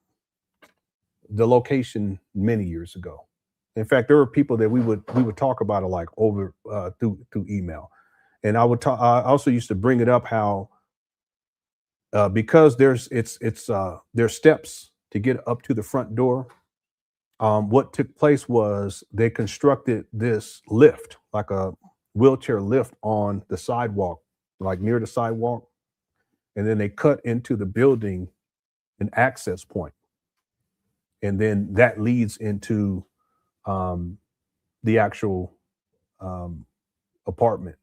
location many years ago. In fact, there were people that we would talk about it like over through email, and I would talk. I also used to bring it up how because there's steps to get up to the front door. What took place was they constructed this lift, like a wheelchair lift on the sidewalk, like near the sidewalk. And then they cut into the building an access point. And then that leads into the actual apartment.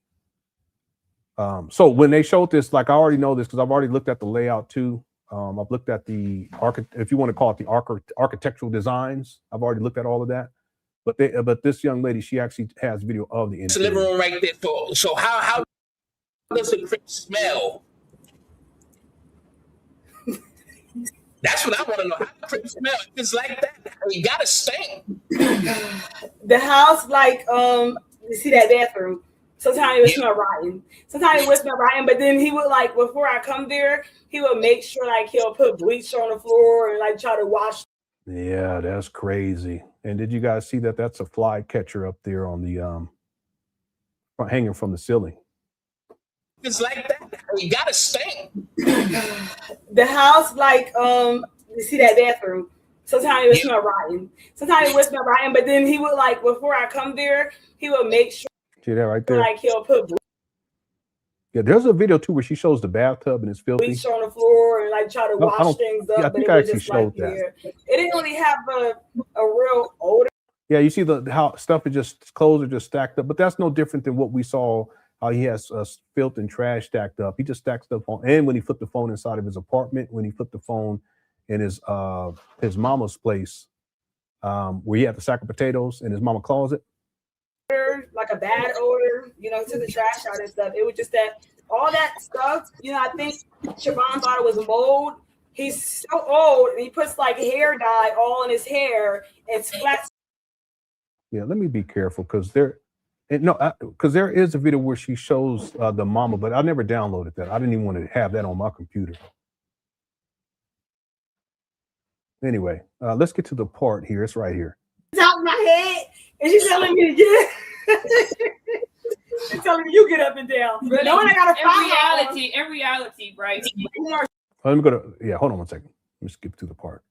So when they showed this, like I already know this because I've already looked at the layout too. I've looked at the if you want to call it the architectural designs. I've already looked at all of that. But this young lady, she actually has video of the It's a living room right there. So how does the crib smell? That's what I want to know. How does the crib smell? If it's like that, you gotta stink. The house, like you see that bathroom. Sometimes it would smell rotten. Sometimes it would smell rotten, but then he would like before I come there, he would make sure like he'll put bleach on the floor and like try to wash. Yeah, that's crazy. And did you guys see that? That's a fly catcher up there on the hanging from the ceiling. It's like that. You gotta stink. The house, like you see that bathroom. Sometimes it would smell rotten. Sometimes it would smell rotten, but then he would like before I come there, he would make sure. See that right there? Like he'll put bleach. Yeah, there's a video too where she shows the bathtub and it's filthy. Bleach on the floor and like try to wash things up. Yeah, I think I actually showed that. It didn't really have a real odor. Yeah, you see how stuff is just clothes are just stacked up, but that's no different than what we saw. How he has filth and trash stacked up. He just stacked stuff on. And when he flipped the phone inside of his apartment, when he flipped the phone in his mama's place, where he had the sack of potatoes in his mama closet. Like a bad odor, you know, took the trash out and stuff. It was just that all that stuff, you know, I think Siobhan thought it was mold. He's so old and he puts like hair dye all in his hair and splats. Yeah, let me be careful because there is a video where she shows the mama, but I never downloaded that. I didn't even want to have that on my computer. Anyway, let's get to the part here. It's right here. Top of my head, and she's telling me to get. She's telling me you get up and down. Really, Knowing I gotta in reality, right? Let me go to, yeah, hold on 1 second. Let me skip through the part.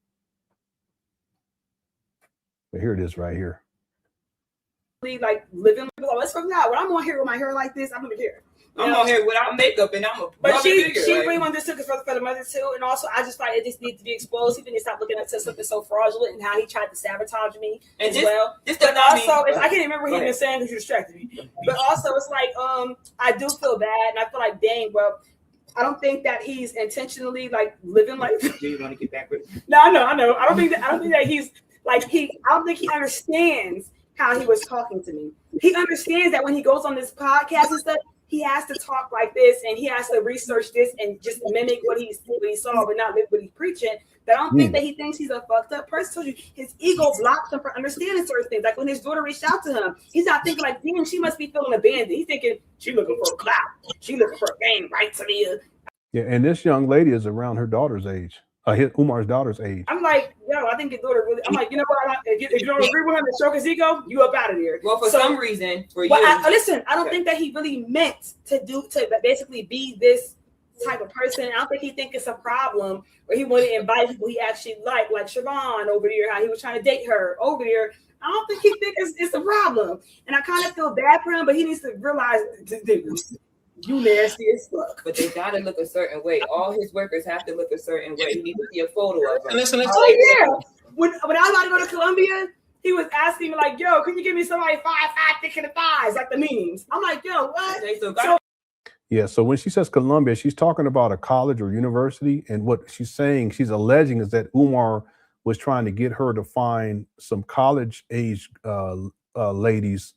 But here it is right here. Like living below. Let's from now. When I'm on here with my hair like this, I'm gonna care. I'm on here without makeup, and I'm a. But she really wanted this for the mother too, and also I just thought it just needs to be exposed. He needs to stop looking at something so fraudulent and how he tried to sabotage me and as well. But also, I can't remember what he was saying because you distracted me. But also, it's like I do feel bad, and I feel like, dang, well, I don't think that he's intentionally like living like. Do you want to get back with? No, I know. I don't think that he's like I don't think he understands how he was talking to me. He understands that when he goes on this podcast and stuff, he has to talk like this and he has to research this and just mimic what he saw, but not live what he's preaching. But I don't think that he thinks he's a fucked up person. His ego blocks him from understanding certain things. Like when his daughter reached out to him, he's not thinking like, damn, she must be feeling abandoned. He's thinking she looking for a clout. She looking for a game right to me. Yeah, and this young lady is around her daughter's age. Umar's daughter's age. I'm like, yo, I think your daughter really. I'm like, you know what? If you don't agree with him and stroke his ego, you up out of here. Well, for some reason, for you. Listen, I don't think that he really meant to basically be this type of person. I don't think he think it's a problem where he wanted to invite people he actually like Siobhan over here, how he was trying to date her over here. I don't think he think it's a problem, and I kind of feel bad for him, but he needs to realize. You nasty as fuck. But they gotta look a certain way. All his workers have to look a certain way. You need to see a photo of them. Listen, yeah. When I was about to go to Columbia, he was asking me like, "Yo, can you give me somebody 5'5" thick in the thighs, like the memes?" I'm like, "Yo, what?" Yeah. So when she says Columbia, she's talking about a college or university, and what she's saying, she's alleging, is that Umar was trying to get her to find some college-age ladies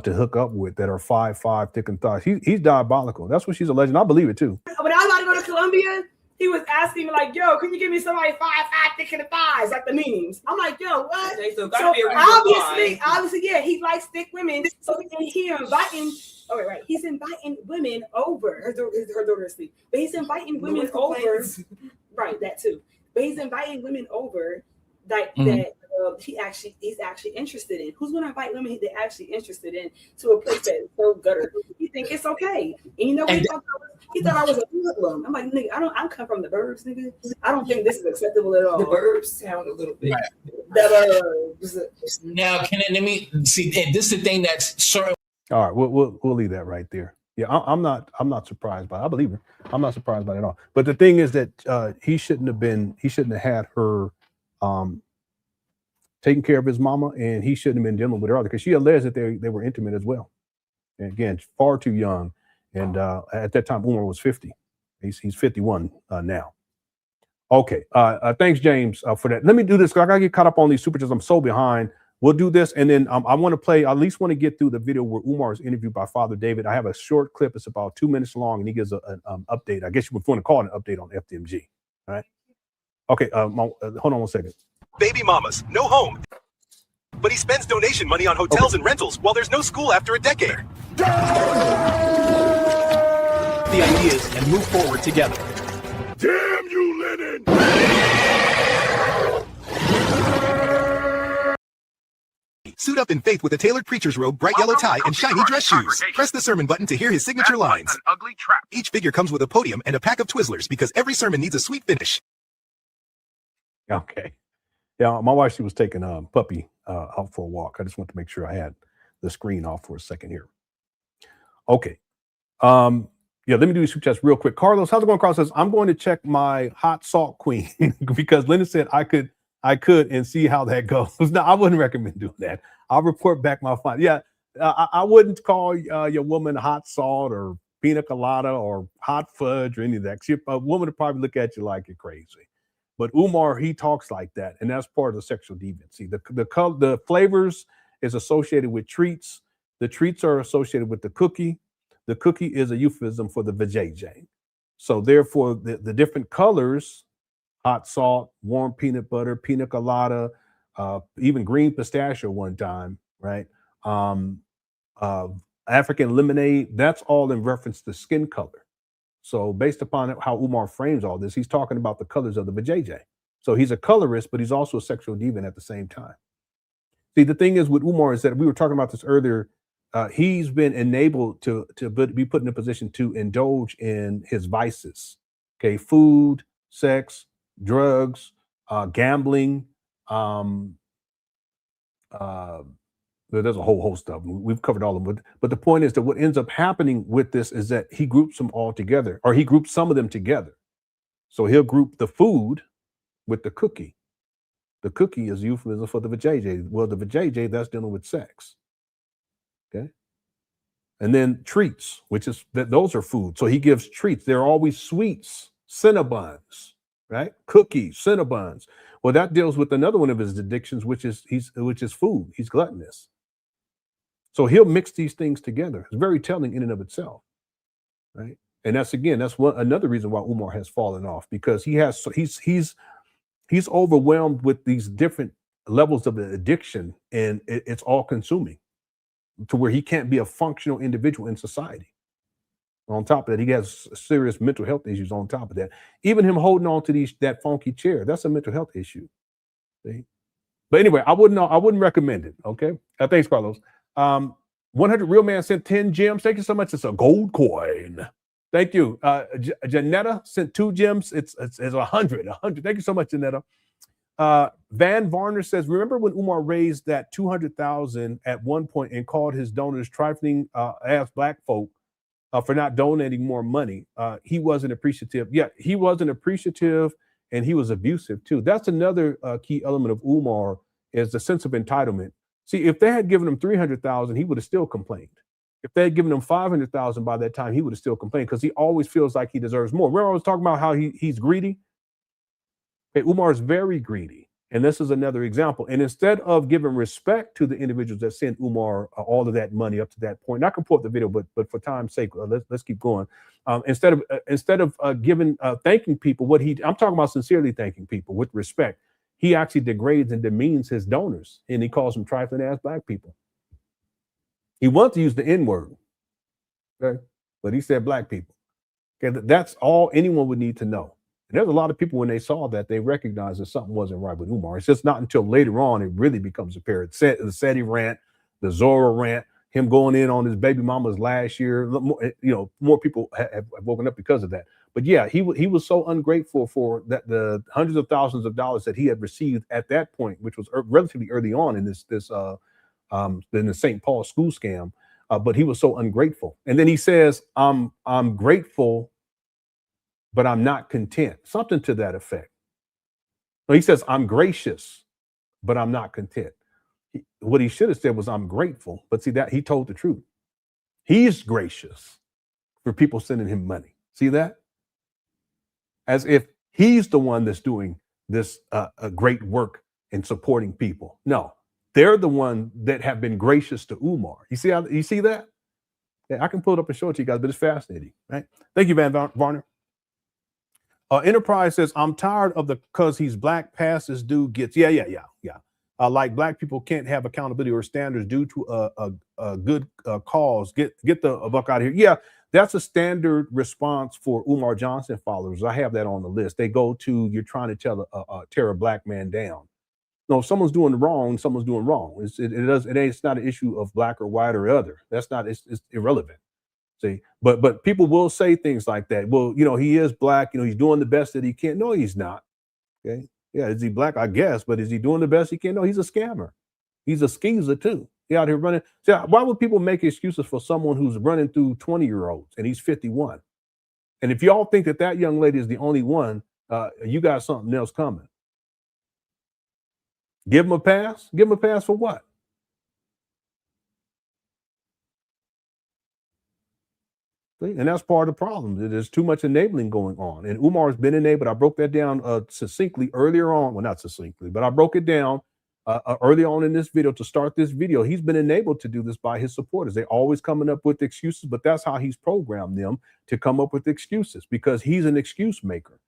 to hook up with that are 5'5" thick and thighs. He's diabolical. That's what she's alleging. I believe it too. When I was about to go to Columbia, he was asking me like, "Yo, can you give me somebody 5'5" thick in the thighs, like the memes?" I'm like, "Yo, what?" So obviously, yeah, he likes thick women. So he's inviting women over. Her daughter is asleep, but he's inviting women over. Right, that too. But he's inviting women over that he's actually interested in. Who's going to invite women they're actually interested in to a place that is so gutter? You think it's okay? And you know what he thought I was a hoodlum. I'm like, nigga, I come from the burbs, nigga. I don't think this is acceptable at all. The burbs sound a little bit. The burbs. Now, let me see. This is the thing that's certain. All right, we'll leave that right there. Yeah, I'm not surprised by it. I believe it. I'm not surprised by it at all. But the thing is that he shouldn't have had her taking care of his mama, and he shouldn't have been dealing with her because she alleged that they were intimate as well. And again, far too young. And at that time, Umar was 50. He's 51 now. Okay. Thanks, James, for that. Let me do this. I gotta get caught up on these super chats. I'm so behind. We'll do this, and then I want to play. I at least want to get through the video where Umar is interviewed by Father David. I have a short clip. It's about 2 minutes long, and he gives an update. I guess you would want to call it an update on FDMG. All right. Okay. Hold on 1 second. Baby mamas, no home. But he spends donation money on hotels and rentals while there's no school after a decade. The ideas and move forward together. Damn you, Lenon! Suit up in faith with a tailored preacher's robe, bright yellow tie, and shiny dress shoes. Press the sermon button to hear his signature lines. An ugly trap. Each figure comes with a podium and a pack of Twizzlers because every sermon needs a sweet finish. Okay. Yeah, my wife, she was taking puppy out for a walk. I just want to make sure I had the screen off for a second here. Okay. Yeah, let me do these super chats real quick. Carlos, how's it going? Carlos says, I'm going to check my hot salt queen because Lenon said I could and see how that goes. No, I wouldn't recommend doing that. I'll report back my findings. Yeah, I wouldn't call your woman hot salt or pina colada or hot fudge or any of that. A woman would probably look at you like you're crazy. But Umar, he talks like that, and that's part of the sexual deviancy. The flavors is associated with treats. The treats are associated with the cookie. The cookie is a euphemism for the vajayjay. So therefore, the different colors, hot salt, warm peanut butter, pina colada, even green pistachio one time, right? African lemonade, that's all in reference to skin color. So based upon how Umar frames all this, he's talking about the colors of the vajayjay. So he's a colorist, but he's also a sexual deviant at the same time. See, the thing is with Umar is that we were talking about this earlier. He's been enabled to be put in a position to indulge in his vices. Okay, food, sex, drugs, gambling. There's a whole host of them. We've covered all of them. But the point is that what ends up happening with this is that he groups them all together, or he groups some of them together. So he'll group the food with the cookie. The cookie is euphemism for the vajayjay. Well, the vajayjay, that's dealing with sex. Okay. And then treats, which is those are food. So he gives treats. They're always sweets, cinnabuns, right? Cookies, cinnabuns. Well, that deals with another one of his addictions, which is food. He's gluttonous. So he'll mix these things together. It's very telling in and of itself, right? And that's another reason why Umar has fallen off, because he's overwhelmed with these different levels of addiction, and it's all consuming to where he can't be a functional individual in society. On top of that, he has serious mental health issues on top of that. Even him holding on to that funky chair, that's a mental health issue. See? But anyway, I wouldn't recommend it. Okay. Thanks, Carlos. 100 Real Man sent 10 gems. Thank you so much. It's a gold coin. Thank you. Janetta sent 2 gems. It's 100. Thank you so much, Janetta. Van Varner says, remember when Umar raised that 200,000 at one point and called his donors trifling ass black folk for not donating more money? He wasn't appreciative. Yeah, he wasn't appreciative, and he was abusive too. That's another key element of Umar, is the sense of entitlement. See, if they had given him 300,000, he would have still complained. If they had given him 500,000 by that time, he would have still complained, because he always feels like he deserves more. Remember I was talking about how he's greedy? Okay, Umar is very greedy. And this is another example. And instead of giving respect to the individuals that sent Umar all of that money up to that point, and I can pull up the video, but for time's sake, let's keep going. Instead of thanking people, I'm talking about sincerely thanking people with respect, he actually degrades and demeans his donors, and he calls them trifling ass black people. He wants to use the N-word, okay? But he said black people. Okay, that's all anyone would need to know. And there's a lot of people, when they saw that, they recognized that something wasn't right with Umar. It's just not until later on it really becomes apparent. The SETI rant, the Zora rant, him going in on his baby mamas last year. More people have woken up because of that. But yeah, he was so ungrateful for the hundreds of thousands of dollars that he had received at that point, which was relatively early on in in the St. Paul school scam. But he was so ungrateful. And then he says, I'm grateful, but I'm not content. Something to that effect. No, he says, I'm gracious, but I'm not content. What he should have said was, I'm grateful. But see, that he told the truth. He's gracious for people sending him money. See that? As if he's the one that's doing this great work in supporting people. No, they're the one that have been gracious to Umar. You see that? Yeah, I can pull it up and show it to you guys, but it's fascinating, right? Thank you, Van Varner. Enterprise says, I'm tired of the "cause he's black past this dude gets." Yeah. Like black people can't have accountability or standards due to a good cause. Get the fuck out of here. Yeah, that's a standard response for Umar Johnson followers. I have that on the list. They go to, you're trying to tear a black man down. No, if someone's doing wrong, someone's doing wrong. It's not an issue of black or white or other. That's not. It's irrelevant. See, but people will say things like that. Well, he is black. He's doing the best that he can. No, he's not. Okay. Yeah, is he black? I guess, but is he doing the best he can? No, he's a scammer. He's a skeezer too. He out here running. See, why would people make excuses for someone who's running through 20-year-olds and he's 51? And if y'all think that young lady is the only one, you got something else coming. Give him a pass. Give him a pass for what? And that's part of the problem. There's too much enabling going on. And Umar's been enabled. I broke that down succinctly earlier on. Well, not succinctly, but I broke it down early on in this video to start this video. He's been enabled to do this by his supporters. They're always coming up with excuses, but that's how he's programmed them to come up with excuses, because he's an excuse maker.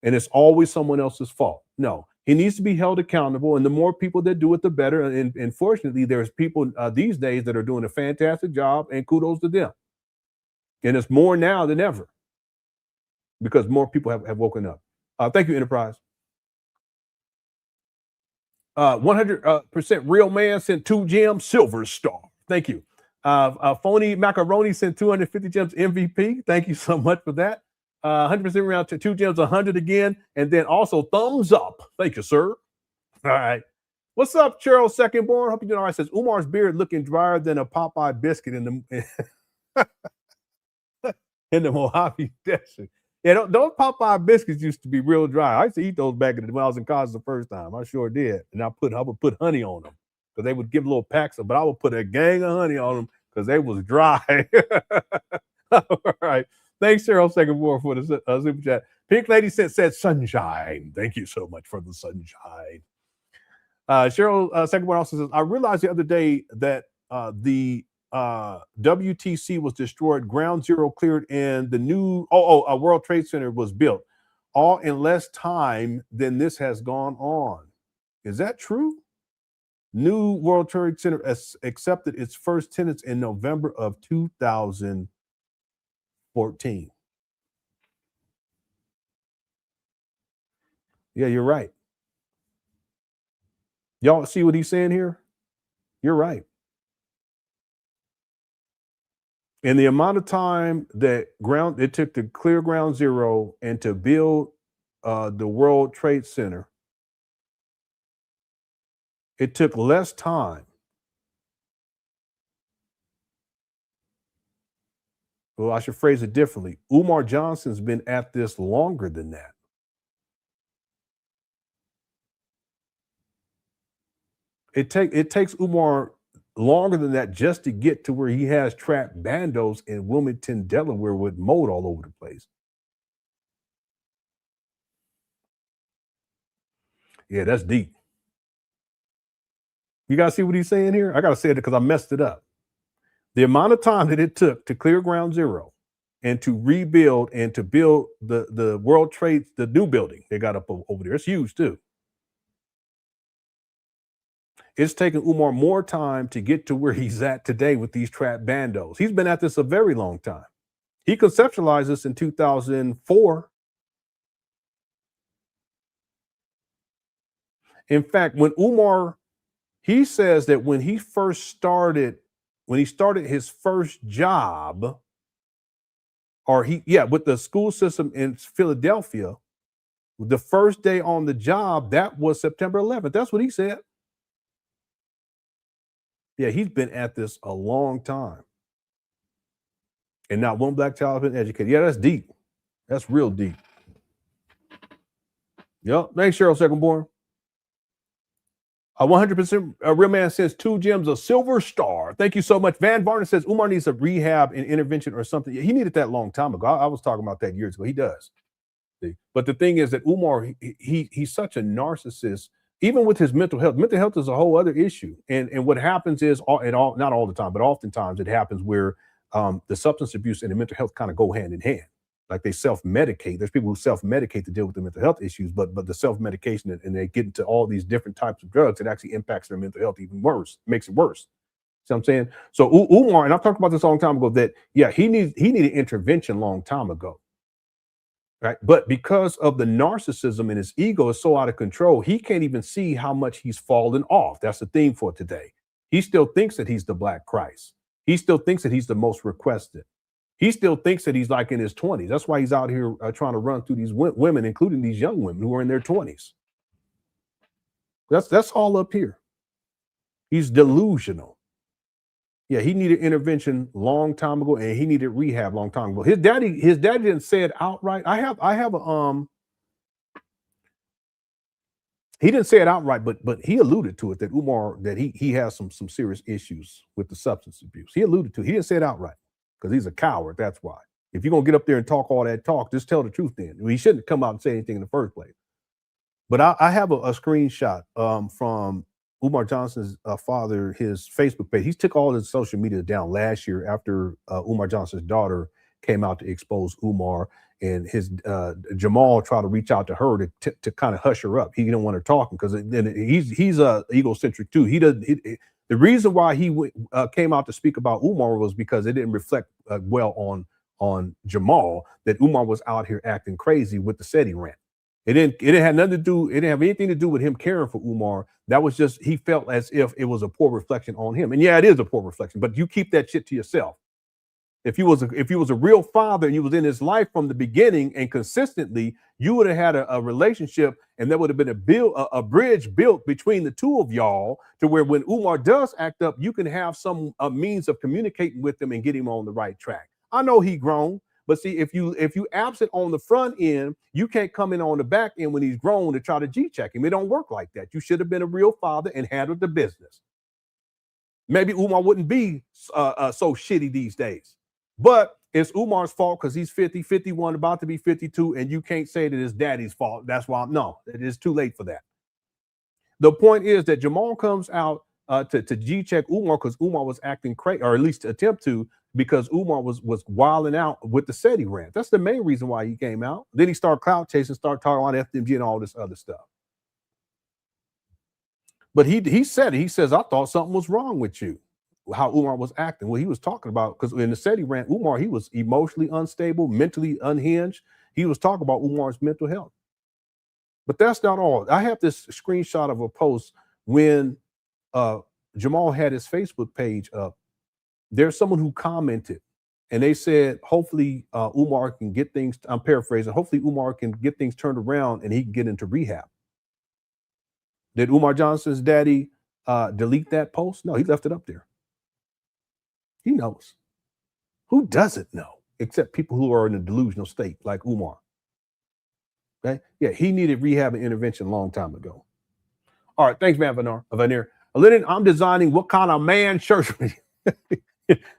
And it's always someone else's fault. No, he needs to be held accountable. And the more people that do it, the better. And fortunately, there's people these days that are doing a fantastic job, and kudos to them. And it's more now than ever because more people have woken up. Thank you, Enterprise. 100% Real Man sent 2 gems, Silver Star. Thank you. Phony Macaroni sent 250 gems, MVP. Thank you so much for that. 100% round to 2 gems, 100 again. And then also thumbs up. Thank you, sir. All right. What's up, Cheryl Secondborn? Hope you're doing all right. Says Umar's beard looking drier than a Popeye biscuit in the in the Mojave Desert. Yeah, those Popeye biscuits used to be real dry. I used to eat those back when I was in college the first time. I sure did. And I would put honey on them because they would give little packs of, but I would put a gang of honey on them because they was dry. All right. Thanks, Cheryl Secondborn, for the super chat. Pink Lady said sunshine. Thank you so much for the sunshine. Cheryl Secondborn also says, I realized the other day that the WTC was destroyed, Ground Zero cleared, and the new World Trade Center was built, all in less time than this has gone on. Is that true? New World Trade Center accepted its first tenants in November of 2014. Yeah, you're right. Y'all see what he's saying here? You're right. In the amount of time that it took to clear Ground Zero and to build the World Trade Center, it took less time. Well, I should phrase it differently. Umar Johnson's been at this longer than that. It takes Umar longer than that just to get to where he has trapped bandos in Wilmington, Delaware, with mold all over the place. Yeah, that's deep. You guys see what he's saying here? I got to say it because I messed it up. The amount of time that it took to clear Ground Zero and to rebuild and to build the World Trade, the new building they got up over there, it's huge too. It's taken Umar more time to get to where he's at today with these trapped bandos. He's been at this a very long time. He conceptualized this in 2004. In fact, when Umar, he says that when he started his first job, with the school system in Philadelphia, the first day on the job, that was September 11th. That's what he said. Yeah, he's been at this a long time. And not one black child has been educated. Yeah, that's deep. That's real deep. Yep. Thanks, Cheryl Secondborn. 100% Real Man says 2 gems, a silver star. Thank you so much. Van Varner says Umar needs a rehab and intervention or something. He needed that a long time ago. I was talking about that years ago. He does. See? But the thing is that Umar, he's such a narcissist. Even with his mental health is a whole other issue. And what happens is, not all the time, but oftentimes it happens where the substance abuse and the mental health kind of go hand in hand. Like they self-medicate. There's people who self-medicate to deal with the mental health issues, but the self-medication and they get into all these different types of drugs, it actually impacts their mental health even worse, makes it worse. See what I'm saying? So Umar, and I've talked about this a long time ago, that he needed intervention a long time ago. Right. But because of the narcissism and his ego is so out of control, he can't even see how much he's fallen off. That's the theme for today. He still thinks that he's the Black Christ. He still thinks that he's the most requested. He still thinks that he's like in his 20s. That's why he's out here trying to run through these women, including these young women who are in their 20s. That's all up here. He's delusional. Yeah, he needed intervention long time ago, and he needed rehab long time ago. His daddy didn't say it outright. He didn't say it outright, but he alluded to it, that Umar, that he has some serious issues with the substance abuse. He alluded to it. He didn't say it outright because he's a coward. That's why. If you're gonna get up there and talk all that talk, just tell the truth then. He shouldn't come out and say anything in the first place. But I have a screenshot from Umar Johnson's father, his Facebook page. He took all his social media down last year after Umar Johnson's daughter came out to expose Umar, and his Jamal tried to reach out to her to kind of hush her up. He didn't want her talking because then he's egocentric too. The reason why he came out to speak about Umar was because it didn't reflect well on Jamal, that Umar was out here acting crazy with the SETI rant. It didn't have nothing to do. It didn't have anything to do with him caring for Umar. That was just, he felt as if it was a poor reflection on him. And yeah, it is a poor reflection, but you keep that shit to yourself. If you was a real father and you was in his life from the beginning and consistently, you would have had a relationship, and there would have been a bridge built between the two of y'all to where when Umar does act up, you can have some means of communicating with him and get him on the right track. I know he grown, but see, if you absent on the front end, you can't come in on the back end when he's grown to try to G-check him. It don't work like that. You should have been a real father and handled the business. Maybe Umar wouldn't be so shitty these days. But it's Umar's fault because he's 50, 51, about to be 52, and you can't say that it's daddy's fault. That's why no, it is too late for that. The point is that Jamal comes out to G-check Umar because Umar was acting crazy, or at least attempt to, because Umar was wilding out with the SETI rant. That's the main reason why he came out. Then he started clout chasing, started talking about FDMG and all this other stuff. But he said it. He says, I thought something was wrong with you. How Umar was acting. Well, he was talking about, because in the SETI rant, Umar, he was emotionally unstable, mentally unhinged. He was talking about Umar's mental health. But that's not all. I have this screenshot of a post when Jamal had his Facebook page up. There's someone who commented, and they said, hopefully Umar can get things, I'm paraphrasing, hopefully Umar can get things turned around and he can get into rehab. Did Umar Johnson's daddy delete that post? No, he left it up there. He knows. Who doesn't know? Except people who are in a delusional state like Umar. Okay? Yeah, he needed rehab and intervention a long time ago. All right, thanks, man, Vanir. Lenon, I'm designing what kind of man shirts.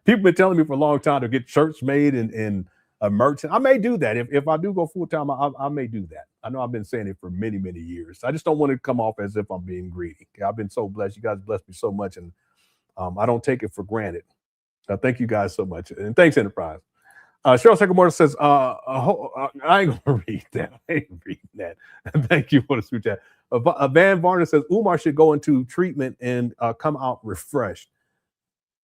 People been telling me for a long time to get shirts made in merchant. I may do that. If I do go full-time, I may do that. I know I've been saying it for many, many years. I just don't want to come off as if I'm being greedy. I've been so blessed. You guys blessed me so much, and I don't take it for granted. Thank you guys so much. And thanks, Enterprise. Cheryl Second says, I ain't going to read that. I ain't reading that. Thank you for the super chat. Van Varner says, Umar should go into treatment and come out refreshed.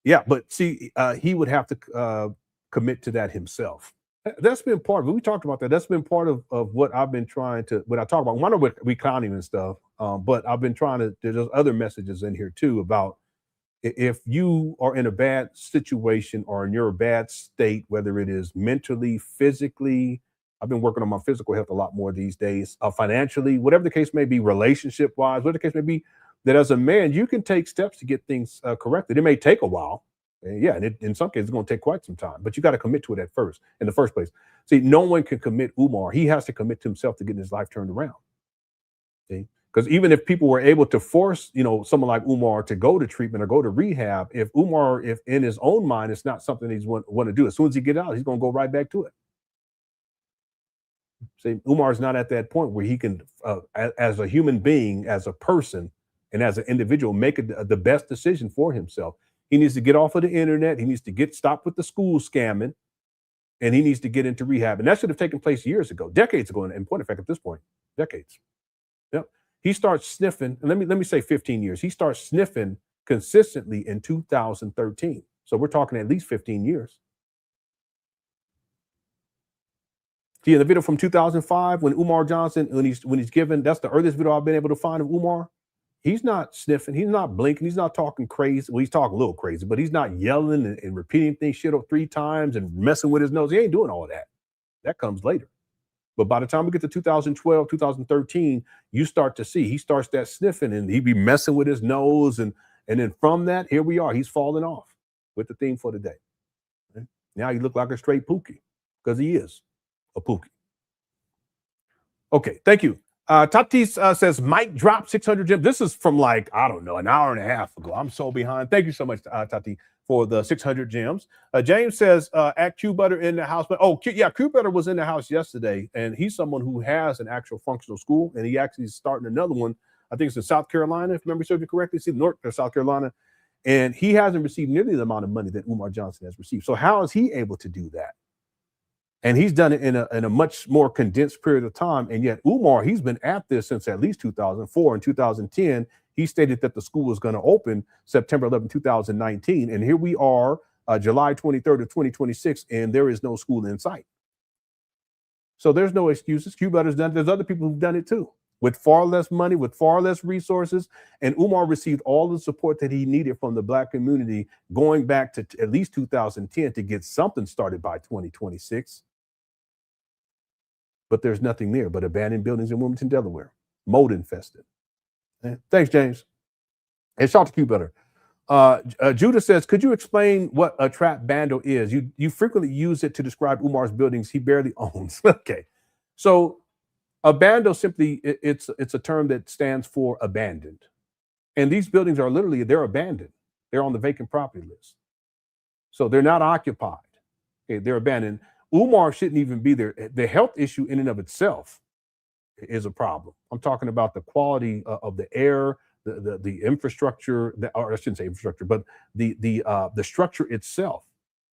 Yeah, but see, he would have to commit to that himself. That's been part of it. We talked about that. That's been part of what I've been trying to, what I talk about. One of it, recounting and stuff, but I've been trying to, there's other messages in here too about if you are in a bad situation or in your bad state, whether it is mentally, physically, I've been working on my physical health a lot more these days, financially, whatever the case may be, relationship-wise, whatever the case may be, that as a man, you can take steps to get things corrected. It may take a while. Yeah, and in some cases, it's going to take quite some time, but you got to commit to it at first, in the first place. See, no one can commit Umar. He has to commit to himself to getting his life turned around. See? Because even if people were able to force, someone like Umar to go to treatment or go to rehab, if Umar, if in his own mind, it's not something he's want to do, as soon as he get out, he's going to go right back to it. See, Umar's not at that point where he can, as a human being, as a person, and as an individual, make the best decision for himself. He needs to get off of the internet. He needs to stop with the school scamming, and he needs to get into rehab. And that should have taken place years ago, decades ago. In point of fact, at this point, decades. Yep. He starts sniffing, and let me say 15 years. He starts sniffing consistently in 2013. So we're talking at least 15 years. See, in the video from 2005, when Umar Johnson, when he's given, that's the earliest video I've been able to find of Umar. He's not sniffing, he's not blinking, he's not talking crazy. Well, he's talking a little crazy, but he's not yelling and repeating things shit up 3 times and messing with his nose. He ain't doing all of that. That comes later. But by the time we get to 2012, 2013, you start to see he starts that sniffing and he be messing with his nose. And then from that, here we are. He's falling off with the theme for the day. Okay? Now he look like a straight pookie because he is a pookie. Okay, thank you. Tatis says, Mike dropped 600 gems. This is from like, I don't know, an hour and a half ago. I'm so behind. Thank you so much, Tati, for the 600 gems. James says, at Q Butter in the house. But Q Butter was in the house yesterday, and he's someone who has an actual functional school, and he actually is starting another one. I think it's in South Carolina, if memory serves me correctly. It's in North or South Carolina. And he hasn't received nearly the amount of money that Umar Johnson has received. So how is he able to do that? And he's done it in a much more condensed period of time. And yet Umar, he's been at this since at least 2004. In 2010, he stated that the school was going to open September 11, 2019. And here we are, July 23rd of 2026, and there is no school in sight. So there's no excuses. Q Butter's done it. There's other people who've done it too. with far less money, with far less resources. And Umar received all the support that he needed from the Black community going back to at least 2010 to get something started by 2026. But there's nothing there but abandoned buildings in Wilmington, Delaware, mold infested. Thanks, James. And shout out to Q Better. Judah says, could you explain what a trap bando is? You frequently use it to describe Umar's buildings he barely owns. Okay. So a bando simply, it's a term that stands for abandoned. And these buildings are literally, they're abandoned. They're on the vacant property list. So they're not occupied. Okay, they're abandoned. Umar shouldn't even be there. The health issue in and of itself is a problem. I'm talking about the quality of the air, the infrastructure, or I shouldn't say infrastructure, but the structure itself.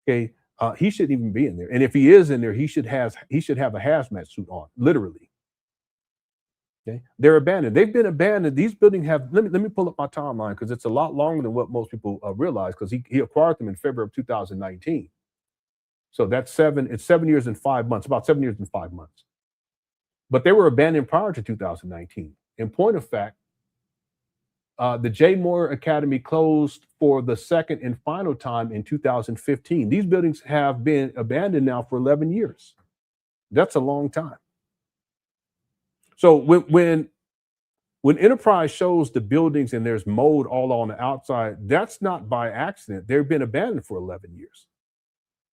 Okay, he shouldn't even be in there. And if he is in there, he should have a hazmat suit on, literally. Okay, they're abandoned. They've been abandoned. These buildings have. Let me pull up my timeline because it's a lot longer than what most people realize. Because he acquired them in February of 2019. So that's 7 years and 5 months. About 7 years and 5 months. But they were abandoned prior to 2019. In point of fact, the J. Moore Academy closed for the second and final time in 2015. These buildings have been abandoned now for 11 years. That's a long time. So when Enterprise shows the buildings and there's mold all on the outside, that's not by accident. They've been abandoned for 11 years.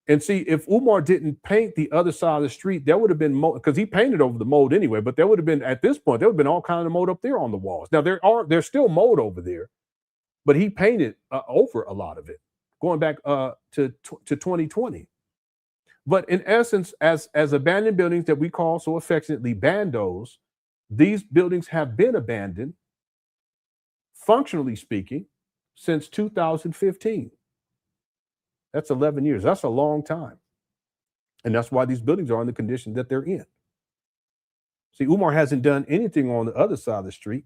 And see, if Umar didn't paint the other side of the street, there would have been mold, because he painted over the mold anyway, but there would have been, at this point, there would have been all kinds of mold up there on the walls. Now, there's still mold over there, but he painted over a lot of it, going back to 2020. But in essence, as abandoned buildings that we call so affectionately bandos, these buildings have been abandoned, functionally speaking, since 2015. That's 11 years. That's a long time. And that's why these buildings are in the condition that they're in. See, Umar hasn't done anything on the other side of the street.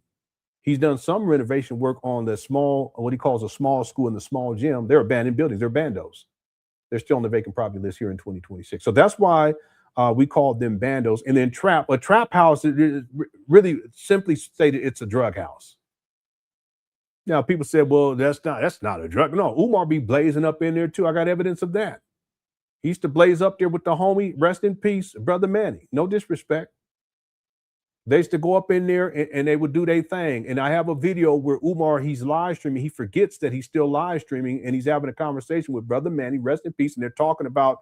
He's done some renovation work on the small, what he calls a small school and the small gym. They're abandoned buildings. They're bandos. They're still on the vacant property list here in 2026. So that's why we called them bandos. And then a trap house, is really simply stated, it's a drug house. Now, people said, well, that's not a drug. No, Umar be blazing up in there too. I got evidence of that. He used to blaze up there with the homie, rest in peace, Brother Manny. No disrespect. They used to go up in there and they would do their thing. And I have a video where Umar, he's live streaming. He forgets that he's still live streaming and he's having a conversation with Brother Manny, rest in peace. And they're talking about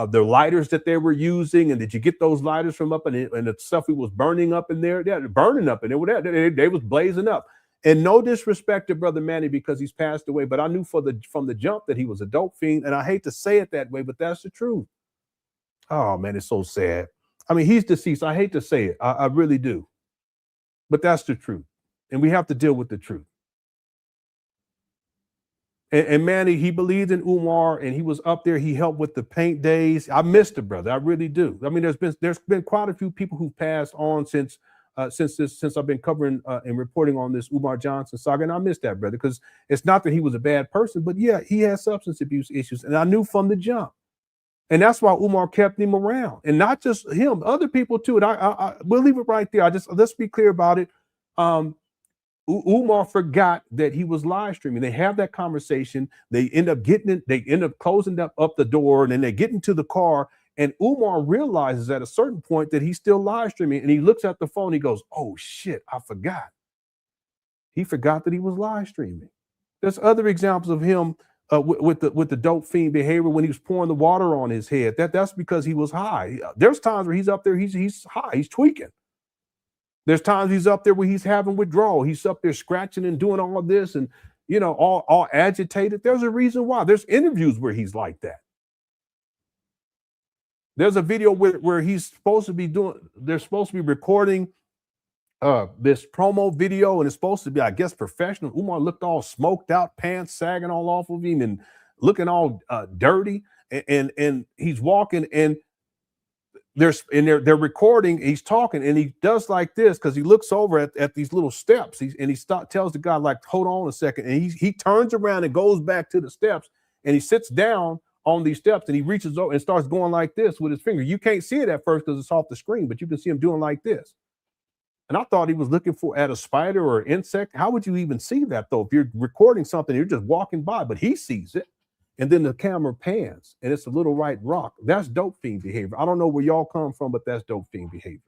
the lighters that they were using. And did you get those lighters from up and the stuff he was burning up in there? Yeah, burning up in there. They was blazing up. And no disrespect to Brother Manny because he's passed away, but I knew from the jump that he was a dope fiend, and I hate to say it that way, but that's the truth. Oh, man, it's so sad. I mean, he's deceased. I hate to say it. I really do. But that's the truth, and we have to deal with the truth. And Manny, he believed in Umar, and he was up there. He helped with the paint days. I missed the brother. I really do. I mean, there's been quite a few people who've passed on since I've been covering and reporting on this Umar Johnson saga, and I miss that brother because it's not that he was a bad person, but yeah, he had substance abuse issues, and I knew from the jump, and that's why Umar kept him around, and not just him, other people too. And I we'll leave it right there. Let's be clear about it. Umar forgot that he was live streaming. They have that conversation. They end up closing up the door, and then they get into the car. And Umar realizes at a certain point that he's still live streaming, and he looks at the phone. He goes, "Oh shit, I forgot." He forgot that he was live streaming. There's other examples of him with the dope fiend behavior when he was pouring the water on his head. That's because he was high. There's times where he's up there, he's high, he's tweaking. There's times he's up there where he's having withdrawal. He's up there scratching and doing all of this, and all agitated. There's a reason why. There's interviews where he's like that. There's a video where he's supposed to be they're supposed to be recording this promo video, and it's supposed to be, I guess, professional. Umar looked all smoked out, pants sagging all off of him and looking all dirty. And he's walking, and they're recording, he's talking, and he does like this because he looks over at these little steps. He tells the guy, like, hold on a second. And he turns around and goes back to the steps, and he sits down on these steps, and he reaches over and starts going like this with his finger. You can't see it at first because it's off the screen, but you can see him doing like this. And I thought he was looking at a spider or an insect. How would you even see that, though? If you're recording something, you're just walking by, but he sees it. And then the camera pans, and it's a little white rock. That's dope fiend behavior. I don't know where y'all come from, but that's dope fiend behavior.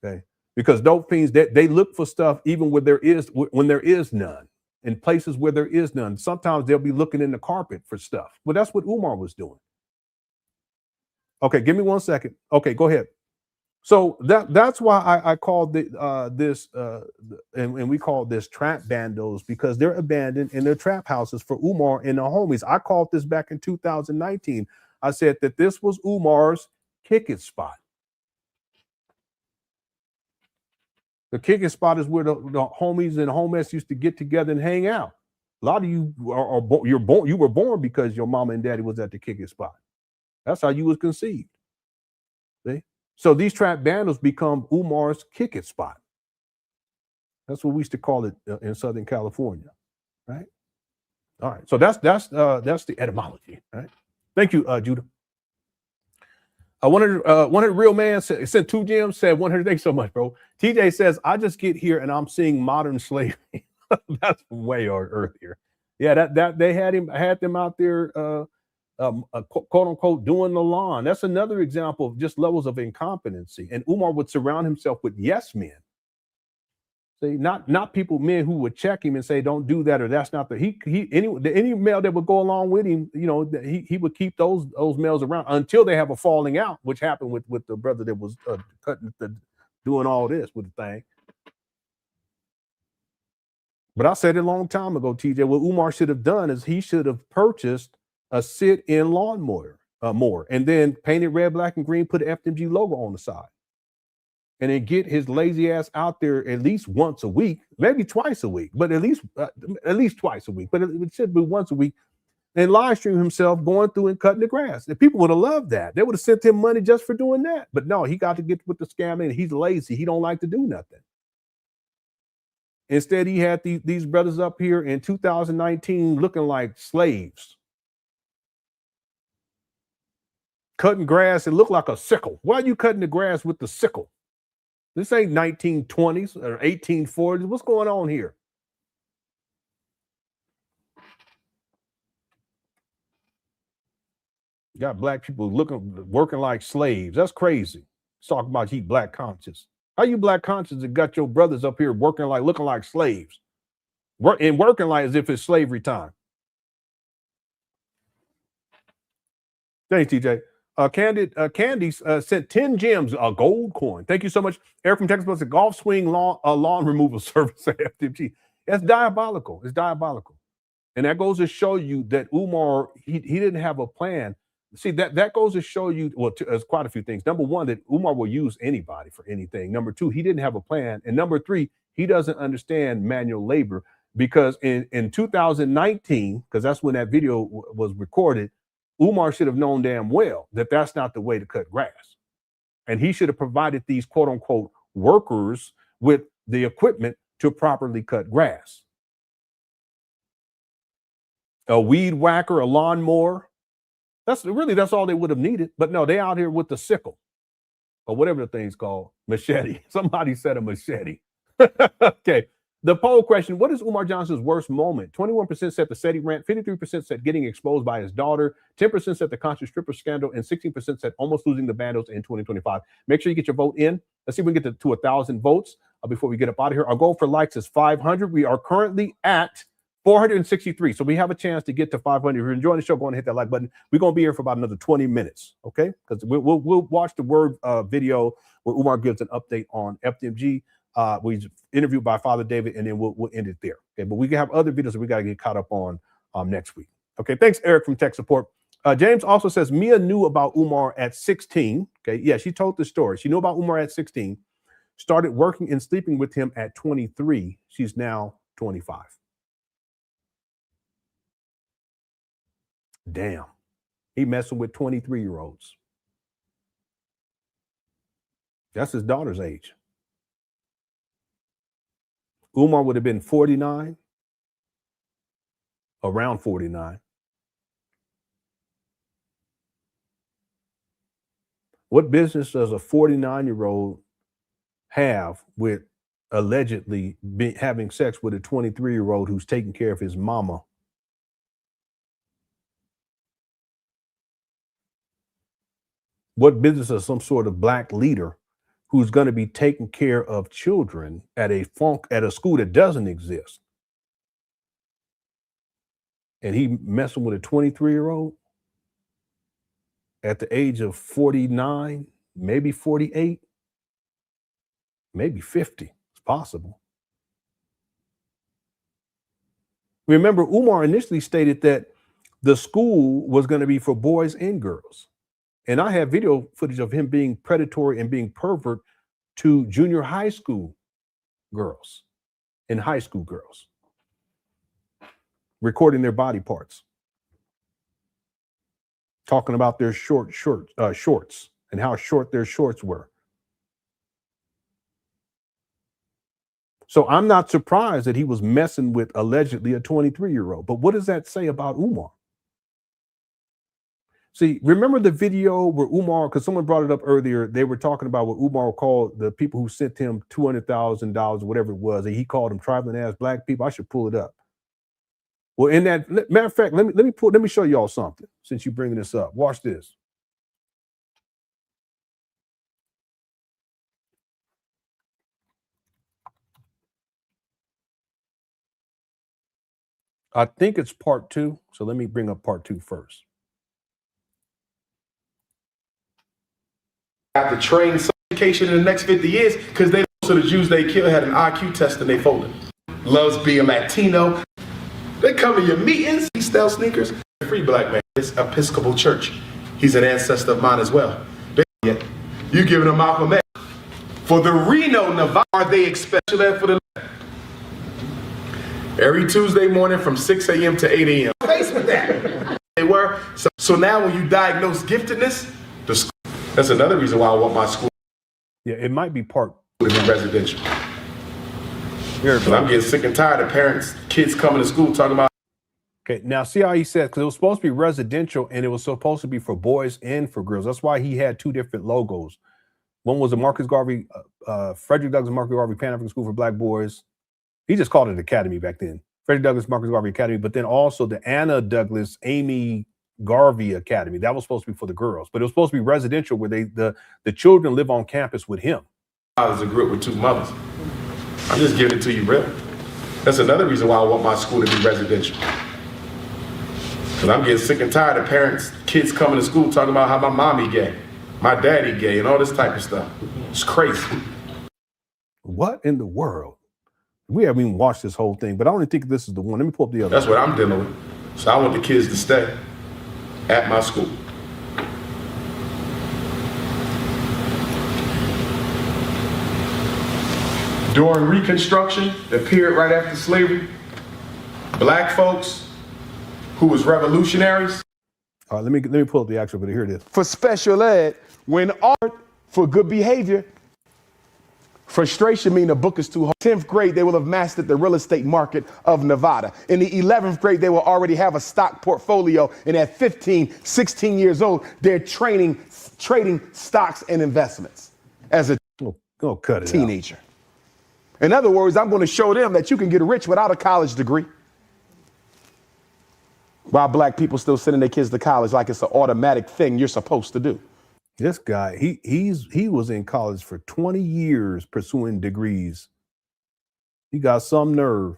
Okay, because dope fiends, they look for stuff even when there is none, in places where there is none. Sometimes they'll be looking in the carpet for stuff. Well, that's what Umar was doing. Okay, give me 1 second. Okay, go ahead. So that's why I called this and we call this trap bandos, because they're abandoned in their trap houses for Umar and the homies. I called this back in 2019. I said that this was Umar's kick it spot. The kick it spot is where the homies and homies used to get together and hang out. A lot of you you were born because your mama and daddy was at the kick it spot. That's how you was conceived. See? So these trap bandos become Umar's kick it spot. That's what we used to call it in Southern California, right? All right. So that's the etymology, right? Thank you, Judah. One of the real man sent 2 gems, said 100. Thanks so much, bro. TJ says, I just get here and I'm seeing modern slavery. That's way earlier. Yeah, that they had them out there. Quote unquote doing the lawn. That's another example of just levels of incompetency. And Umar would surround himself with yes men. See, not men who would check him and say, don't do that, or that's not any male that would go along with him, you know, he would keep those males around until they have a falling out, which happened with the brother that was doing all this with the thing. But I said it a long time ago, TJ, what Umar should have done is he should have purchased a sit-in lawnmower, and then painted red, black, and green, put an FDMG logo on the side, and then get his lazy ass out there at least once a week, maybe twice a week, but at least twice a week. But it should be once a week, and live stream himself going through and cutting the grass. And people would have loved that. They would have sent him money just for doing that. But no, he got to get with the scamming. He's lazy. He don't like to do nothing. Instead, he had these brothers up here in 2019 looking like slaves, cutting grass. It looked like a sickle. Why are you cutting the grass with the sickle? This ain't 1920s or 1840s. What's going on here? You got black people working like slaves. That's crazy. Talking about he black conscious. How you black conscious and got your brothers up here looking like slaves? Working like as if it's slavery time. Thanks, TJ. Candy sent 10 gems, a gold coin. Thank you so much. Eric from Texas plus a golf swing lawn removal service at FDMG. That's diabolical. It's diabolical. And that goes to show you that Umar, he didn't have a plan. See, that goes to show you, well, there's quite a few things. Number one, that Umar will use anybody for anything. Number two, he didn't have a plan. And number three, he doesn't understand manual labor, because in 2019, because that's when that video was recorded, Umar should have known damn well that that's not the way to cut grass. And he should have provided these quote unquote workers with the equipment to properly cut grass. A weed whacker, a lawnmower. That's all they would have needed. But no, they out here with the sickle or whatever the thing's called, machete. Somebody said a machete. Okay. The poll question, what is Umar Johnson's worst moment? 21% said the SETI rant, 53% said getting exposed by his daughter, 10% said the conscious stripper scandal, and 16% said almost losing the bandos in 2025. Make sure you get your vote in. Let's see if we can get to 1,000 votes before we get up out of here. Our goal for likes is 500. We are currently at 463. So we have a chance to get to 500. If you're enjoying the show, go and hit that like button. We're going to be here for about another 20 minutes, okay? Because we'll watch the word video where Umar gives an update on FDMG. We interviewed by Father David, and then we'll end it there. Okay, but we can have other videos that we got to get caught up on next week. Okay, thanks, Eric from Tech Support. James also says Mia knew about Umar at 16. Okay, yeah, she told the story. She knew about Umar at 16, started working and sleeping with him at 23. She's now 25. Damn, he messing with 23-year-olds. That's his daughter's age. Umar would have been 49, around 49. What business does a 49-year-old have with allegedly having sex with a 23-year-old who's taking care of his mama? What business is some sort of black leader who's going to be taking care of children at a school that doesn't exist? And he messing with a 23-year-old at the age of 49, maybe 48, maybe 50. It's possible. Remember, Umar initially stated that the school was going to be for boys and girls. And I have video footage of him being predatory and being pervert to junior high school girls and high school girls, recording their body parts, talking about their shorts and how short their shorts were. So I'm not surprised that he was messing with allegedly a 23-year-old. But what does that say about Umar? See, remember the video where Umar, because someone brought it up earlier, they were talking about what Umar called the people who sent him $200,000, whatever it was, and he called them trifling ass black people. I should pull it up. Well, in that, matter of fact, let me show y'all something since you're bringing this up. Watch this. I think it's part 2. So let me bring up part 2 first. Have to train some education in the next 50 years because they also the Jews they killed had an IQ test and they folded. Loves being Latino. They come to your meetings, he sells sneakers. Free black man. It's Episcopal Church. He's an ancestor of mine as well. You giving him Malcolm X. For the Reno, Nevada, they expect you there for the every Tuesday morning from 6 a.m. to 8 a.m. Face with that. They were. So now when you diagnose giftedness, that's another reason why I want my school. Yeah, it might be part to be residential. I'm getting sick and tired of parents, kids coming to school talking about. Okay, now see how he said, because it was supposed to be residential and it was supposed to be for boys and for girls. That's why he had 2 different logos. One was the Marcus Garvey, Frederick Douglass Marcus Garvey Pan African School for Black Boys. He just called it Academy back then. Frederick Douglass Marcus Garvey Academy, but then also the Anna Douglas Amy Garvey Academy. That was supposed to be for the girls, but it was supposed to be residential where the children live on campus with him. I was a group with 2 mothers. I'm just giving it to you real. That's another reason why I want my school to be residential. Because I'm getting sick and tired of parents, kids coming to school talking about how my mommy gay, my daddy gay, and all this type of stuff. It's crazy. What in the world? We haven't even watched this whole thing, but I only think this is the one. Let me pull up the other. That's what I'm dealing with. So I want the kids to stay at my school. During Reconstruction, the period right after slavery, black folks who was revolutionaries. All right, let me pull up the actual video. Here it is. For special ed, when art for good behavior, frustration mean the book is too hard. 10th grade, they will have mastered the real estate market of Nevada. In the 11th grade, they will already have a stock portfolio. And at 15, 16 years old, they're trading stocks and investments as a teenager. In other words, I'm going to show them that you can get rich without a college degree. While black people still sending their kids to college like it's an automatic thing you're supposed to do. This guy, he was in college for 20 years pursuing degrees. He got some nerve.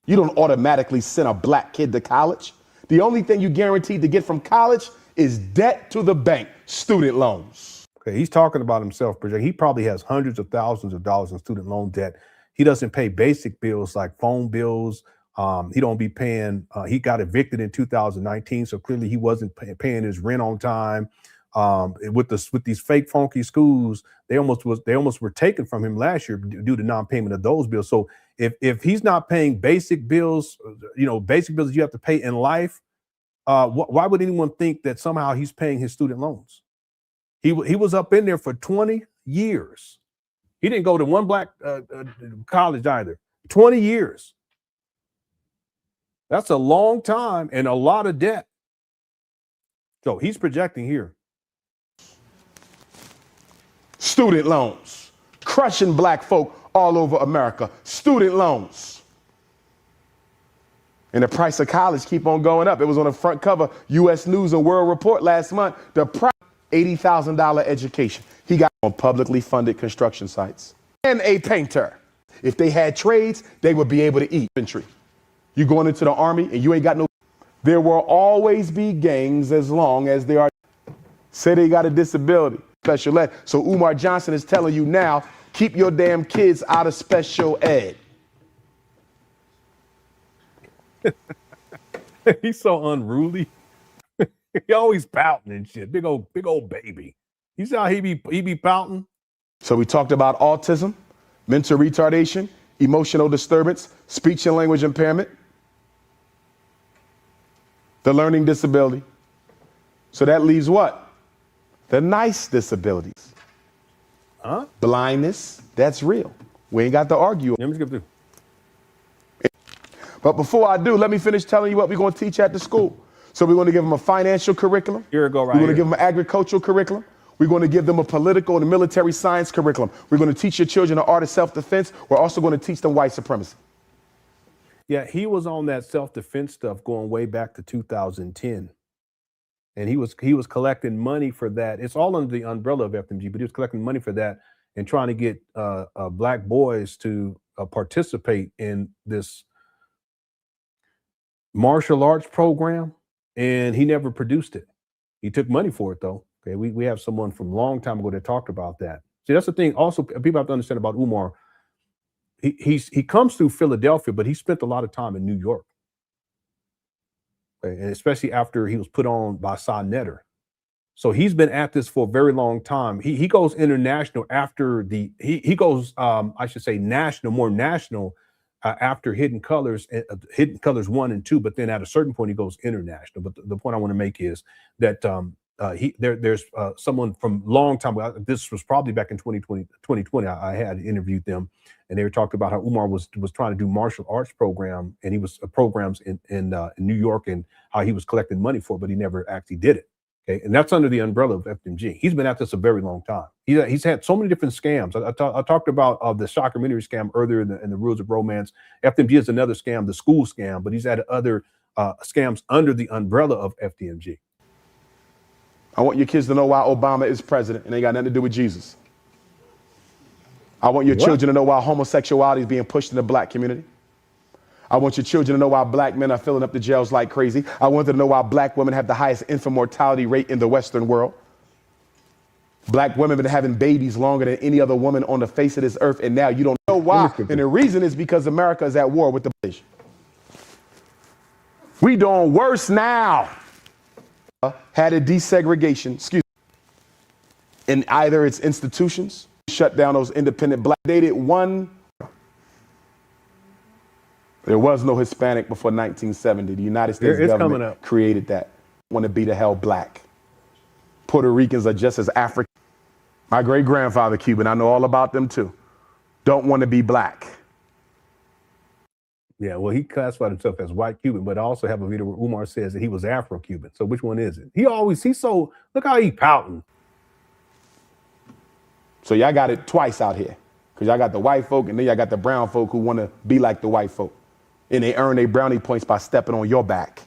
You don't automatically send a black kid to college. The only thing you guaranteed to get from college is debt to the bank, student loans. Okay, he's talking about himself. He probably has hundreds of thousands of dollars in student loan debt. He doesn't pay basic bills like phone bills. He don't be paying. He got evicted in 2019, so clearly he wasn't paying his rent on time. With these fake funky schools, they almost were taken from him last year due to non-payment of those bills. So if he's not paying basic bills, basic bills that you have to pay in life, why would anyone think that somehow he's paying his student loans? He was up in there for 20 years. He didn't go to one black college either. 20 years. That's a long time and a lot of debt. So he's projecting here. Student loans. crushing black folk all over America. Student loans. And the price of college keep on going up. It was on the front cover, U.S. News and World Report last month. The price, $80,000 education. He got on publicly funded construction sites. And a painter. If they had trades, they would be able to eat. You going into the army and you ain't got no. There will always be gangs as long as there are. Say they got a disability, special ed. So Umar Johnson is telling you now, keep your damn kids out of special ed. He's so unruly. He always pouting and shit. Big old baby. He's how he be pouting. So we talked about autism, mental retardation, emotional disturbance, speech and language impairment, the learning disability. So that leaves what? The nice disabilities. Huh? Blindness, that's real. We ain't got to argue. Let me skip through. But before I do, let me finish telling you what we're going to teach at the school. So we're going to give them a financial curriculum. Here we go, right We're going to here. give them an agricultural curriculum. We're going to give them a political and military science curriculum. We're going to teach your children the art of self-defense. We're also going to teach them white supremacy. Yeah, he was on that self-defense stuff going way back to 2010. And he was collecting money for that. It's all under the umbrella of FDMG, but he was collecting money for that and trying to get black boys to participate in this martial arts program, and he never produced it. He took money for it, though. Okay, we have someone from a long time ago that talked about that. See, that's the thing. Also, people have to understand about Umar. He comes through Philadelphia, but he spent a lot of time in New York. Okay, and especially after he was put on by Sa Neter. So he's been at this for a very long time. He goes international after he goes I should say national, more national after Hidden Colors 1 and 2, but then at a certain point he goes international. But the point I want to make is that there's someone from long time ago. This was probably back in 2020. I had interviewed them, and they were talking about how Umar was trying to do martial arts program, and he was programs in New York, and how he was collecting money for it, but he never actually did it. Okay, and that's under the umbrella of FDMG. He's been at this a very long time. He's had so many different scams. I talked about the shockumentary scam earlier in the Rules of Romance. FDMG is another scam, the school scam, but he's had other scams under the umbrella of FDMG. I want your kids to know why Obama is president and ain't got nothing to do with Jesus. I want your children to know why homosexuality is being pushed in the black community. I want your children to know why black men are filling up the jails like crazy. I want them to know why black women have the highest infant mortality rate in the Western world. Black women have been having babies longer than any other woman on the face of this earth, and now you don't know why. And the reason is because America is at war with the British. We doing worse now. Had a desegregation, in either its institutions, shut down those independent black. They did one. There was no Hispanic before 1970. The United States government created that. Want to be the hell black. Puerto Ricans are just as African. My great grandfather Cuban, I know all about them too. Don't want to be black. Yeah, well, he classified himself as white Cuban, but I also have a video where Umar says that he was Afro-Cuban. So which one is it? Look how he pouting. So y'all got it twice out here. Because y'all got the white folk and then y'all got the brown folk who want to be like the white folk. And they earn their brownie points by stepping on your back.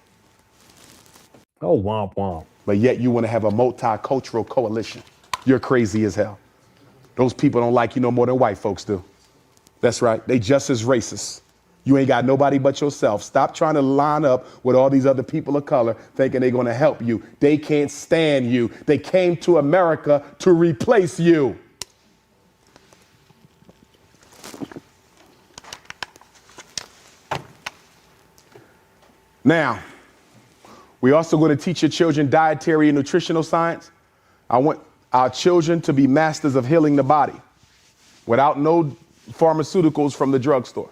Oh, womp womp. But yet you want to have a multicultural coalition. You're crazy as hell. Those people don't like you no more than white folks do. That's right. They just as racist. You ain't got nobody but yourself. Stop trying to line up with all these other people of color thinking they're going to help you. They can't stand you. They came to America to replace you. Now, we're also going to teach your children dietary and nutritional science. I want our children to be masters of healing the body without no pharmaceuticals from the drugstore.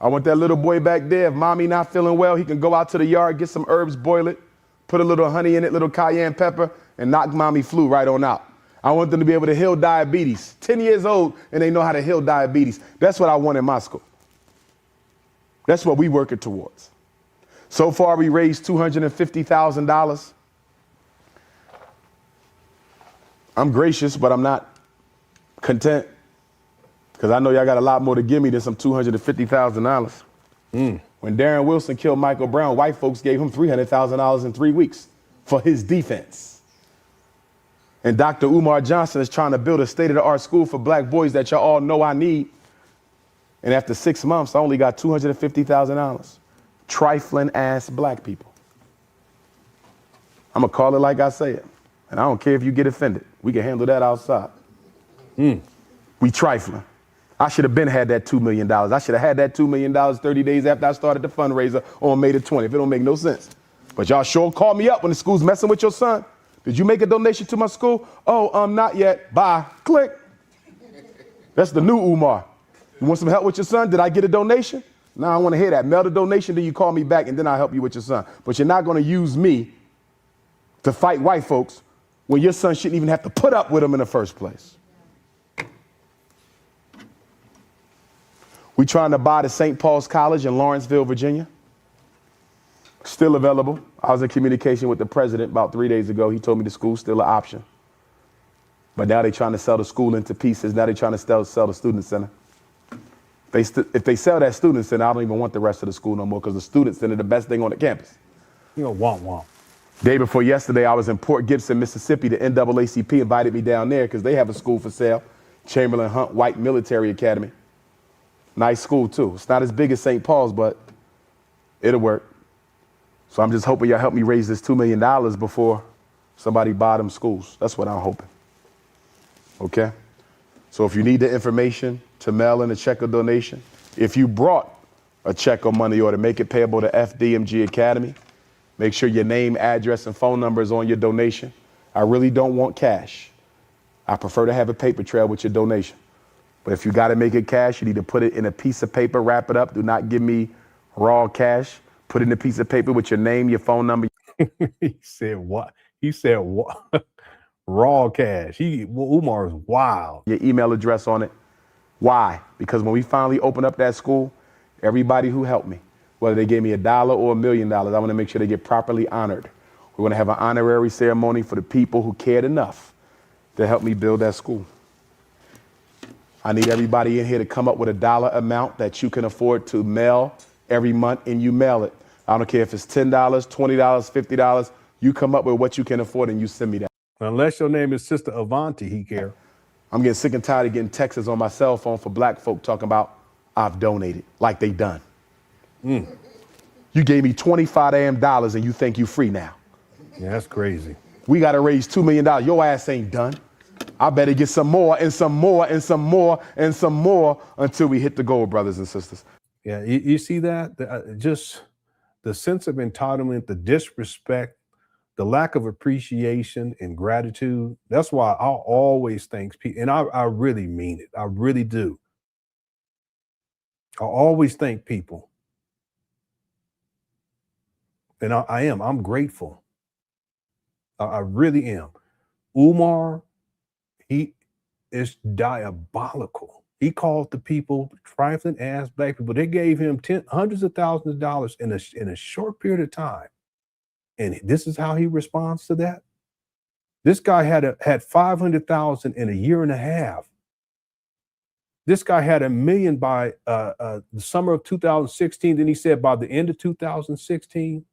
I want that little boy back there, if mommy not feeling well, he can go out to the yard, get some herbs, boil it, put a little honey in it, little cayenne pepper, and knock mommy flu right on out. I want them to be able to heal diabetes. 10 years old, and they know how to heal diabetes. That's what I want in my school. That's what we working towards. So far, we raised $250,000. I'm gracious, but I'm not content. Because I know y'all got a lot more to give me than some $250,000. When Darren Wilson killed Michael Brown, white folks gave him $300,000 in 3 weeks for his defense. And Dr. Umar Johnson is trying to build a state-of-the-art school for black boys that y'all all know I need. And after 6 months, I only got $250,000. Trifling ass black people. I'm gonna call it like I say it. And I don't care if you get offended. We can handle that outside. We trifling. I should have been had that $2 million. I should have had that $2 million 30 days after I started the fundraiser on May the 20th. It don't make no sense. But y'all sure call me up when the school's messing with your son. Did you make a donation to my school? Oh, not yet. Bye. Click. That's the new Umar. You want some help with your son? Did I get a donation? No, I want to hear that. Mail the donation, then you call me back, and then I'll help you with your son. But you're not going to use me to fight white folks when your son shouldn't even have to put up with them in the first place. We trying to buy the St. Paul's College in Lawrenceville, Virginia. Still available. I was in communication with the president about 3 days ago. He told me the school's still an option. But now they're trying to sell the school into pieces. Now they're trying to sell the student center. If they sell that student center, I don't even want the rest of the school no more, because the student center is the best thing on the campus. You know, womp. Day before yesterday, I was in Port Gibson, Mississippi. The NAACP invited me down there because they have a school for sale, Chamberlain Hunt White Military Academy. Nice school, too. It's not as big as St. Paul's, but it'll work. So I'm just hoping y'all help me raise this $2 million before somebody buy them schools. That's what I'm hoping. Okay? So if you need the information to mail in a check or donation, if you brought a check or money order, make it payable to FDMG Academy. Make sure your name, address, and phone number is on your donation. I really don't want cash. I prefer to have a paper trail with your donation. But if you got to make it cash, you need to put it in a piece of paper, wrap it up. Do not give me raw cash. Put it in a piece of paper with your name, your phone number. He said what? He said what? Raw cash. Umar is wild. Your email address on it. Why? Because when we finally open up that school, everybody who helped me, whether they gave me $1 or $1 million, I want to make sure they get properly honored. We're going to have an honorary ceremony for the people who cared enough to help me build that school. I need everybody in here to come up with a dollar amount that you can afford to mail every month, and you mail it. I don't care if it's $10, $20, $50. You come up with what you can afford and you send me that. Unless your name is Sister Avanti, he care. I'm getting sick and tired of getting texts on my cell phone for black folk talking about I've donated, like they done. You gave me $25 damn and you think you free now. Yeah, that's crazy. We got to raise $2 million. Your ass ain't done. I better get some more and some more and some more and some more until we hit the goal, brothers and sisters. Yeah, you see that? Just the sense of entitlement, the disrespect, the lack of appreciation and gratitude. That's why I'll always thank people. And I really mean it. I really do. I always thank people. And I'm grateful. I really am. Umar, he is diabolical. He called the people trifling ass black people. They gave him hundreds of thousands of dollars in a short period of time. And this is how he responds to that. This guy had 500,000 in a year and a half. This guy had $1 million by the summer of 2016. Then he said by the end of 2016,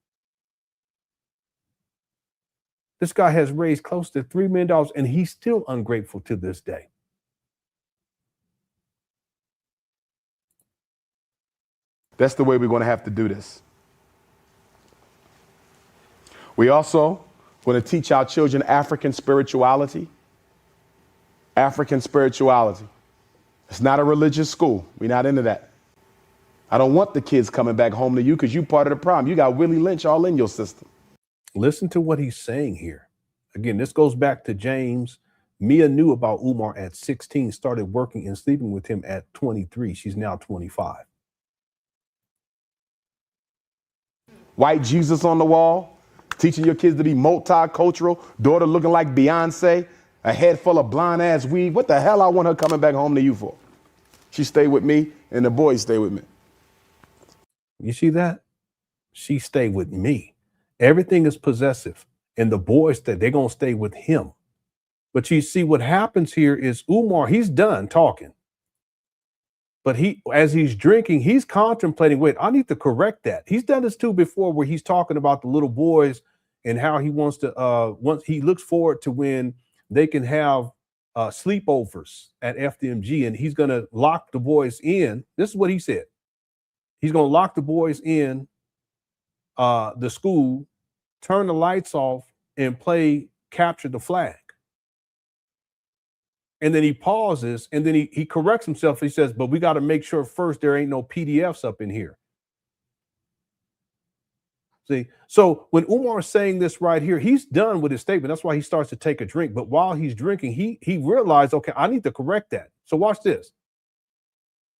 this guy has raised close to $3 million, and he's still ungrateful to this day. That's the way we're going to have to do this. We also want to teach our children African spirituality. African spirituality. It's not a religious school. We're not into that. I don't want the kids coming back home to you because you're part of the problem. You got Willie Lynch all in your system. Listen to what he's saying here. Again, this goes back to James. Mia knew about Umar at 16, started working and sleeping with him at 23. She's now 25. White Jesus on the wall, teaching your kids to be multicultural, daughter looking like Beyonce, a head full of blonde ass weave. What the hell I want her coming back home to you for? She stayed with me and the boys stay with me. You see that? She stayed with me. Everything is possessive. And the boys, they're going to stay with him. But you see what happens here is Umar, he's done talking. But as he's drinking, he's contemplating, wait, I need to correct that. He's done this too before, where he's talking about the little boys and how he wants to, once he looks forward to when they can have sleepovers at FDMG, and he's going to lock the boys in. This is what he said. He's going to lock the boys in the school, turn the lights off, and play capture the flag. And then he pauses, and then he corrects himself. He says, but we got to make sure first there ain't no PDFs up in here. See, so when Umar's saying this right here, he's done with his statement. That's why he starts to take a drink. But while he's drinking, he realized, okay, I need to correct that. So watch this.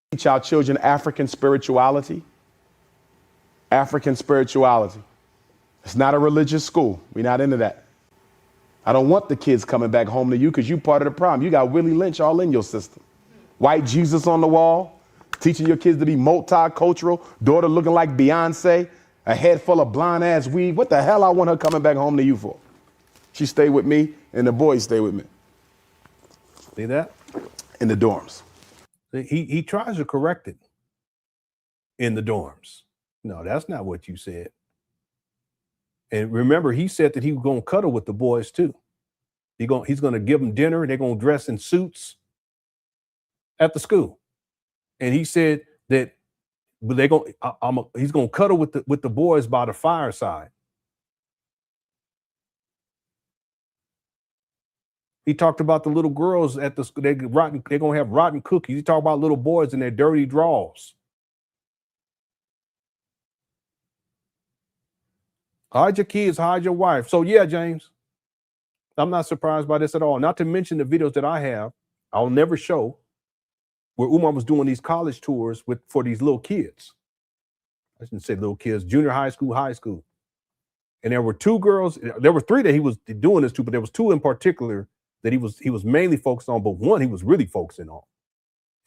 Teach our children African spirituality. African spirituality. It's not a religious school. We're not into that. I don't want the kids coming back home to you because you part of the problem. You got Willie Lynch all in your system. White Jesus on the wall, teaching your kids to be multicultural, daughter looking like Beyonce, a head full of blonde ass weave. What the hell I want her coming back home to you for? She stay with me and the boys stay with me. See that? In the dorms. He tries to correct it in the dorms. No, that's not what you said. And remember, he said that he was going to cuddle with the boys too. He's going to give them dinner. They're going to dress in suits at the school. And he said that he's going to cuddle with the boys by the fireside. He talked about the little girls at the school. They're going to have rotten cookies. He talked about little boys in their dirty drawers. Hide your kids, hide your wife. So yeah, James, I'm not surprised by this at all. Not to mention the videos that I have, I'll never show, where Umar was doing these college tours for these little kids. I shouldn't say little kids, junior high school, high school. And there were two girls, there were three that he was doing this to, but there was two in particular that he was mainly focused on, but one he was really focusing on.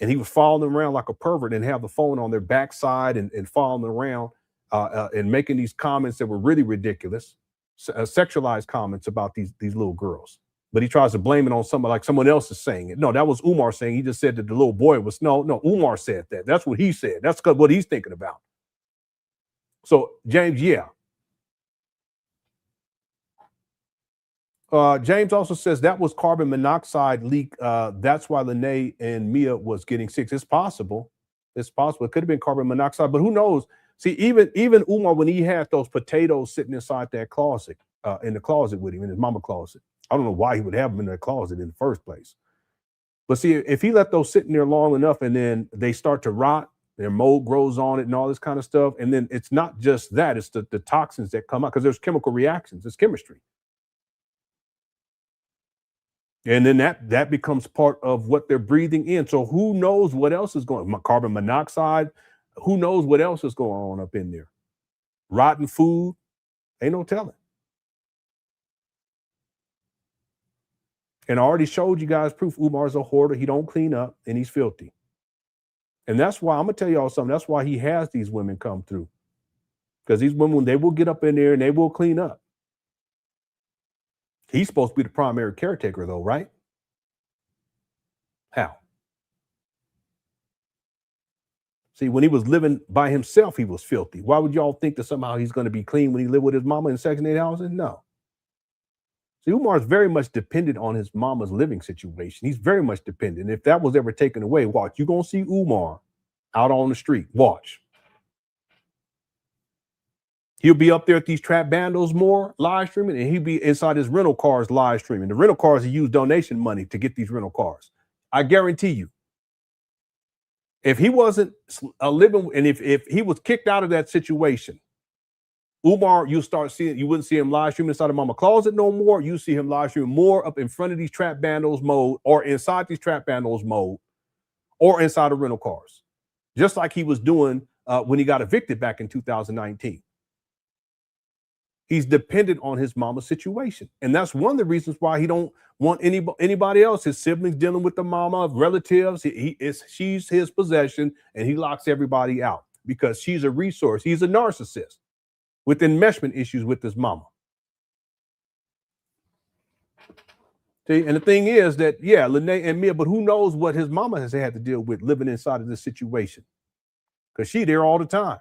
And he was following them around like a pervert and have the phone on their backside and following them around. And making these comments that were really ridiculous, sexualized comments about these little girls. But he tries to blame it on somebody, like someone else is saying it. No, that was Umar saying. He just said that the little boy was, no, Umar said that. That's what he said. That's what he's thinking about. So, James, yeah. James also says that was carbon monoxide leak. That's why Lene and Mia was getting sick. It's possible. It's possible. It could have been carbon monoxide, but who knows? See, even Umar, when he had those potatoes sitting inside that closet, in the closet with him, in his mama closet, I don't know why he would have them in that closet in the first place. But see, if he let those sitting there long enough and then they start to rot, their mold grows on it and all this kind of stuff, and then it's not just that, it's the toxins that come out, because there's chemical reactions, it's chemistry. And then that becomes part of what they're breathing in. So who knows what else is going on? Carbon monoxide. Who knows what else is going on up in there? Rotten food. Ain't no telling. And I already showed you guys proof. Umar's a hoarder. He don't clean up and he's filthy. And that's why I'm going to tell y'all something. That's why he has these women come through. Because these women, they will get up in there and they will clean up. He's supposed to be the primary caretaker though, right? How? See, when he was living by himself, he was filthy. Why would y'all think that somehow he's going to be clean when he lived with his mama in Section 8 housing? No. See, Umar is very much dependent on his mama's living situation. He's very much dependent. If that was ever taken away, watch. You're going to see Umar out on the street. Watch. He'll be up there at these trap bandos more live streaming, and he'll be inside his rental cars live streaming. The rental cars, he used donation money to get these rental cars. I guarantee you. If he wasn't living, and if he was kicked out of that situation, Umar, you wouldn't see him live streaming inside of mama closet no more. You see him live streaming more up in front of these trap bandos mode, or inside these trap bandos mode, or inside of rental cars, just like he was doing when he got evicted back in 2019. He's dependent on his mama's situation. And that's one of the reasons why he don't want anybody else, his siblings dealing with the mama, relatives. She's his possession, and he locks everybody out because she's a resource. He's a narcissist with enmeshment issues with his mama. See, and the thing is that, yeah, Lene and Mia, but who knows what his mama has had to deal with living inside of this situation? Because she there all the time.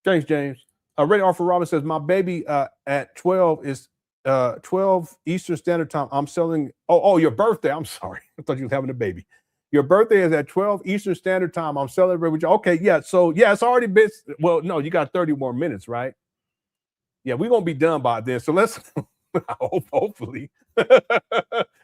James. Radar for Robin says, my baby at 12 is 12 Eastern Standard Time. I'm selling. Oh, your birthday. I'm sorry. I thought you was having a baby. Your birthday is at 12 Eastern Standard Time. I'm celebrating with you. Okay, yeah. So, yeah, it's already been. Well, no, you got 30 more minutes, right? Yeah, we're going to be done by then. So let's, hopefully,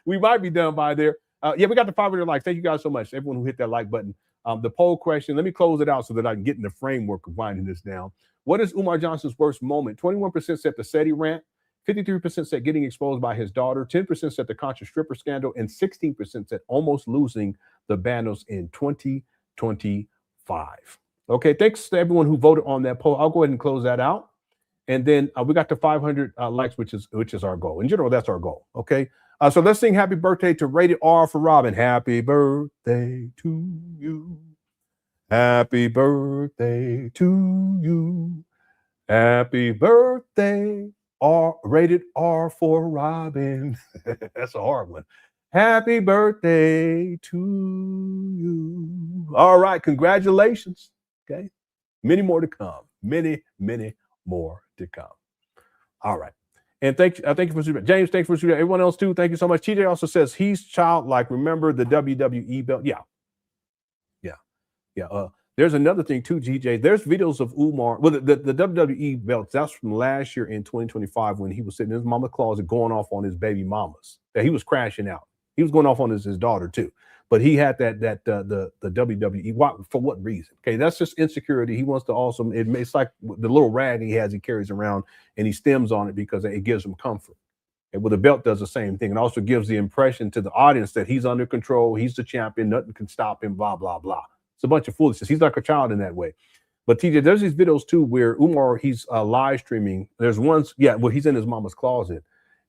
we might be done by there. Yeah, we got the 500 likes. Thank you guys so much. Everyone who hit that like button. The poll question, let me close it out so that I can get in the framework of winding this down. What is Umar Johnson's worst moment? 21% said the SETI rant, 53% said getting exposed by his daughter, 10% said the conscious stripper scandal, and 16% said almost losing the Bandos in 2025. Okay, thanks to everyone who voted on that poll. I'll go ahead and close that out. And then we got to 500 likes, which is our goal. In general, that's our goal. Okay. So let's sing happy birthday to Rated R for Robin. Happy birthday to you. Happy birthday to you. Happy birthday, Rated R for Robin. That's a hard one. Happy birthday to you. All right. Congratulations. Okay. Many more to come. Many more to come. All right. And thank you for shooting. James, thanks for shooting. Everyone else too, thank you so much. TJ also says he's childlike. Remember the WWE belt? Yeah. There's another thing too, GJ. There's videos of Umar. Well, the WWE belts, that's from last year in 2025 when he was sitting in his mama's closet going off on his baby mamas. That he was crashing out. He was going off on his daughter too. But he had the WWE. For what reason? Okay, that's just insecurity. He wants to also, it's like the little rag he carries around, and he stems on it because it gives him comfort. And well, the belt does the same thing. It also gives the impression to the audience that he's under control, he's the champion, nothing can stop him, blah, blah, blah. It's a bunch of foolishness. He's like a child in that way. But TJ, there's these videos too where Umar, he's live streaming. There's ones, he's in his mama's closet,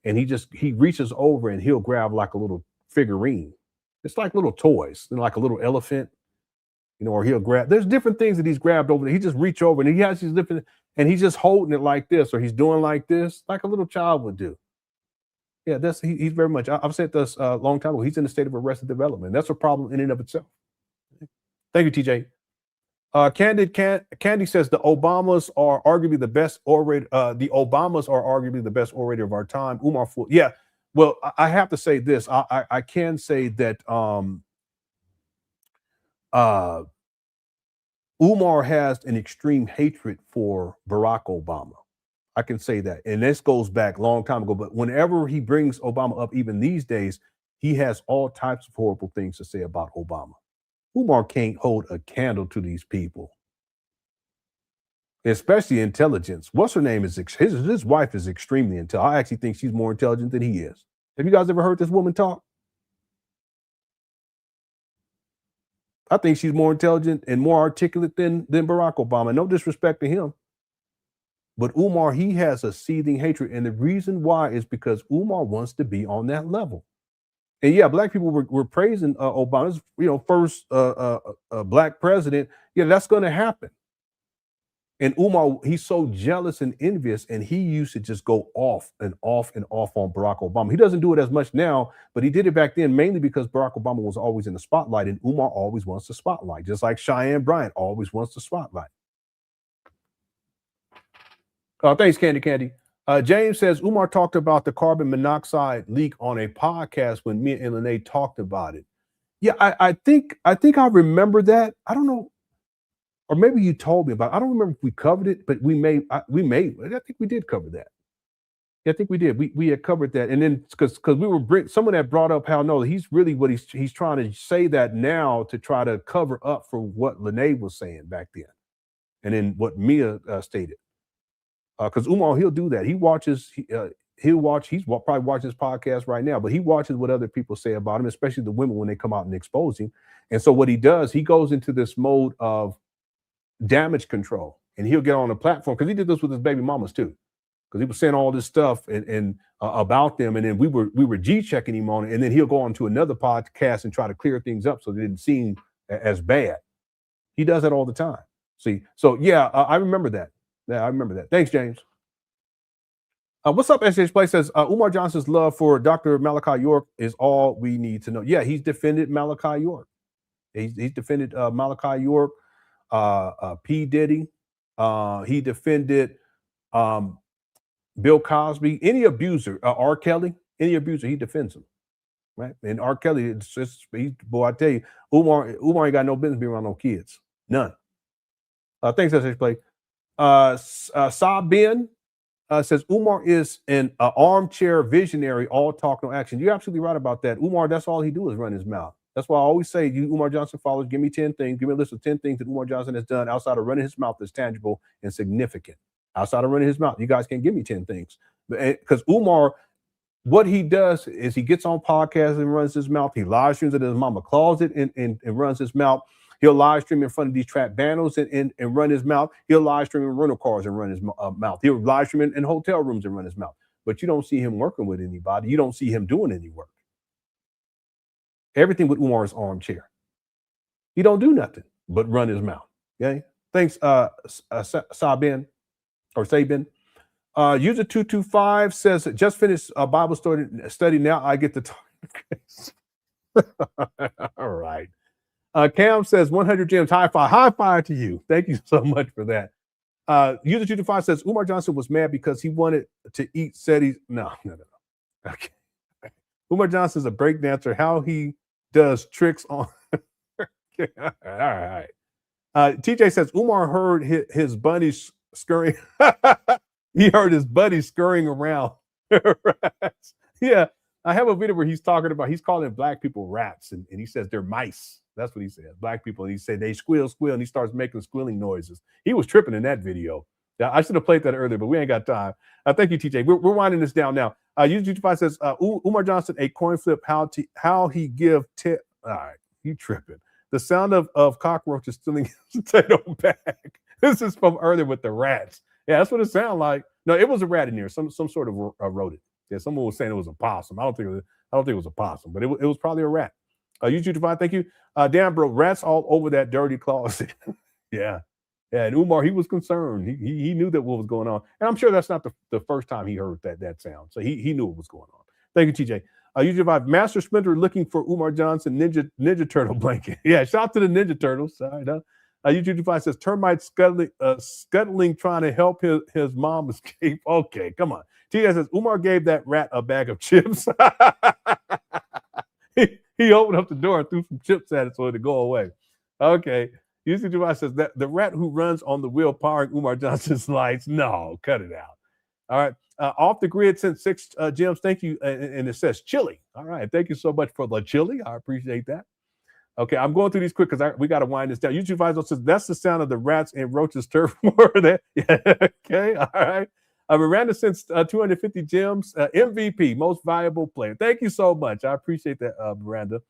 and he reaches over and he'll grab like a little figurine. It's like little toys, like a little elephant, or he'll grab. There's different things that he's grabbed over there. He just reach over and he has these different, and he's just holding it like this, or he's doing like this, like a little child would do. Yeah, he's very much. I've said this a long time ago. He's in a state of arrested development. That's a problem in and of itself. Thank you, TJ. Candy says the Obamas are arguably the best orator. The Obamas are arguably the best orator of our time. Umar, yeah. Well, I have to say this. I can say that Umar has an extreme hatred for Barack Obama. I can say that. And this goes back a long time ago. But whenever he brings Obama up, even these days, he has all types of horrible things to say about Obama. Umar can't hold a candle to these people, especially intelligence. What's her name? His wife is extremely intelligent. I actually think she's more intelligent than he is. Have you guys ever heard this woman talk? I think she's more intelligent and more articulate than Barack Obama. No disrespect to him. But Umar, he has a seething hatred. And the reason why is because Umar wants to be on that level. And yeah, black people were praising Obama's, first black president. Yeah, that's going to happen. And Umar, he's so jealous and envious, and he used to just go off and off and off on Barack Obama. He doesn't do it as much now, but he did it back then, mainly because Barack Obama was always in the spotlight, and Umar always wants the spotlight, just like Cheyenne Bryant always wants the spotlight. Thanks, Candy. James says Umar talked about the carbon monoxide leak on a podcast when me and Lene talked about it. Yeah, I think I remember that. I don't know, or maybe you told me about it. I don't remember if we covered it, but I think we did cover that. Yeah, I think we did. We had covered that, and then because we were someone that brought up how he's really what he's trying to say that now to try to cover up for what Lene was saying back then, and then what Mia stated. Because Umar, he'll do that. He watches. He'll watch. He's probably watching this podcast right now, but he watches what other people say about him, especially the women when they come out and expose him. And so what he does, he goes into this mode of damage control, and he'll get on a platform because he did this with his baby mamas too, because he was saying all this stuff and about them, and then we were G-checking him on it, and then he'll go on to another podcast and try to clear things up so they didn't seem as bad. He does that all the time. See, so yeah, I remember that. Yeah, I remember that. Thanks, James. What's up, SH Play says, Umar Johnson's love for Dr. Malachi York is all we need to know. Yeah, he's defended Malachi York. He's defended Malachi York, P. Diddy. He defended Bill Cosby, any abuser, R. Kelly, any abuser, he defends him. Right? And R. Kelly, it's just, boy, I tell you, Umar ain't got no business being around no kids. None. Thanks, SH Play. Saab Ben says Umar is an armchair visionary, all talk, no action. You're absolutely right about that. Umar, that's all he do is run his mouth. That's why I always say, you Umar Johnson followers, give me 10 things. Give me a list of 10 things that Umar Johnson has done outside of running his mouth that's tangible and significant. Outside of running his mouth, you guys can't give me 10 things. Because Umar, what he does is he gets on podcasts and runs his mouth. He live streams at his mama closet and runs his mouth. He'll live stream in front of these trap banners and run his mouth. He'll live stream in rental cars and run his mouth. He'll live stream in hotel rooms and run his mouth. But you don't see him working with anybody. You don't see him doing any work. Everything with Umar is armchair. He don't do nothing but run his mouth. Okay. Thanks, Sabin or Sabin. User 225 says, just finished a Bible study. Now I get to talk. All right. Cam says 100 gems. High five to you. Thank you so much for that. User 225 says Umar Johnson was mad because he wanted to eat. Said he's no. Okay. Umar Johnson's a break dancer. How he does tricks on. Okay. All right. TJ says Umar heard his bunnies scurrying. He heard his buddies scurrying around. Yeah, I have a video where he's talking about, he's calling black people rats, and he says they're mice. That's what he said. Black people. And he said they squeal, and he starts making squealing noises. He was tripping in that video. I should have played that earlier, but we ain't got time. Thank you, TJ. We're winding this down now. YouTube says Umar Johnson, a coin flip. How he give tip. All right, you tripping. The sound of cockroaches stealing his potato bag. This is from earlier with the rats. Yeah, that's what it sounded like. No, it was a rat in there, some sort of rodent. Yeah, someone was saying it was a possum. I don't think it was a possum, but it was probably a rat. YouTube Divine, thank you. Damn, bro, rats all over that dirty closet. Yeah. And Umar, he was concerned. He knew that what was going on. And I'm sure that's not the first time he heard that sound. So he knew what was going on. Thank you, TJ. YouTube Divine, Master Splinter looking for Umar Johnson Ninja Turtle blanket. Yeah, shout out to the Ninja Turtles. Sorry, no. YouTube Divine says termites scuttling trying to help his mom escape. Okay, come on. TJ says Umar gave that rat a bag of chips. He opened up the door and threw some chips at it so it would go away. Okay. YouTube Divine says that the rat who runs on the wheel powering Umar Johnson's lights. No, cut it out. All right. Off the grid sent 6 gems. Thank you. And it says chili. All right. Thank you so much for the chili. I appreciate that. Okay, I'm going through these quick because we got to wind this down. YouTube Visor says that's the sound of the rats and roaches turf war. Yeah, okay, all right. Miranda sends 250 gems. MVP, most valuable player. Thank you so much. I appreciate that, Miranda.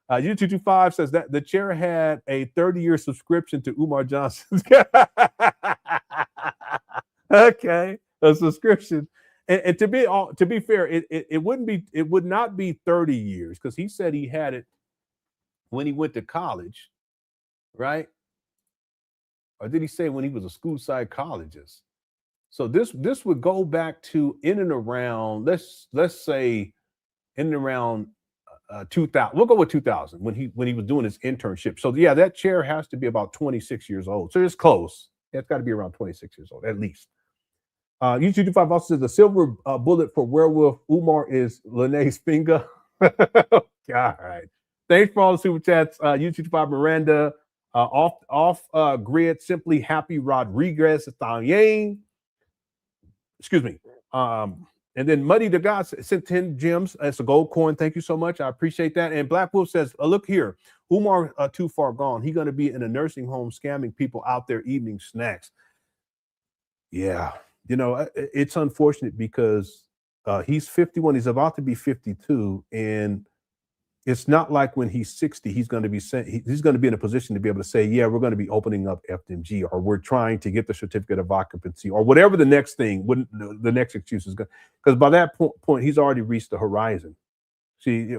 U225 says that the chair had a 30-year subscription to Umar Johnson. Okay, a subscription. And to be fair, it would not be 30 years because he said he had it when he went to college, right? Or did he say when he was a school psychologist? So this would go back to in and around, let's say in and around 2000. We'll go with 2000 when he was doing his internship. So yeah, that chair has to be about 26 years old. So it's close. It's got to be around 26 years old at least. YouTube 25 also says the silver bullet for werewolf Umar is Lene's finger. All right. Thanks for all the super chats. YouTube 5 Miranda, off grid, simply happy Rodriguez, Italian. Excuse me. And then Muddy the God sent 10 gems. It's a gold coin. Thank you so much. I appreciate that. And Black Wolf says, look here, Umar too far gone. He's going to be in a nursing home scamming people out there eating snacks. Yeah. You know, it's unfortunate because he's 51. He's about to be 52. And it's not like when he's 60, he's going to be in a position to be able to say, yeah, we're going to be opening up FDMG, or we're trying to get the certificate of occupancy, or whatever the next thing, the next excuse is going. Because by that point, he's already reached the horizon. See,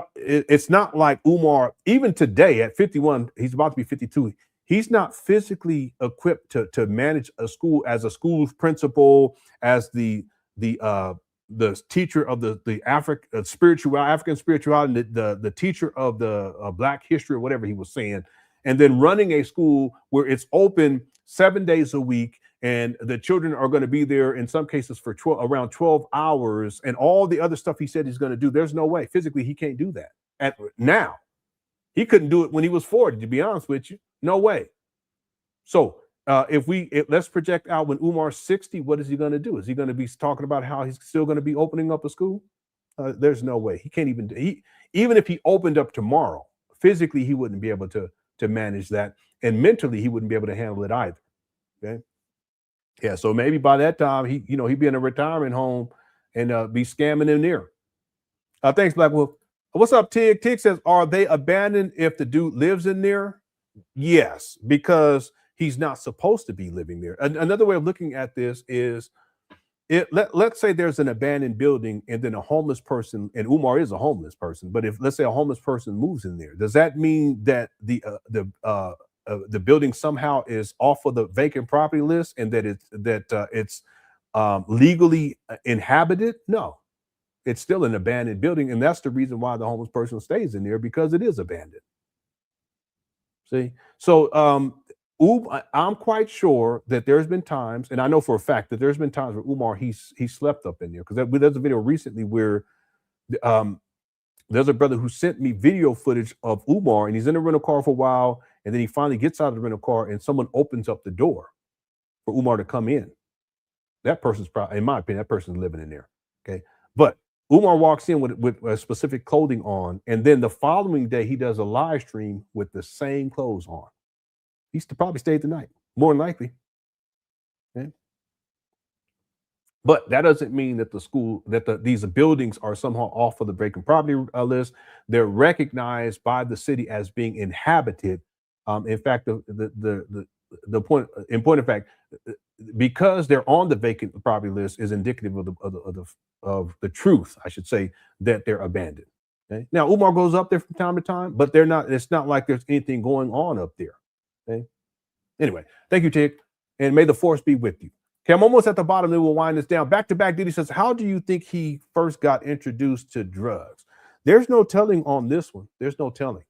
it's not like Umar, even today at 51, he's about to be 52. He's not physically equipped to manage a school as a school's principal, as the teacher of the African spirituality, the teacher of the Black history or whatever he was saying, and then running a school where it's open 7 days a week and the children are going to be there in some cases for around 12 hours and all the other stuff he said he's going to do. There's no way physically he can't do that. Now, he couldn't do it when he was 40, to be honest with you. No way. So let's project out when Umar's 60, what is he going to do? Is he going to be talking about how he's still going to be opening up a school? There's no way. He can't even if he opened up tomorrow, physically he wouldn't be able to manage that, and mentally he wouldn't be able to handle it either. Okay. Yeah, so maybe by that time he'd be in a retirement home and be scamming in there. Thanks, Black Wolf. What's up, Tig? Tig says, are they abandoned if the dude lives in there? Yes, because he's not supposed to be living there. Another way of looking at this is, let's say there's an abandoned building and then a homeless person, and Umar is a homeless person, but if let's say a homeless person moves in there, does that mean that the building somehow is off of the vacant property list and that it's legally inhabited? No, it's still an abandoned building, and that's the reason why the homeless person stays in there, because it is abandoned. See, so I'm quite sure that there's been times, and I know for a fact that there's been times where Umar he slept up in there, because there's a video recently where there's a brother who sent me video footage of Umar, and he's in a rental car for a while, and then he finally gets out of the rental car, and someone opens up the door for Umar to come in. That person's probably, in my opinion, that person's living in there. Okay, but Umar walks in with specific clothing on, and then the following day he does a live stream with the same clothes on. He's probably stayed the night, more than likely. Okay? But that doesn't mean that these buildings are somehow off of the vacant property list. They're recognized by the city as being inhabited. In fact, the point of fact, because they're on the vacant property list is indicative of the truth, I should say, that they're abandoned. Okay? Now, Umar goes up there from time to time, but they're not. It's not like there's anything going on up there. Okay. Anyway, thank you, Tig, and may the force be with you. Okay, I'm almost at the bottom, then we'll wind this down. Back to back, Diddy says, how do you think he first got introduced to drugs? There's no telling on this one. There's no telling.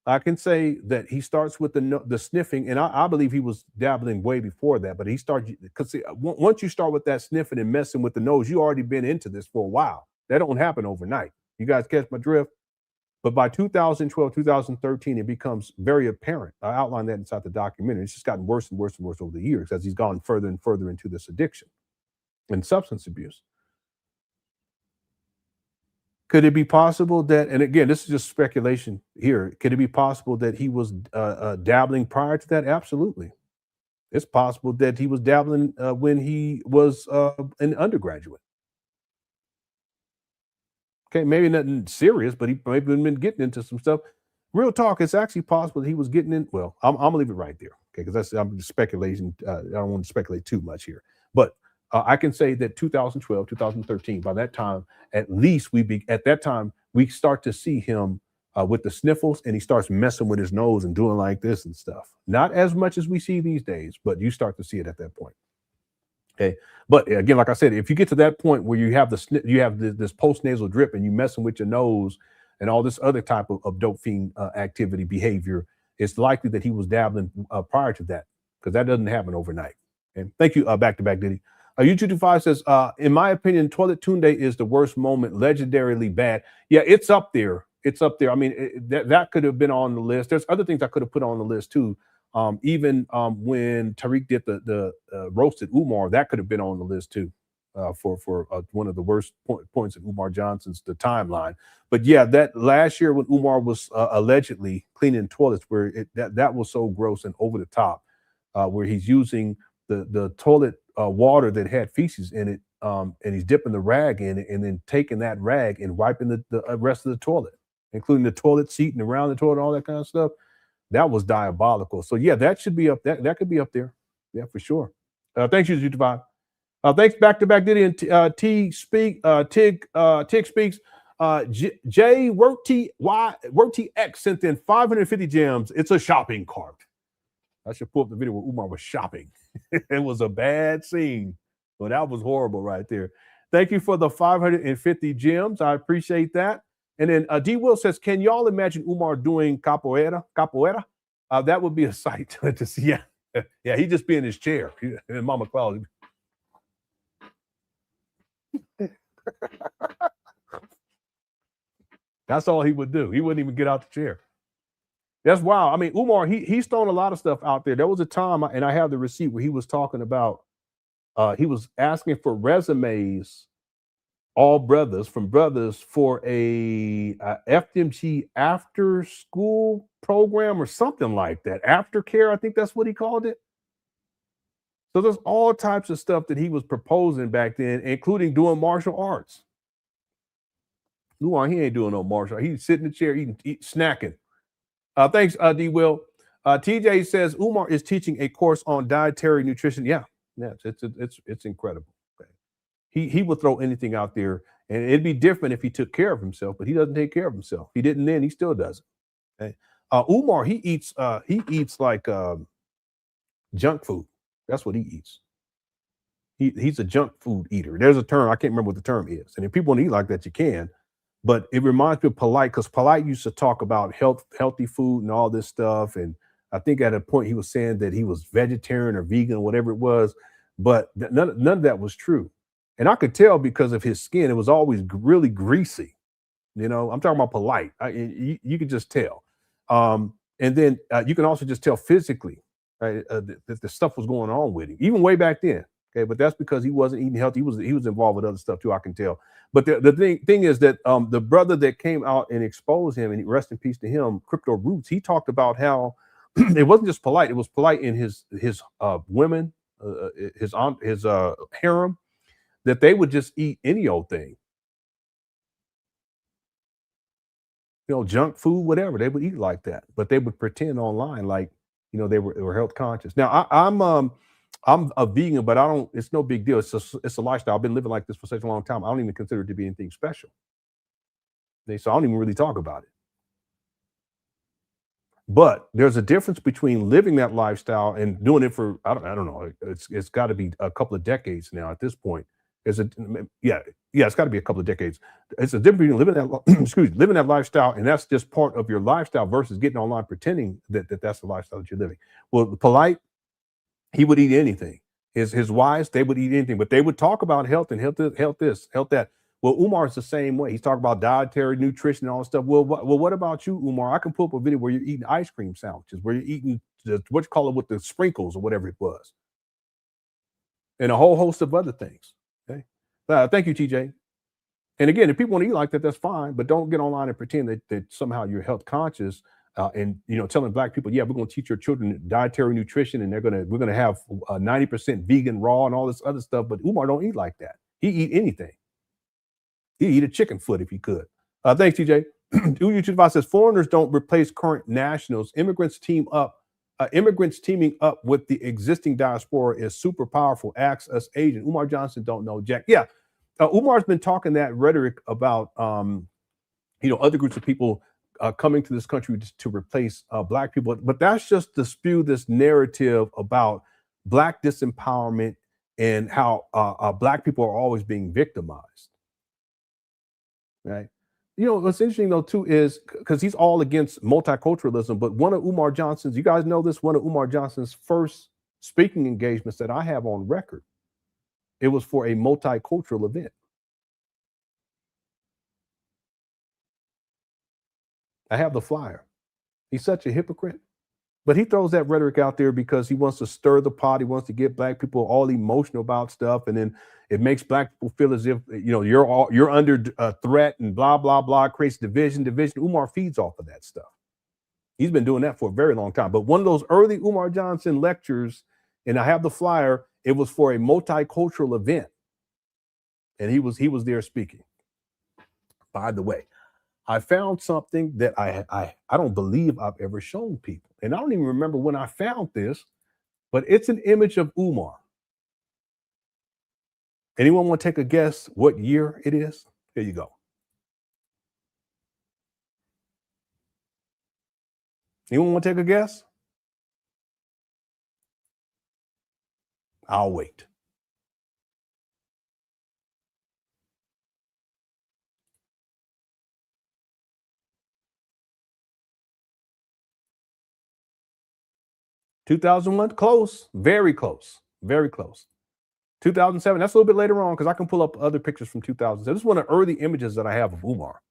I can say that he starts with the sniffing, and I believe he was dabbling way before that, but he started, because once you start with that sniffing and messing with the nose, you already been into this for a while. That don't happen overnight. You guys catch my drift? But by 2012, 2013, it becomes very apparent. I outlined that inside the documentary. It's just gotten worse and worse and worse over the years as he's gone further and further into this addiction and substance abuse. Could it be possible that, and again, this is just speculation here, could it be possible that he was dabbling prior to that? Absolutely. It's possible that he was dabbling when he was an undergraduate. Okay, maybe nothing serious, but he maybe been getting into some stuff. Real talk, it's actually possible that he was getting in. Well, I'm gonna leave it right there, okay? Because I'm just speculating. I don't want to speculate too much here, but I can say that 2012, 2013. By that time, at least at that time we start to see him with the sniffles, and he starts messing with his nose and doing like this and stuff. Not as much as we see these days, but you start to see it at that point. Okay, but again, like I said, if you get to that point where you have this post-nasal drip and you messing with your nose and all this other type of dope fiend activity behavior, it's likely that he was dabbling prior to that, because that doesn't happen overnight. And thank you, back to back, Diddy. U25 says, in my opinion, Toilet Tunde is the worst moment, legendarily bad. Yeah, it's up there. It's up there. I mean, that could have been on the list. There's other things I could have put on the list too. Even when Tariq did the roasted Umar, that could have been on the list too, for one of the worst points in Umar Johnson's the timeline. But yeah, that last year when Umar was allegedly cleaning toilets, where that was so gross and over the top, where he's using the toilet water that had feces in it, and he's dipping the rag in it and then taking that rag and wiping the rest of the toilet, including the toilet seat and around the toilet, all that kind of stuff. That was diabolical. So yeah, that should be up. That could be up there. Yeah, for sure. Thanks, you, YouTube. Thanks, back to back, Diddy and Tig speaks. J Work TX sent in 550 gems. It's a shopping cart. I should pull up the video where Umar was shopping. It was a bad scene. Well, that was horrible right there. Thank you for the 550 gems. I appreciate that. And then D. Will says, can y'all imagine Umar doing capoeira? Capoeira? That would be a sight to see. Yeah. Yeah, he'd just be in his chair. And Mama Claus. That's all he would do. He wouldn't even get out the chair. That's wild. I mean, Umar, he's thrown a lot of stuff out there. There was a time, and I have the receipt where he was talking about, he was asking for resumes, all brothers, from brothers for a FDMG after school program or something like that. Aftercare, I think that's what he called it. So there's all types of stuff that he was proposing back then, including doing martial arts. Umar, he ain't doing no martial arts. He's sitting in the chair, eating, snacking. Thanks, D. Will. TJ says Umar is teaching a course on dietary nutrition. Yeah, it's incredible. Okay. He would throw anything out there, and it'd be different if he took care of himself, but he doesn't take care of himself. He didn't then, he still doesn't. Okay. Umar, he eats like junk food. That's what he eats. He's a junk food eater. There's a term, I can't remember what the term is. And if people want to eat like that, you can. But it reminds me of Polite, because Polite used to talk about healthy food and all this stuff. And I think at a point he was saying that he was vegetarian or vegan or whatever it was. But none of that was true. And I could tell because of his skin, it was always really greasy. You know, I'm talking about Polite. You could just tell. And then you can also just tell physically, right, that the stuff was going on with him, even way back then. Okay, but that's because he wasn't eating healthy. He was involved with other stuff too, I can tell. But the thing is that the brother that came out and exposed him, and rest in peace to him, Crypto Roots, he talked about how it wasn't just Polite, it was Polite in his women, his harem, that they would just eat any old thing. You know, junk food, whatever, they would eat like that. But they would pretend online like, you know, they were health conscious. Now I'm a vegan, but I don't, it's no big deal. It's a lifestyle. I've been living like this for such a long time. I don't even consider it to be anything special. So I don't even really talk about it. But there's a difference between living that lifestyle and doing it for, I don't know. It's got to be a couple of decades now at this point. It's got to be a couple of decades. It's a difference between living that, living that lifestyle, and that's just part of your lifestyle, versus getting online pretending that that's the lifestyle that you're living. Well, Polite, he would eat anything. His wives, they would eat anything, but they would talk about health and health this, health that. Well, Umar's the same way. He's talking about dietary nutrition and all this stuff. Well, what about you, Umar? I can pull up a video where you're eating ice cream sandwiches, where you're eating what you call it with the sprinkles or whatever it was, and a whole host of other things. Okay, thank you, TJ. And again, if people want to eat like that, that's fine, but don't get online and pretend that somehow you're health conscious. And telling Black people, yeah, we're going to teach your children dietary nutrition, and we're going to have 90% vegan raw and all this other stuff. But Umar don't eat like that. He eat anything. He eat a chicken foot if he could. Thanks, TJ. YouTube says foreigners don't replace current nationals. Immigrants teaming up with the existing diaspora is super powerful. Asks us Asian. Umar Johnson don't know Jack. Yeah, Umar's been talking that rhetoric about other groups of people coming to this country to replace Black people. But that's just to spew this narrative about Black disempowerment and how Black people are always being victimized. Right? What's interesting though too is because he's all against multiculturalism, but one of Umar Johnson's, you guys know this, one of Umar Johnson's first speaking engagements that I have on record, it was for a multicultural event. I have the flyer. He's such a hypocrite, but he throws that rhetoric out there because he wants to stir the pot. He wants to get Black people all emotional about stuff, and then it makes Black people feel as if you're under threat and blah blah blah. Creates division. Umar feeds off of that stuff. He's been doing that for a very long time. But one of those early Umar Johnson lectures, and I have the flyer. It was for a multicultural event, and he was there speaking. By the way, I found something that I don't believe I've ever shown people. And I don't even remember when I found this, but it's an image of Umar. Anyone want to take a guess what year it is? Here you go. Anyone want to take a guess? I'll wait. (2001), close, very close, very close. 2007, that's a little bit later on because I can pull up other pictures from 2007. This is one of the early images that I have of Umar.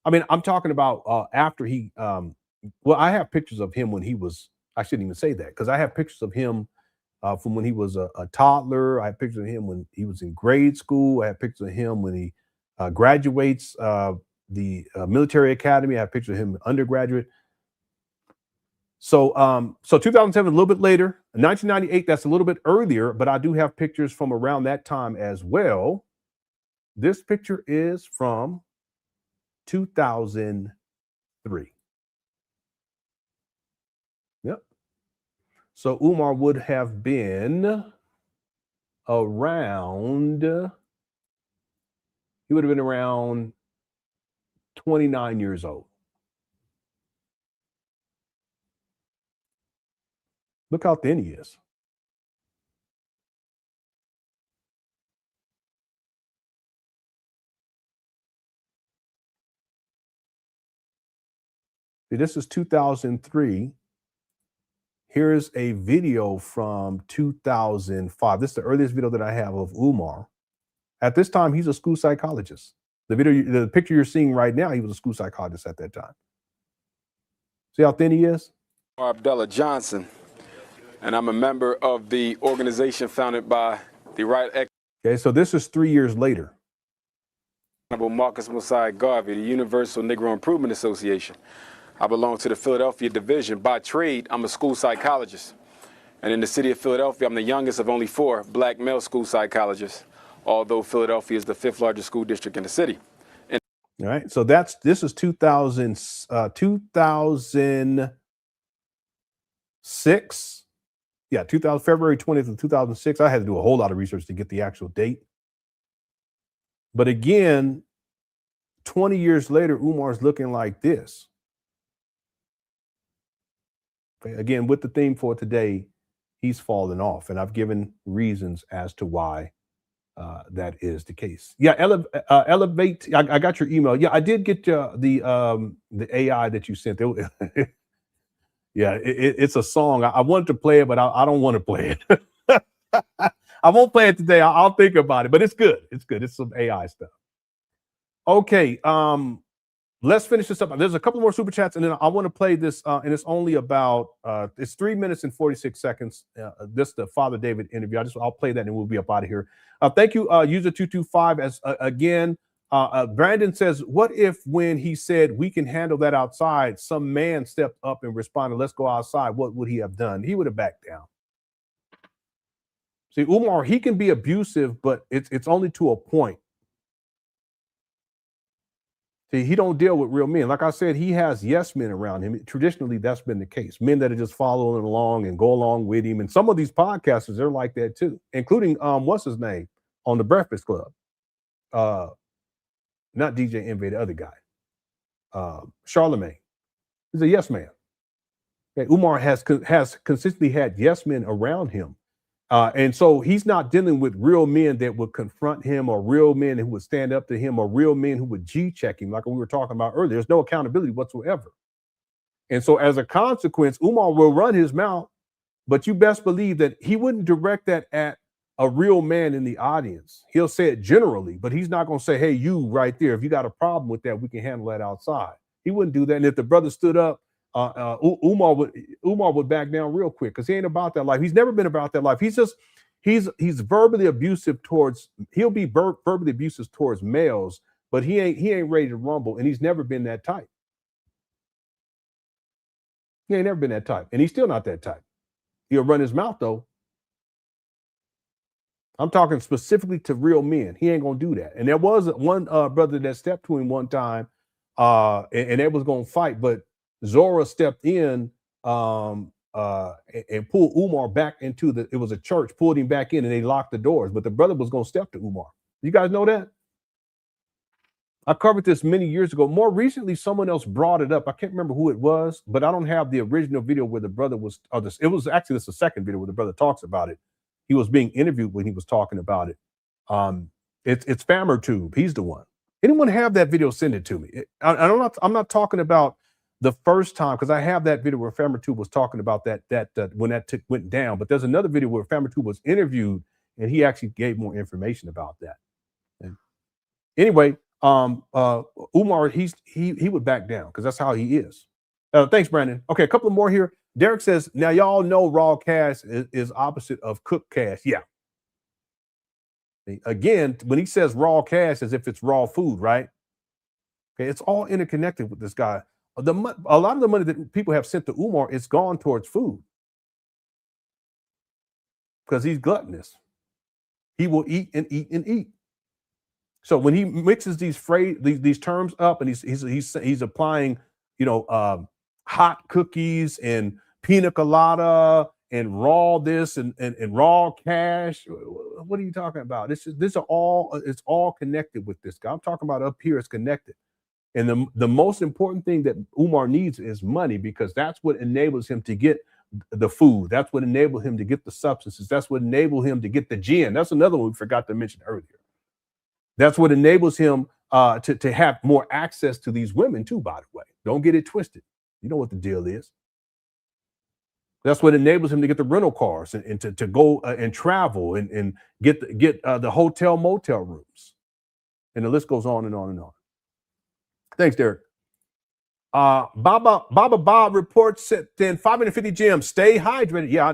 I mean, I'm talking about after he, well, I have pictures of him when he was, I shouldn't even say that because I have pictures of him from when he was a toddler. I have pictures of him when he was in grade school. I have pictures of him when he graduates the military academy. I have pictures of him undergraduate. So 2007, a little bit later. 1998, that's a little bit earlier, but I do have pictures from around that time as well. This picture is from 2003. Yep. So Umar would have been around, he would have been around 29 years old. Look how thin he is. See, this is 2003. Here's a video from 2005. This is the earliest video that I have of Umar. At this time, he's a school psychologist. The picture you're seeing right now, he was a school psychologist at that time. See how thin he is? Umar Abdullah Johnson, and I'm a member of the organization founded by the Right Ex. Okay, so this is 3 years later. Honorable Marcus Mosiah Garvey, the Universal Negro Improvement Association. I belong to the Philadelphia division. By trade, I'm a school psychologist. And in the city of Philadelphia, I'm the youngest of only 4 black male school psychologists, although Philadelphia is the 5th largest school district in the city. And all right, so this is 2006. Yeah, February 20th of 2006. I had to do a whole lot of research to get the actual date. But again, 20 years later, Umar's looking like this. Okay, again, with the theme for today, he's fallen off. And I've given reasons as to why that is the case. Yeah, elevate. I got your email. Yeah, I did get the AI that you sent. Yeah, it's a song. I wanted to play it, but I don't want to play it. I won't play it today. I'll think about it, but it's good. It's good. It's some AI stuff. Okay, let's finish this up. There's a couple more super chats, and then I want to play this, and it's only about, it's 3 minutes and 46 seconds. This is the Father David interview. I'll play that, and we'll be up out of here. Thank you, user225. As again, Brandon says, what if when he said we can handle that outside, some man stepped up and responded, let's go outside? What would he have done? He would have backed down. See, Umar, he can be abusive, but it's only to a point. See, he don't deal with real men. Like I said, he has yes men around him. Traditionally, that's been the case. Men that are just following along and go along with him. And some of these podcasters, they're like that too, including what's his name on the Breakfast Club. Not DJ Envy, the other guy. Charlemagne. He's a yes man. Okay, Umar has consistently had yes men around him. And so he's not dealing with real men that would confront him, or real men who would stand up to him, or real men who would G-check him, like we were talking about earlier. There's no accountability whatsoever. And so as a consequence, Umar will run his mouth, but you best believe that he wouldn't direct that at a real man in the audience. He'll say it generally, but he's not going to say, hey, you right there, if you got a problem with that, we can handle that outside. He wouldn't do that. And if the brother stood up, Umar would back down real quick, because he ain't about that life. He's never been about that life. He's verbally abusive towards, he'll be verbally abusive towards males, but he ain't ready to rumble, and he's never been that type. He ain't never been that type, and he's still not that type. He'll run his mouth though. I'm talking specifically to real men. He ain't gonna do that. And there was one brother that stepped to him one time, and they was gonna fight, but Zora stepped in and pulled Umar back into it was a church, pulled him back in, and they locked the doors. But the brother was gonna step to Umar. You guys know that? I covered this many years ago. More recently, someone else brought it up. I can't remember who it was, but I don't have the original video where the brother was. It was actually the second video where the brother talks about it. he was being interviewed when he was talking about it. It's FamerTube. He's the one. Anyone have that video? Send it to me. I'm not talking about the first time, because I have that video where FamerTube was talking about that when that went down. But there's another video where FamerTube was interviewed and he actually gave more information about that. And anyway, Umar, he would back down because that's how he is. Thanks, Brandon. Okay, a couple more here. Derek says, now y'all know raw cash is opposite of cooked cash. Yeah. Again, when he says raw cash, as if it's raw food, right? Okay, it's all interconnected with this guy. A lot of the money that people have sent to Umar is gone towards food because he's gluttonous. He will eat and eat and eat. So when he mixes these terms up, and he's applying, hot cookies and pina colada and raw this and raw cash. What are you talking about? It's all connected with this guy. I'm talking about up here. It's connected. And the most important thing that Umar needs is money, because that's what enables him to get the food. That's what enabled him to get the substances. That's what enabled him to get the gin. That's another one we forgot to mention earlier. That's what enables him to have more access to these women too, by the way. Don't get it twisted. You know what the deal is. That's what enables him to get the rental cars and to go and travel and get the hotel motel rooms. And the list goes on and on and on. Thanks, Derek. Baba Bob reports in 550 gems. Stay hydrated. Yeah,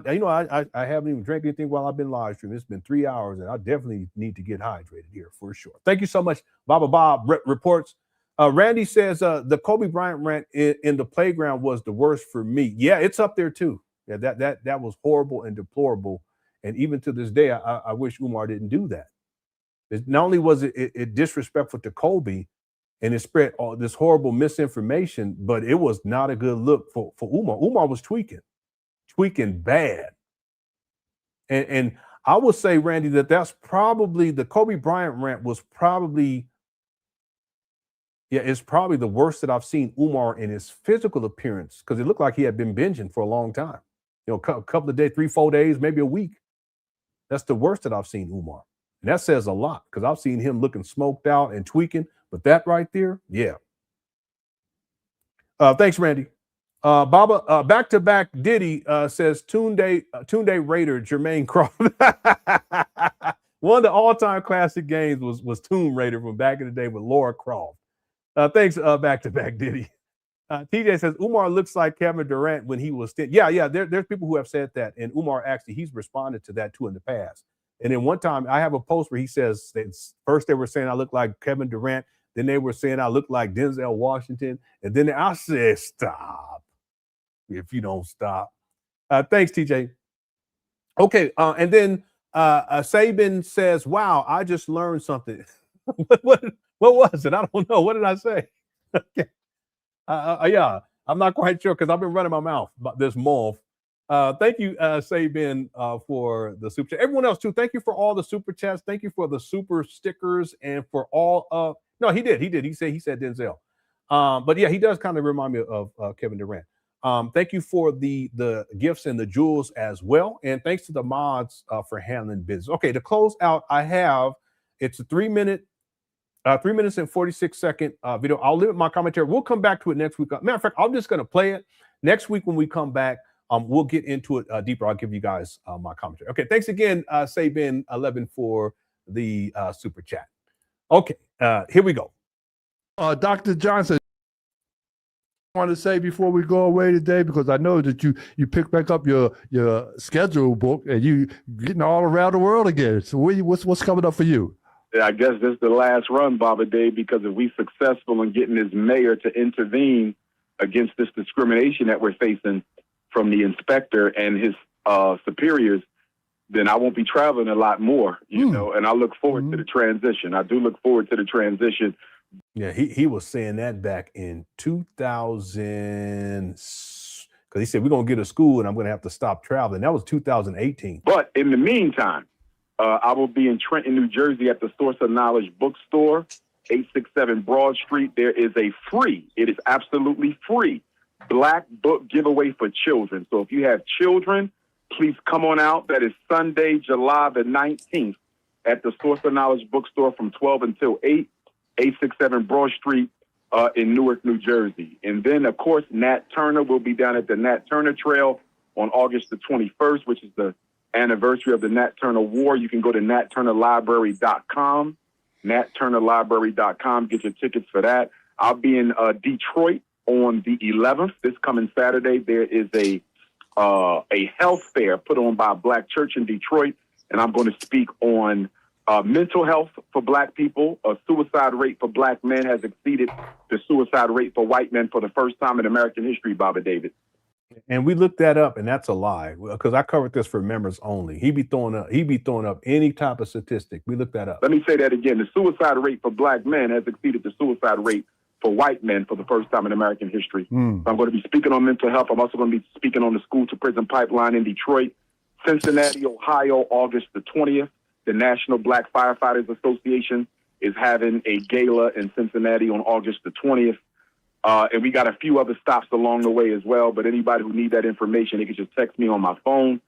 I haven't even drank anything while I've been live streaming. It's been 3 hours, and I definitely need to get hydrated here for sure. Thank you so much. Baba Bob reports. Randy says the Kobe Bryant rant in the playground was the worst for me. Yeah, it's up there too. Yeah, that was horrible and deplorable. And even to this day, I wish Umar didn't do that. Not only was it disrespectful to Kobe, and it spread all this horrible misinformation, but it was not a good look for Umar. Umar was tweaking bad. And I would say, Randy, that's probably the Kobe Bryant rant was probably, it's probably the worst that I've seen Umar in his physical appearance, because it looked like he had been binging for a long time. A couple of days, 3-4 days, maybe a week. That's the worst that I've seen Umar. And that says a lot, because I've seen him looking smoked out and tweaking. But that right there, yeah. Thanks, Randy. Baba, back-to-back Diddy says Tunde Raider, Jermaine Crawford. One of the all-time classic games was Tomb Raider from back in the day with Laura Croft. Thanks, back-to-back Diddy. TJ says Umar looks like Kevin Durant when he was thin. Yeah. There's people who have said that, and Umar actually he's responded to that too in the past. And then one time I have a post where he says first they were saying I look like Kevin Durant, then they were saying I look like Denzel Washington, and then I said stop if you don't stop. Thanks, TJ. Okay, and then Sabin says, "Wow, I just learned something." what was it? I don't know. What did I say? Okay. Yeah, I'm not quite sure because I've been running my mouth about this month. Thank you, Sabin, for the super chat. Everyone else too, thank you for all the super chats. Thank you for the super stickers and for all of. No, he did. He said Denzel. But yeah, he does kind of remind me of Kevin Durant. Thank you for the gifts and the jewels as well, and thanks to the mods for handling business. Okay, to close out, it's a 3 minutes and 46-second video. I'll limit my commentary. We'll come back to it next week. Matter of fact, I'm just going to play it next week when we come back. We'll get into it deeper. I'll give you guys my commentary. Okay, thanks again, Sabin11 for the super chat. Okay, here we go. Dr. Johnson, I want to say before we go away today, because I know that you pick back up your schedule book and you getting all around the world again. So what's coming up for you? Yeah, I guess this is the last run, Baba Day, because if we're successful in getting this mayor to intervene against this discrimination that we're facing from the inspector and his superiors, then I won't be traveling a lot more, you know, and I look forward to the transition. I do look forward to the transition. Yeah, he was saying that back in 2000, because he said, we're going to get a school and I'm going to have to stop traveling. That was 2018. But in the meantime, I will be in Trenton, New Jersey at the Source of Knowledge bookstore, 867 Broad Street. There is it is absolutely free, Black book giveaway for children. So if you have children please come on out. That is Sunday, July the 19th at the Source of Knowledge Bookstore from 12 until 8, 867 Broad Street in Newark, New Jersey. And then, of course, Nat Turner will be down at the Nat Turner Trail on August the 21st, which is the anniversary of the Nat Turner War. You can go to natturnerlibrary.com, natturnerlibrary.com, get your tickets for that. I'll be in Detroit on the 11th, this coming Saturday. There is a health fair put on by a Black church in Detroit, and I'm going to speak on mental health for Black people. A suicide rate for Black men has exceeded the suicide rate for white men for the first time in American history, Baba David. And we looked that up, and that's a lie because I covered this for members only. He be throwing up any type of statistic. We looked that up. Let me say that again. The suicide rate for Black men has exceeded the suicide rate for white men for the first time in American history. So I'm going to be speaking on mental health. I'm also going to be speaking on the school to prison pipeline in Detroit. Cincinnati, Ohio, August the 20th. The National Black Firefighters Association is having a gala in Cincinnati on August the 20th. And we got a few other stops along the way as well. But anybody who needs that information, they can just text me on my phone,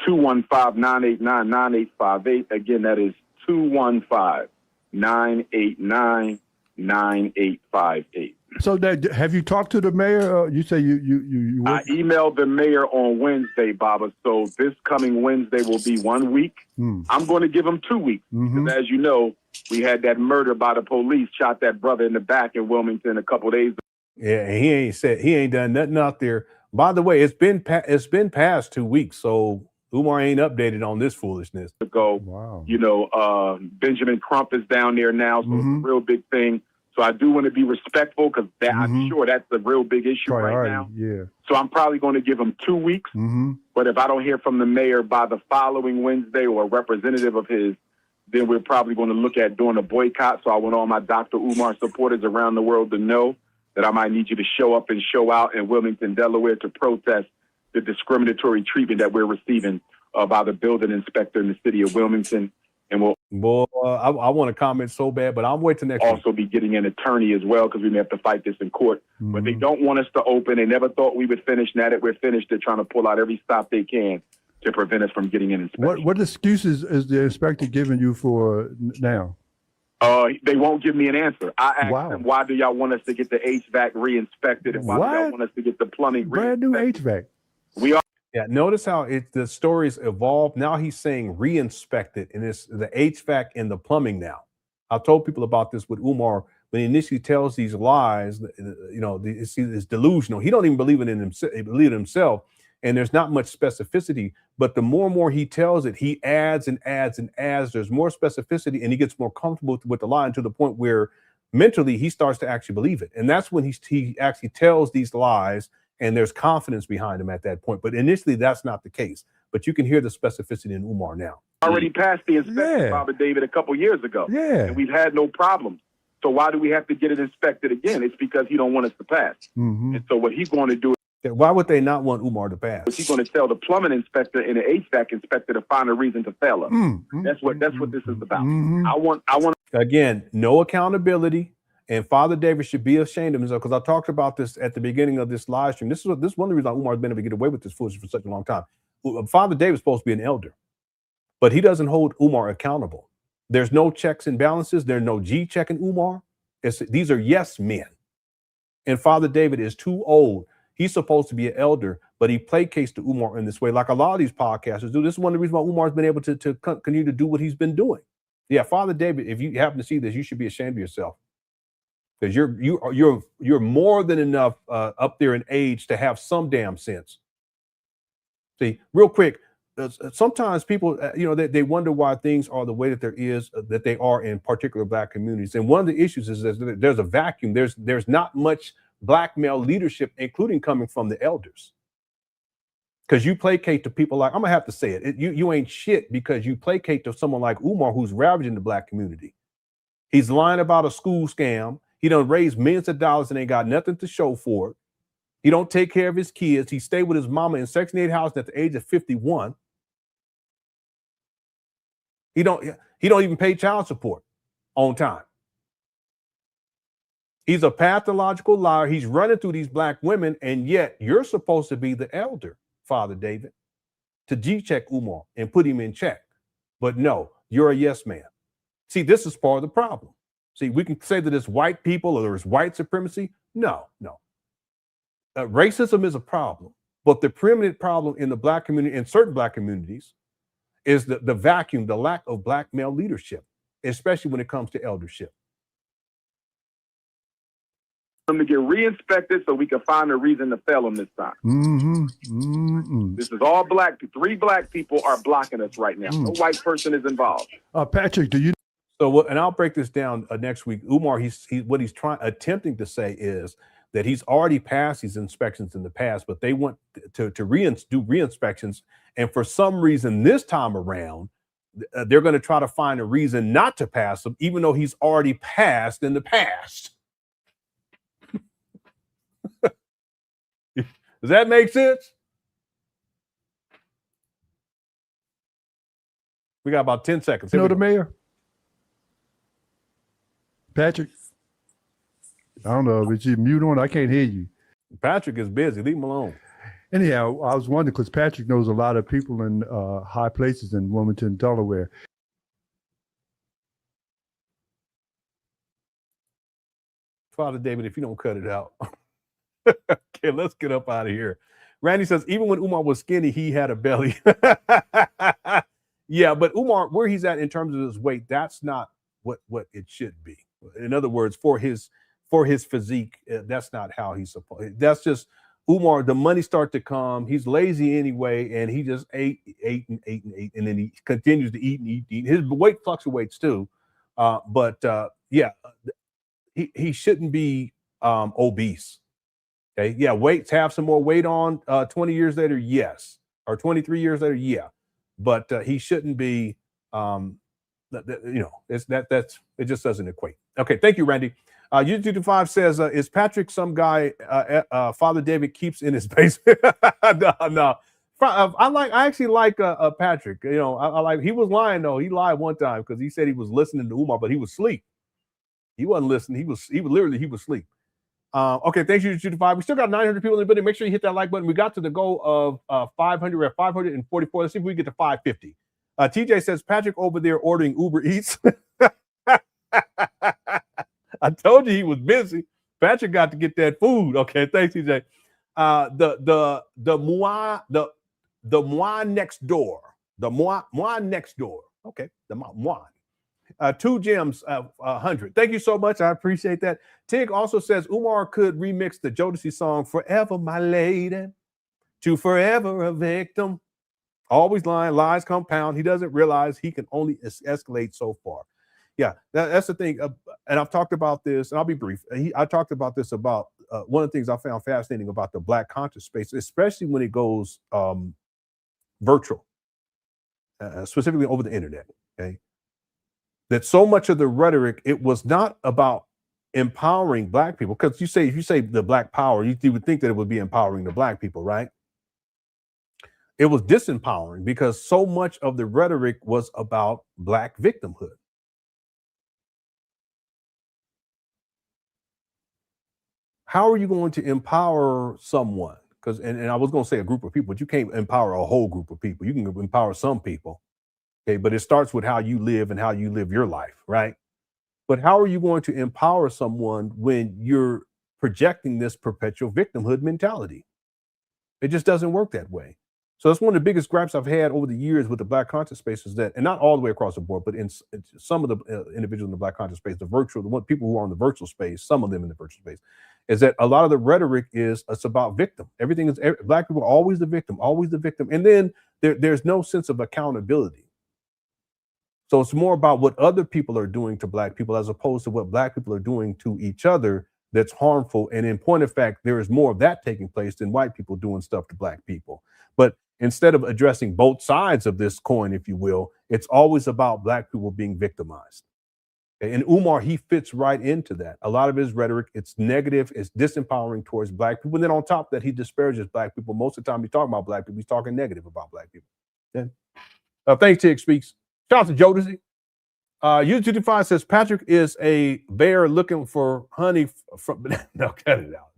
215-989-9858. Again, that is 215-989-9858. So have you talked to the mayor? You say you I emailed the mayor on Wednesday, Baba. So this coming Wednesday will be 1 week. I'm going to give him 2 weeks. Because as you know, we had that murder by the police, shot that brother in the back in Wilmington a couple days ago. Yeah, and he ain't done nothing out there. By the way, it's been past 2 weeks, so Umar ain't updated on this foolishness. Wow. You know, Benjamin Crump is down there now, so it's a real big thing. So I do want to be respectful because I'm sure that's a real big issue right now. Yeah. So I'm probably going to give him 2 weeks. But if I don't hear from the mayor by the following Wednesday or a representative of his, then we're probably going to look at doing a boycott. So I want all my Dr. Umar supporters around the world to know that I might need you to show up and show out in Wilmington, Delaware to protest the discriminatory treatment that we're receiving by the building inspector in the city of Wilmington. And we'll I want to comment so bad, but I'll wait till next also be getting an attorney as well because we may have to fight this in court. But they don't want us to open. They never thought we would finish. Now that we're finished, they're trying to pull out every stop they can to prevent us from getting an inspection. What excuses is the inspector giving you for now? They won't give me an answer. I asked them, why do y'all want us to get the HVAC re-inspected? And why do y'all want us to get the plumbing brand new HVAC? We are. Yeah, notice how the stories evolved. Now he's saying re-inspected, and it's the HVAC and the plumbing now. I told people about this with Umar when he initially tells these lies. You know, it's delusional. He don't even believe it in himself, and there's not much specificity. But the more and more he tells it, he adds and adds and adds. There's more specificity, and he gets more comfortable with the lie to the point where mentally he starts to actually believe it. And that's when he actually tells these lies. And there's confidence behind him at that point. But initially, that's not the case. But you can hear the specificity in Umar now. Already passed the inspection, Robert David, a couple years ago. And we've had no problems. So why do we have to get it inspected again? It's because he don't want us to pass. And so what he's going to do Why would they not want Umar to pass? He's going to tell the plumbing inspector and the HVAC inspector to find a reason to fail us. That's what this is about. I want again, no accountability. And Father David should be ashamed of himself, because I talked about this at the beginning of this live stream. This is one of the reasons Umar's been able to get away with this foolishness for such a long time. Father David's supposed to be an elder, but he doesn't hold Umar accountable. There's no checks and balances. There's no G checking Umar. These are yes men. And Father David is too old. He's supposed to be an elder, but he placates to Umar in this way, like a lot of these podcasters do. This is one of the reasons why Umar's been able to continue to do what he's been doing. Yeah, Father David, if you happen to see this, you should be ashamed of yourself, because you're more than enough up there in age to have some damn sense. See, real quick, sometimes people, they wonder why things are the way that they are in particular Black communities. And one of the issues is that there's a vacuum. There's not much Black male leadership, including coming from the elders. Because you placate to people like, I'm gonna have to say it, you ain't shit because you placate to someone like Umar, who's ravaging the Black community. He's lying about a school scam. He done raised millions of dollars and ain't got nothing to show for it. He don't take care of his kids. He stayed with his mama in Section 8 housing at the age of 51. He don't even pay child support on time. He's a pathological liar. He's running through these Black women, and yet you're supposed to be the elder, Father David. to G-check Umar and put him in check. But no, you're a yes man. See, this is part of the problem. See, we can say that it's white people or there's white supremacy. No. Racism is a problem, but the preeminent problem in the black community, in certain black communities, is the vacuum, the lack of black male leadership, especially when it comes to eldership. Them to get re-inspected so we can find a reason to fail them this time. This is all black people. 3 black people are blocking us right now. No white person is involved. Patrick, do you? So, and I'll break this down next week. Umar, what he's attempting to say is that he's already passed these inspections in the past, but they want to do re-inspections. And for some reason, this time around, they're going to try to find a reason not to pass them, even though he's already passed in the past. Does that make sense? We got about 10 seconds. You know the mayor? Patrick? I don't know. If you mute on, I can't hear you. Patrick is busy. Leave him alone. Anyhow, I was wondering because Patrick knows a lot of people in high places in Wilmington, Delaware. Father David, if you don't cut it out. Okay, let's get up out of here. Randy says, even when Umar was skinny, he had a belly. Yeah, but Umar, where he's at in terms of his weight, that's not what it should be. In other words, for his physique, that's not how he's supposed. That's just Umar. The money start to come. He's lazy anyway, and he just ate, and then he continues to eat and eat. His weight fluctuates too, yeah, he shouldn't be obese. Okay, yeah, have some more weight on 20 years later, yes, or 23 years later, yeah, but he shouldn't be. It just doesn't equate. Okay, thank you, Randy. U225 says, is Patrick some guy Father David keeps in his basement? No. I actually like Patrick. You know, I like. He was lying though. He lied one time because he said he was listening to Umar, but he was asleep. He wasn't listening. He was asleep. Okay, thanks you to 5. We still got 900 people in the building. Make sure you hit that like button. We got to the goal of 500. We're at 544. Let's see if we get to 550. TJ says Patrick over there ordering Uber Eats. I told you he was busy. Patrick got to get that food. Okay, thanks, TJ. The moi next door. The moi next door. Okay, the moi. 2 gems, 100. Thank you so much. I appreciate that. Tig also says Umar could remix the Jodeci song "Forever My Lady" to "Forever a Victim." Always lying, lies compound. He doesn't realize he can only escalate so far. Yeah, that's the thing. And I've talked about this, and I'll be brief. I talked about this about one of the things I found fascinating about the Black conscious space, especially when it goes virtual, specifically over the internet. Okay, that so much of the rhetoric, it was not about empowering Black people, because if you say the Black power, you would think that it would be empowering the Black people, right? It was disempowering because so much of the rhetoric was about Black victimhood. How are you going to empower someone? Because, and I was going to say a group of people, but you can't empower a whole group of people. You can empower some people, okay? But it starts with how you live and how you live your life, right? But how are you going to empower someone when you're projecting this perpetual victimhood mentality? It just doesn't work that way. So that's one of the biggest gripes I've had over the years with the Black conscious space is that, and not all the way across the board, but in some of the individuals in the Black conscious space, people who are in the virtual space, some of them in the virtual space, is that a lot of the rhetoric it's about victim. Everything is Black people are always the victim, and then there's no sense of accountability. So it's more about what other people are doing to Black people as opposed to what Black people are doing to each other that's harmful. And in point of fact, there is more of that taking place than white people doing stuff to Black people. But instead of addressing both sides of this coin, if you will, it's always about Black people being victimized. And Umar, he fits right into that. A lot of his rhetoric, it's negative, it's disempowering towards Black people. And then on top of that, he disparages Black people. Most of the time he's talking about Black people, he's talking negative about Black people. Okay? Thanks, Tig Speaks. Shout out to Jodeci. U225 says Patrick is a bear looking for honey from. No, cut it out.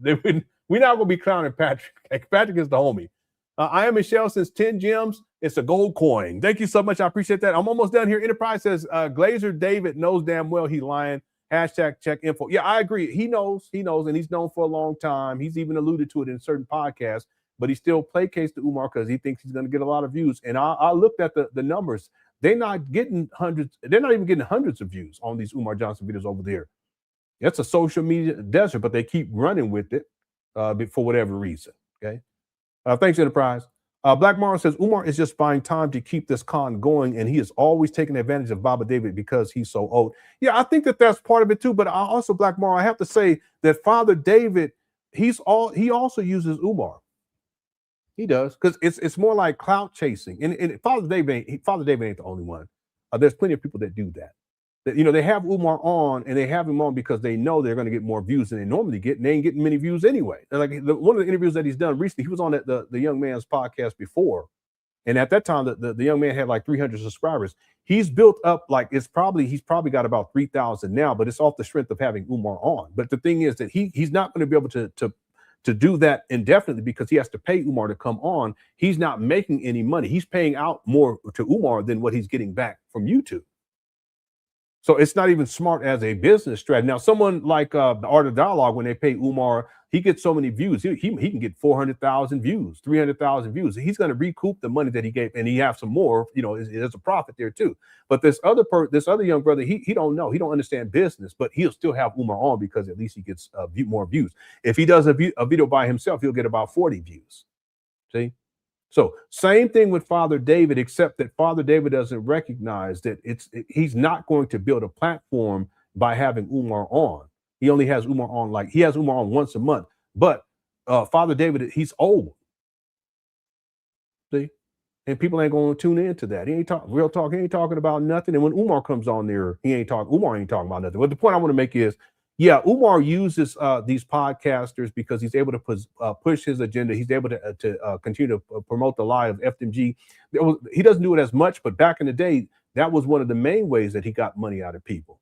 We're not going to be clowning Patrick. Patrick is the homie. I am Michelle since 10 gems. It's a gold coin. Thank you so much. I appreciate that. I'm almost done here. Enterprise says, Glazer David knows damn well he lying. Hashtag check info. Yeah, I agree. He knows, and he's known for a long time. He's even alluded to it in certain podcasts, but he still placates to Umar because he thinks he's going to get a lot of views. And I looked at the numbers. They're not getting hundreds. They're not even getting hundreds of views on these Umar Johnson videos over there. It's a social media desert, but they keep running with it for whatever reason. Okay. Thanks, Enterprise. Black Mara says Umar is just buying time to keep this con going, and he is always taking advantage of Baba David because he's so old. Yeah, I think that's part of it too. But I also, Black Mara, I have to say that Father David, he also uses Umar. He does, because it's more like clout chasing. And Father David ain't the only one. There's plenty of people that do that. They have Umar on, and they have him on because they know they're going to get more views than they normally get, and they ain't getting many views anyway. Like one of the interviews that he's done recently, he was on the young man's podcast before, and at that time, the young man had like 300 subscribers. He's built up like he's probably got about 3,000 now, but it's off the strength of having Umar on. But the thing is that he's not going to be able to do that indefinitely because he has to pay Umar to come on. He's not making any money. He's paying out more to Umar than what he's getting back from YouTube. So it's not even smart as a business strategy. Now, someone like the Art of Dialogue, when they pay Umar, he gets so many views. He can get 400,000 views, 300,000 views. He's going to recoup the money that he gave, and he have some more. There's a profit there too. But this other young brother, he don't know. He don't understand business, but he'll still have Umar on because at least he gets more views. If he does a video by himself, he'll get about 40 views. See? So same thing with Father David, except that Father David doesn't recognize that he's not going to build a platform by having Umar on. He only has Umar on, he has Umar on once a month. But Father David, he's old. See? And people ain't going to tune into that. He ain't real talk. He ain't talking about nothing. And when Umar comes on there, Umar ain't talking about nothing. But the point I want to make is, yeah, Umar uses these podcasters because he's able to push his agenda. He's able to continue to promote the lie of FDMG. He doesn't do it as much, but back in the day, that was one of the main ways that he got money out of people.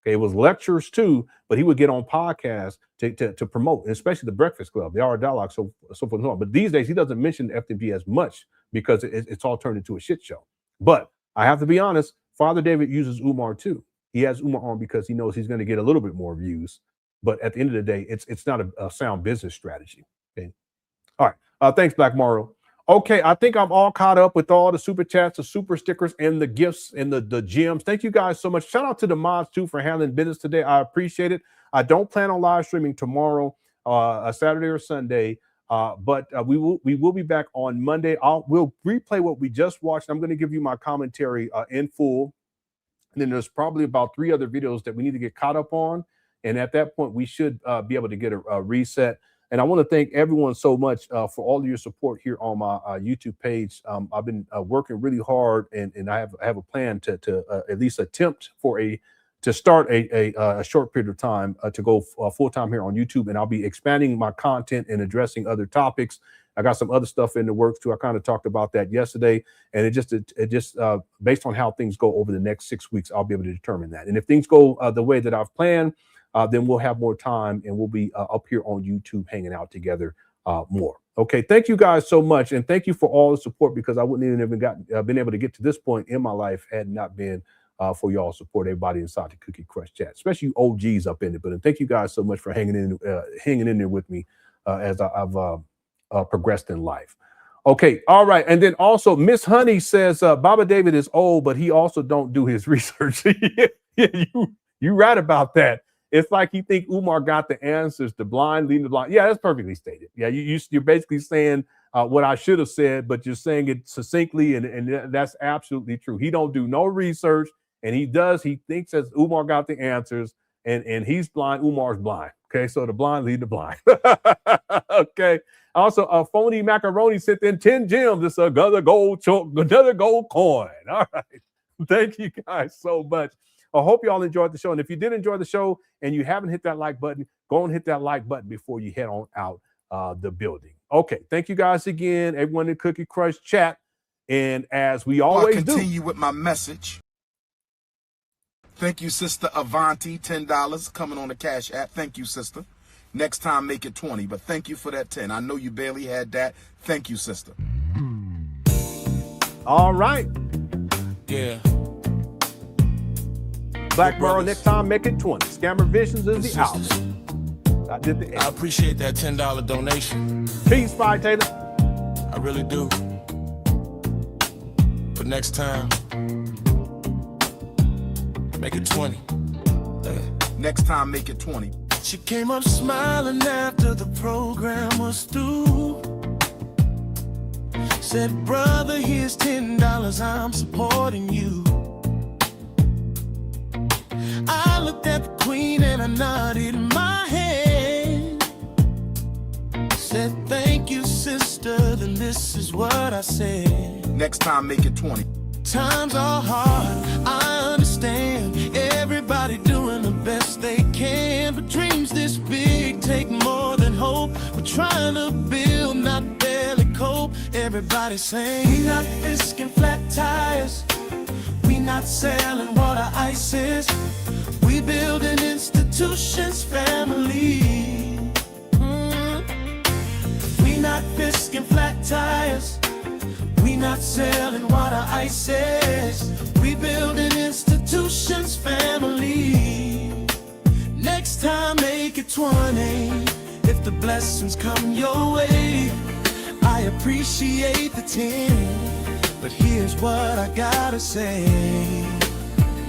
Okay, it was lectures too, but he would get on podcasts to promote, especially the Breakfast Club, the Hour Dialogue, so forth and so on. But these days, he doesn't mention FDMG as much because it's all turned into a shit show. But I have to be honest, Father David uses Umar too. He has Umar on because he knows he's going to get a little bit more views. But at the end of the day, it's not a sound business strategy. Okay. All right. Thanks, Black Mario. Okay, I think I'm all caught up with all the super chats, the super stickers, and the gifts and the gems. Thank you guys so much. Shout out to the mods too for handling business today. I appreciate it. I don't plan on live streaming tomorrow, a Saturday or Sunday. But we will be back on Monday. We'll replay what we just watched. I'm going to give you my commentary in full. And then there's probably about 3 other videos that we need to get caught up on. And at that point, we should be able to get a reset. And I want to thank everyone so much for all of your support here on my YouTube page. I've been working really hard, and I have a plan to at least attempt to start a short period of time to go full-time here on YouTube. And I'll be expanding my content and addressing other topics. I got some other stuff in the works too. I kind of talked about that yesterday, and it just based on how things go over the next 6 weeks, I'll be able to determine that. And if things go the way that I've planned, then we'll have more time, and we'll be up here on YouTube hanging out together more. Okay, thank you guys so much, and thank you for all the support, because I wouldn't even have been able to get to this point in my life had it not been for y'all support, everybody inside the Cookie Crush chat, especially you OGs up in it. But thank you guys so much for hanging in there with me as I've progressed in life. Okay, all right. And then also Miss Honey says Baba David is old, but he also don't do his research. Yeah, you right about that. It's like you think Umar got the answers, the blind leading the blind. Yeah, that's perfectly stated. Yeah, you're basically saying what I should have said, but you're saying it succinctly, and that's absolutely true. He don't do no research, and he thinks that Umar got the answers, and he's blind, Umar's blind. Okay, so the blind lead the blind. Okay. Also, Phony Macaroni sent in 10 gems. It's another gold coin. All right. Thank you guys so much. I hope you all enjoyed the show. And if you did enjoy the show and you haven't hit that like button, go and hit that like button before you head on out the building. Okay. Thank you guys again, everyone in Cookie Crush chat. And as we always do, continue with my message. Thank you, Sister Avanti, $10 coming on the Cash App. Thank you, sister. Next time, make it 20, but thank you for that 10. I know you barely had that. Thank you, sister. All right. Yeah. Blackboro, next time, make it 20. Scammer Visions is the album. I did the I appreciate that $10 donation. Peace, Spy Taylor. I really do. But next time, make it 20. Next time, make it 20. She came up smiling after the program was through. Said, brother, here's $10, I'm supporting you. I looked at the queen and I nodded my head. Said, thank you, sister, then this is what I said. Next time, make it 20. Times are hard, I understand. Everybody doing the best they can, but dreams this big take more than hope. We're trying to build, not barely cope. Everybody saying, we not fisking flat tires. We not selling water ices. We building institutions, family. We not fisking flat tires. We not selling water ices. We building institutions, family. Next time, make it 20. If the blessings come your way, I appreciate the 10. But here's what I gotta say.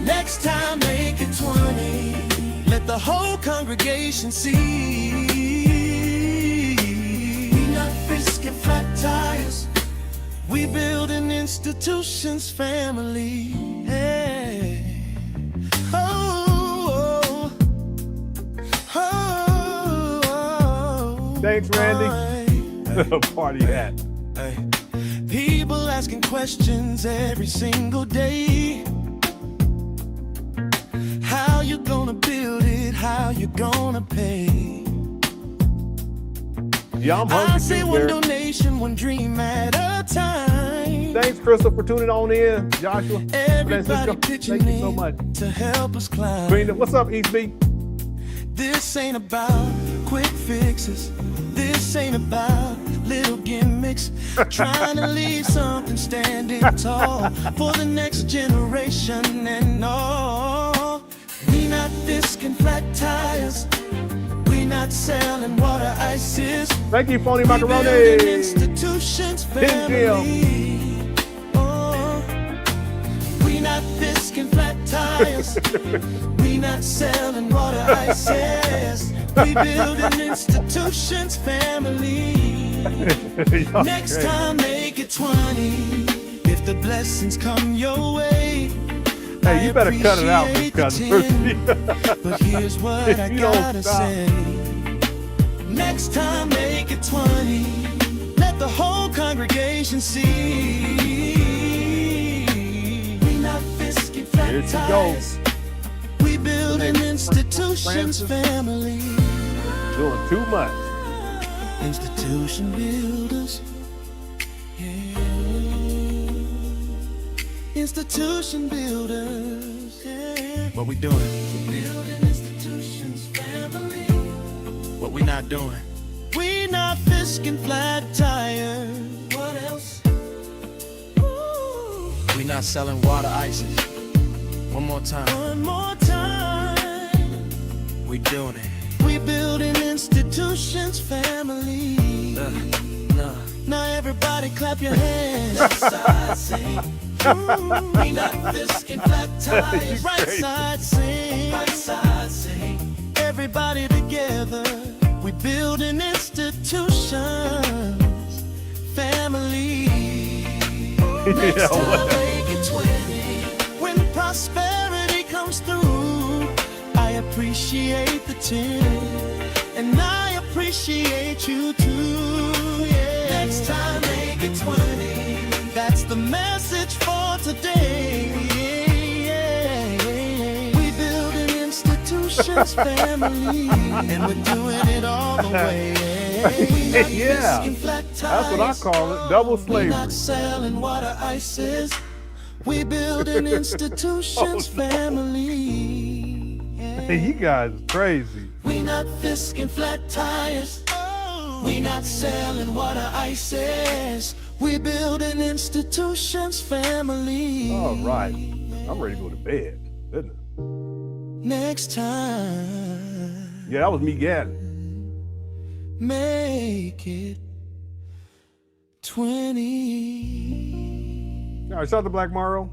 Next time, make it 20. Let the whole congregation see. We not fisking flat tires. We building institutions, family. Hey. Oh, oh, oh. Thanks, Randy. Party hat. Hey. People asking questions every single day. How you gonna build it? How you gonna pay? Yeah, I'm hungry I say too, one Derek. donation, one dream at a time. Thanks, Crystal, for tuning on in. Joshua, Everybody Francisco, pitching thank you so in much. to help us climb. Brenda, what's up, East B? This ain't about quick fixes. This ain't about little gimmicks. Trying to leave something standing tall for the next generation and all. We not discing flat tires. We not selling water ices. Thank you, Phony We Macaroni. building institutions, family. Oh, we not disking flat tires. We not selling water ices. We building institutions, family. Next great. time, make it 20. If the blessings come your way, Hey, you better cut it out, appreciate because the 10. But here's what I You don't gotta stop. say. Next time, make it 20. Let the whole congregation see. We not fisking flat Here she tires. We building institutions, Francis. family. Doing too much. Institution builders. Yeah. Institution builders. Yeah. What we doing? Building institutions, family. What we not doing? We not fisking flat tires. What else? Ooh. We not selling water ices. One more time. One more time. We doing it. We building institutions, family. Now everybody clap your hands. Right side sing. We not fisking flat tires. Right side sing. Right side sing. Everybody together. We building institutions, family. Next time, make it 20. When prosperity comes through, I appreciate the 10, and I appreciate you too. Yeah. Next time, make it 20. That's the message for today. Yeah. We building institutions, family, and we're doing it all the way. Yeah, that's what I call it. Double slavery. We not selling water ices. We building institutions, family. You guys are crazy. We not fisking flat tires. We not selling water ices. We building institutions, family. All right. I'm ready to go to bed. Goodness. Next time. Yeah, that was me gathering. Make it 20. All right, shout out to Black Morrow.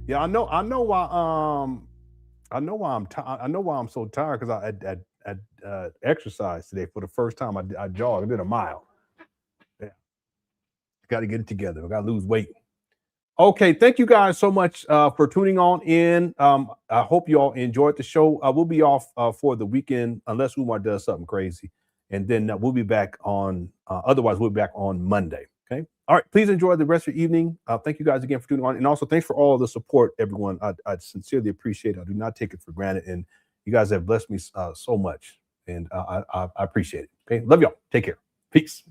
Yeah, I know why I'm so tired, because I exercised today for the first time. I jogged. I did a mile. Yeah. Got to get it together. I got to lose weight. Okay, thank you guys so much for tuning on in. I hope you all enjoyed the show. We'll be off for the weekend unless Umar does something crazy, and then we'll be back on. Otherwise, we'll be back on Monday. Okay. All right. Please enjoy the rest of your evening. Thank you guys again for tuning on, and also thanks for all of the support, everyone. I sincerely appreciate it. I do not take it for granted, and you guys have blessed me so much, and I appreciate it. Okay. Love y'all. Take care. Peace.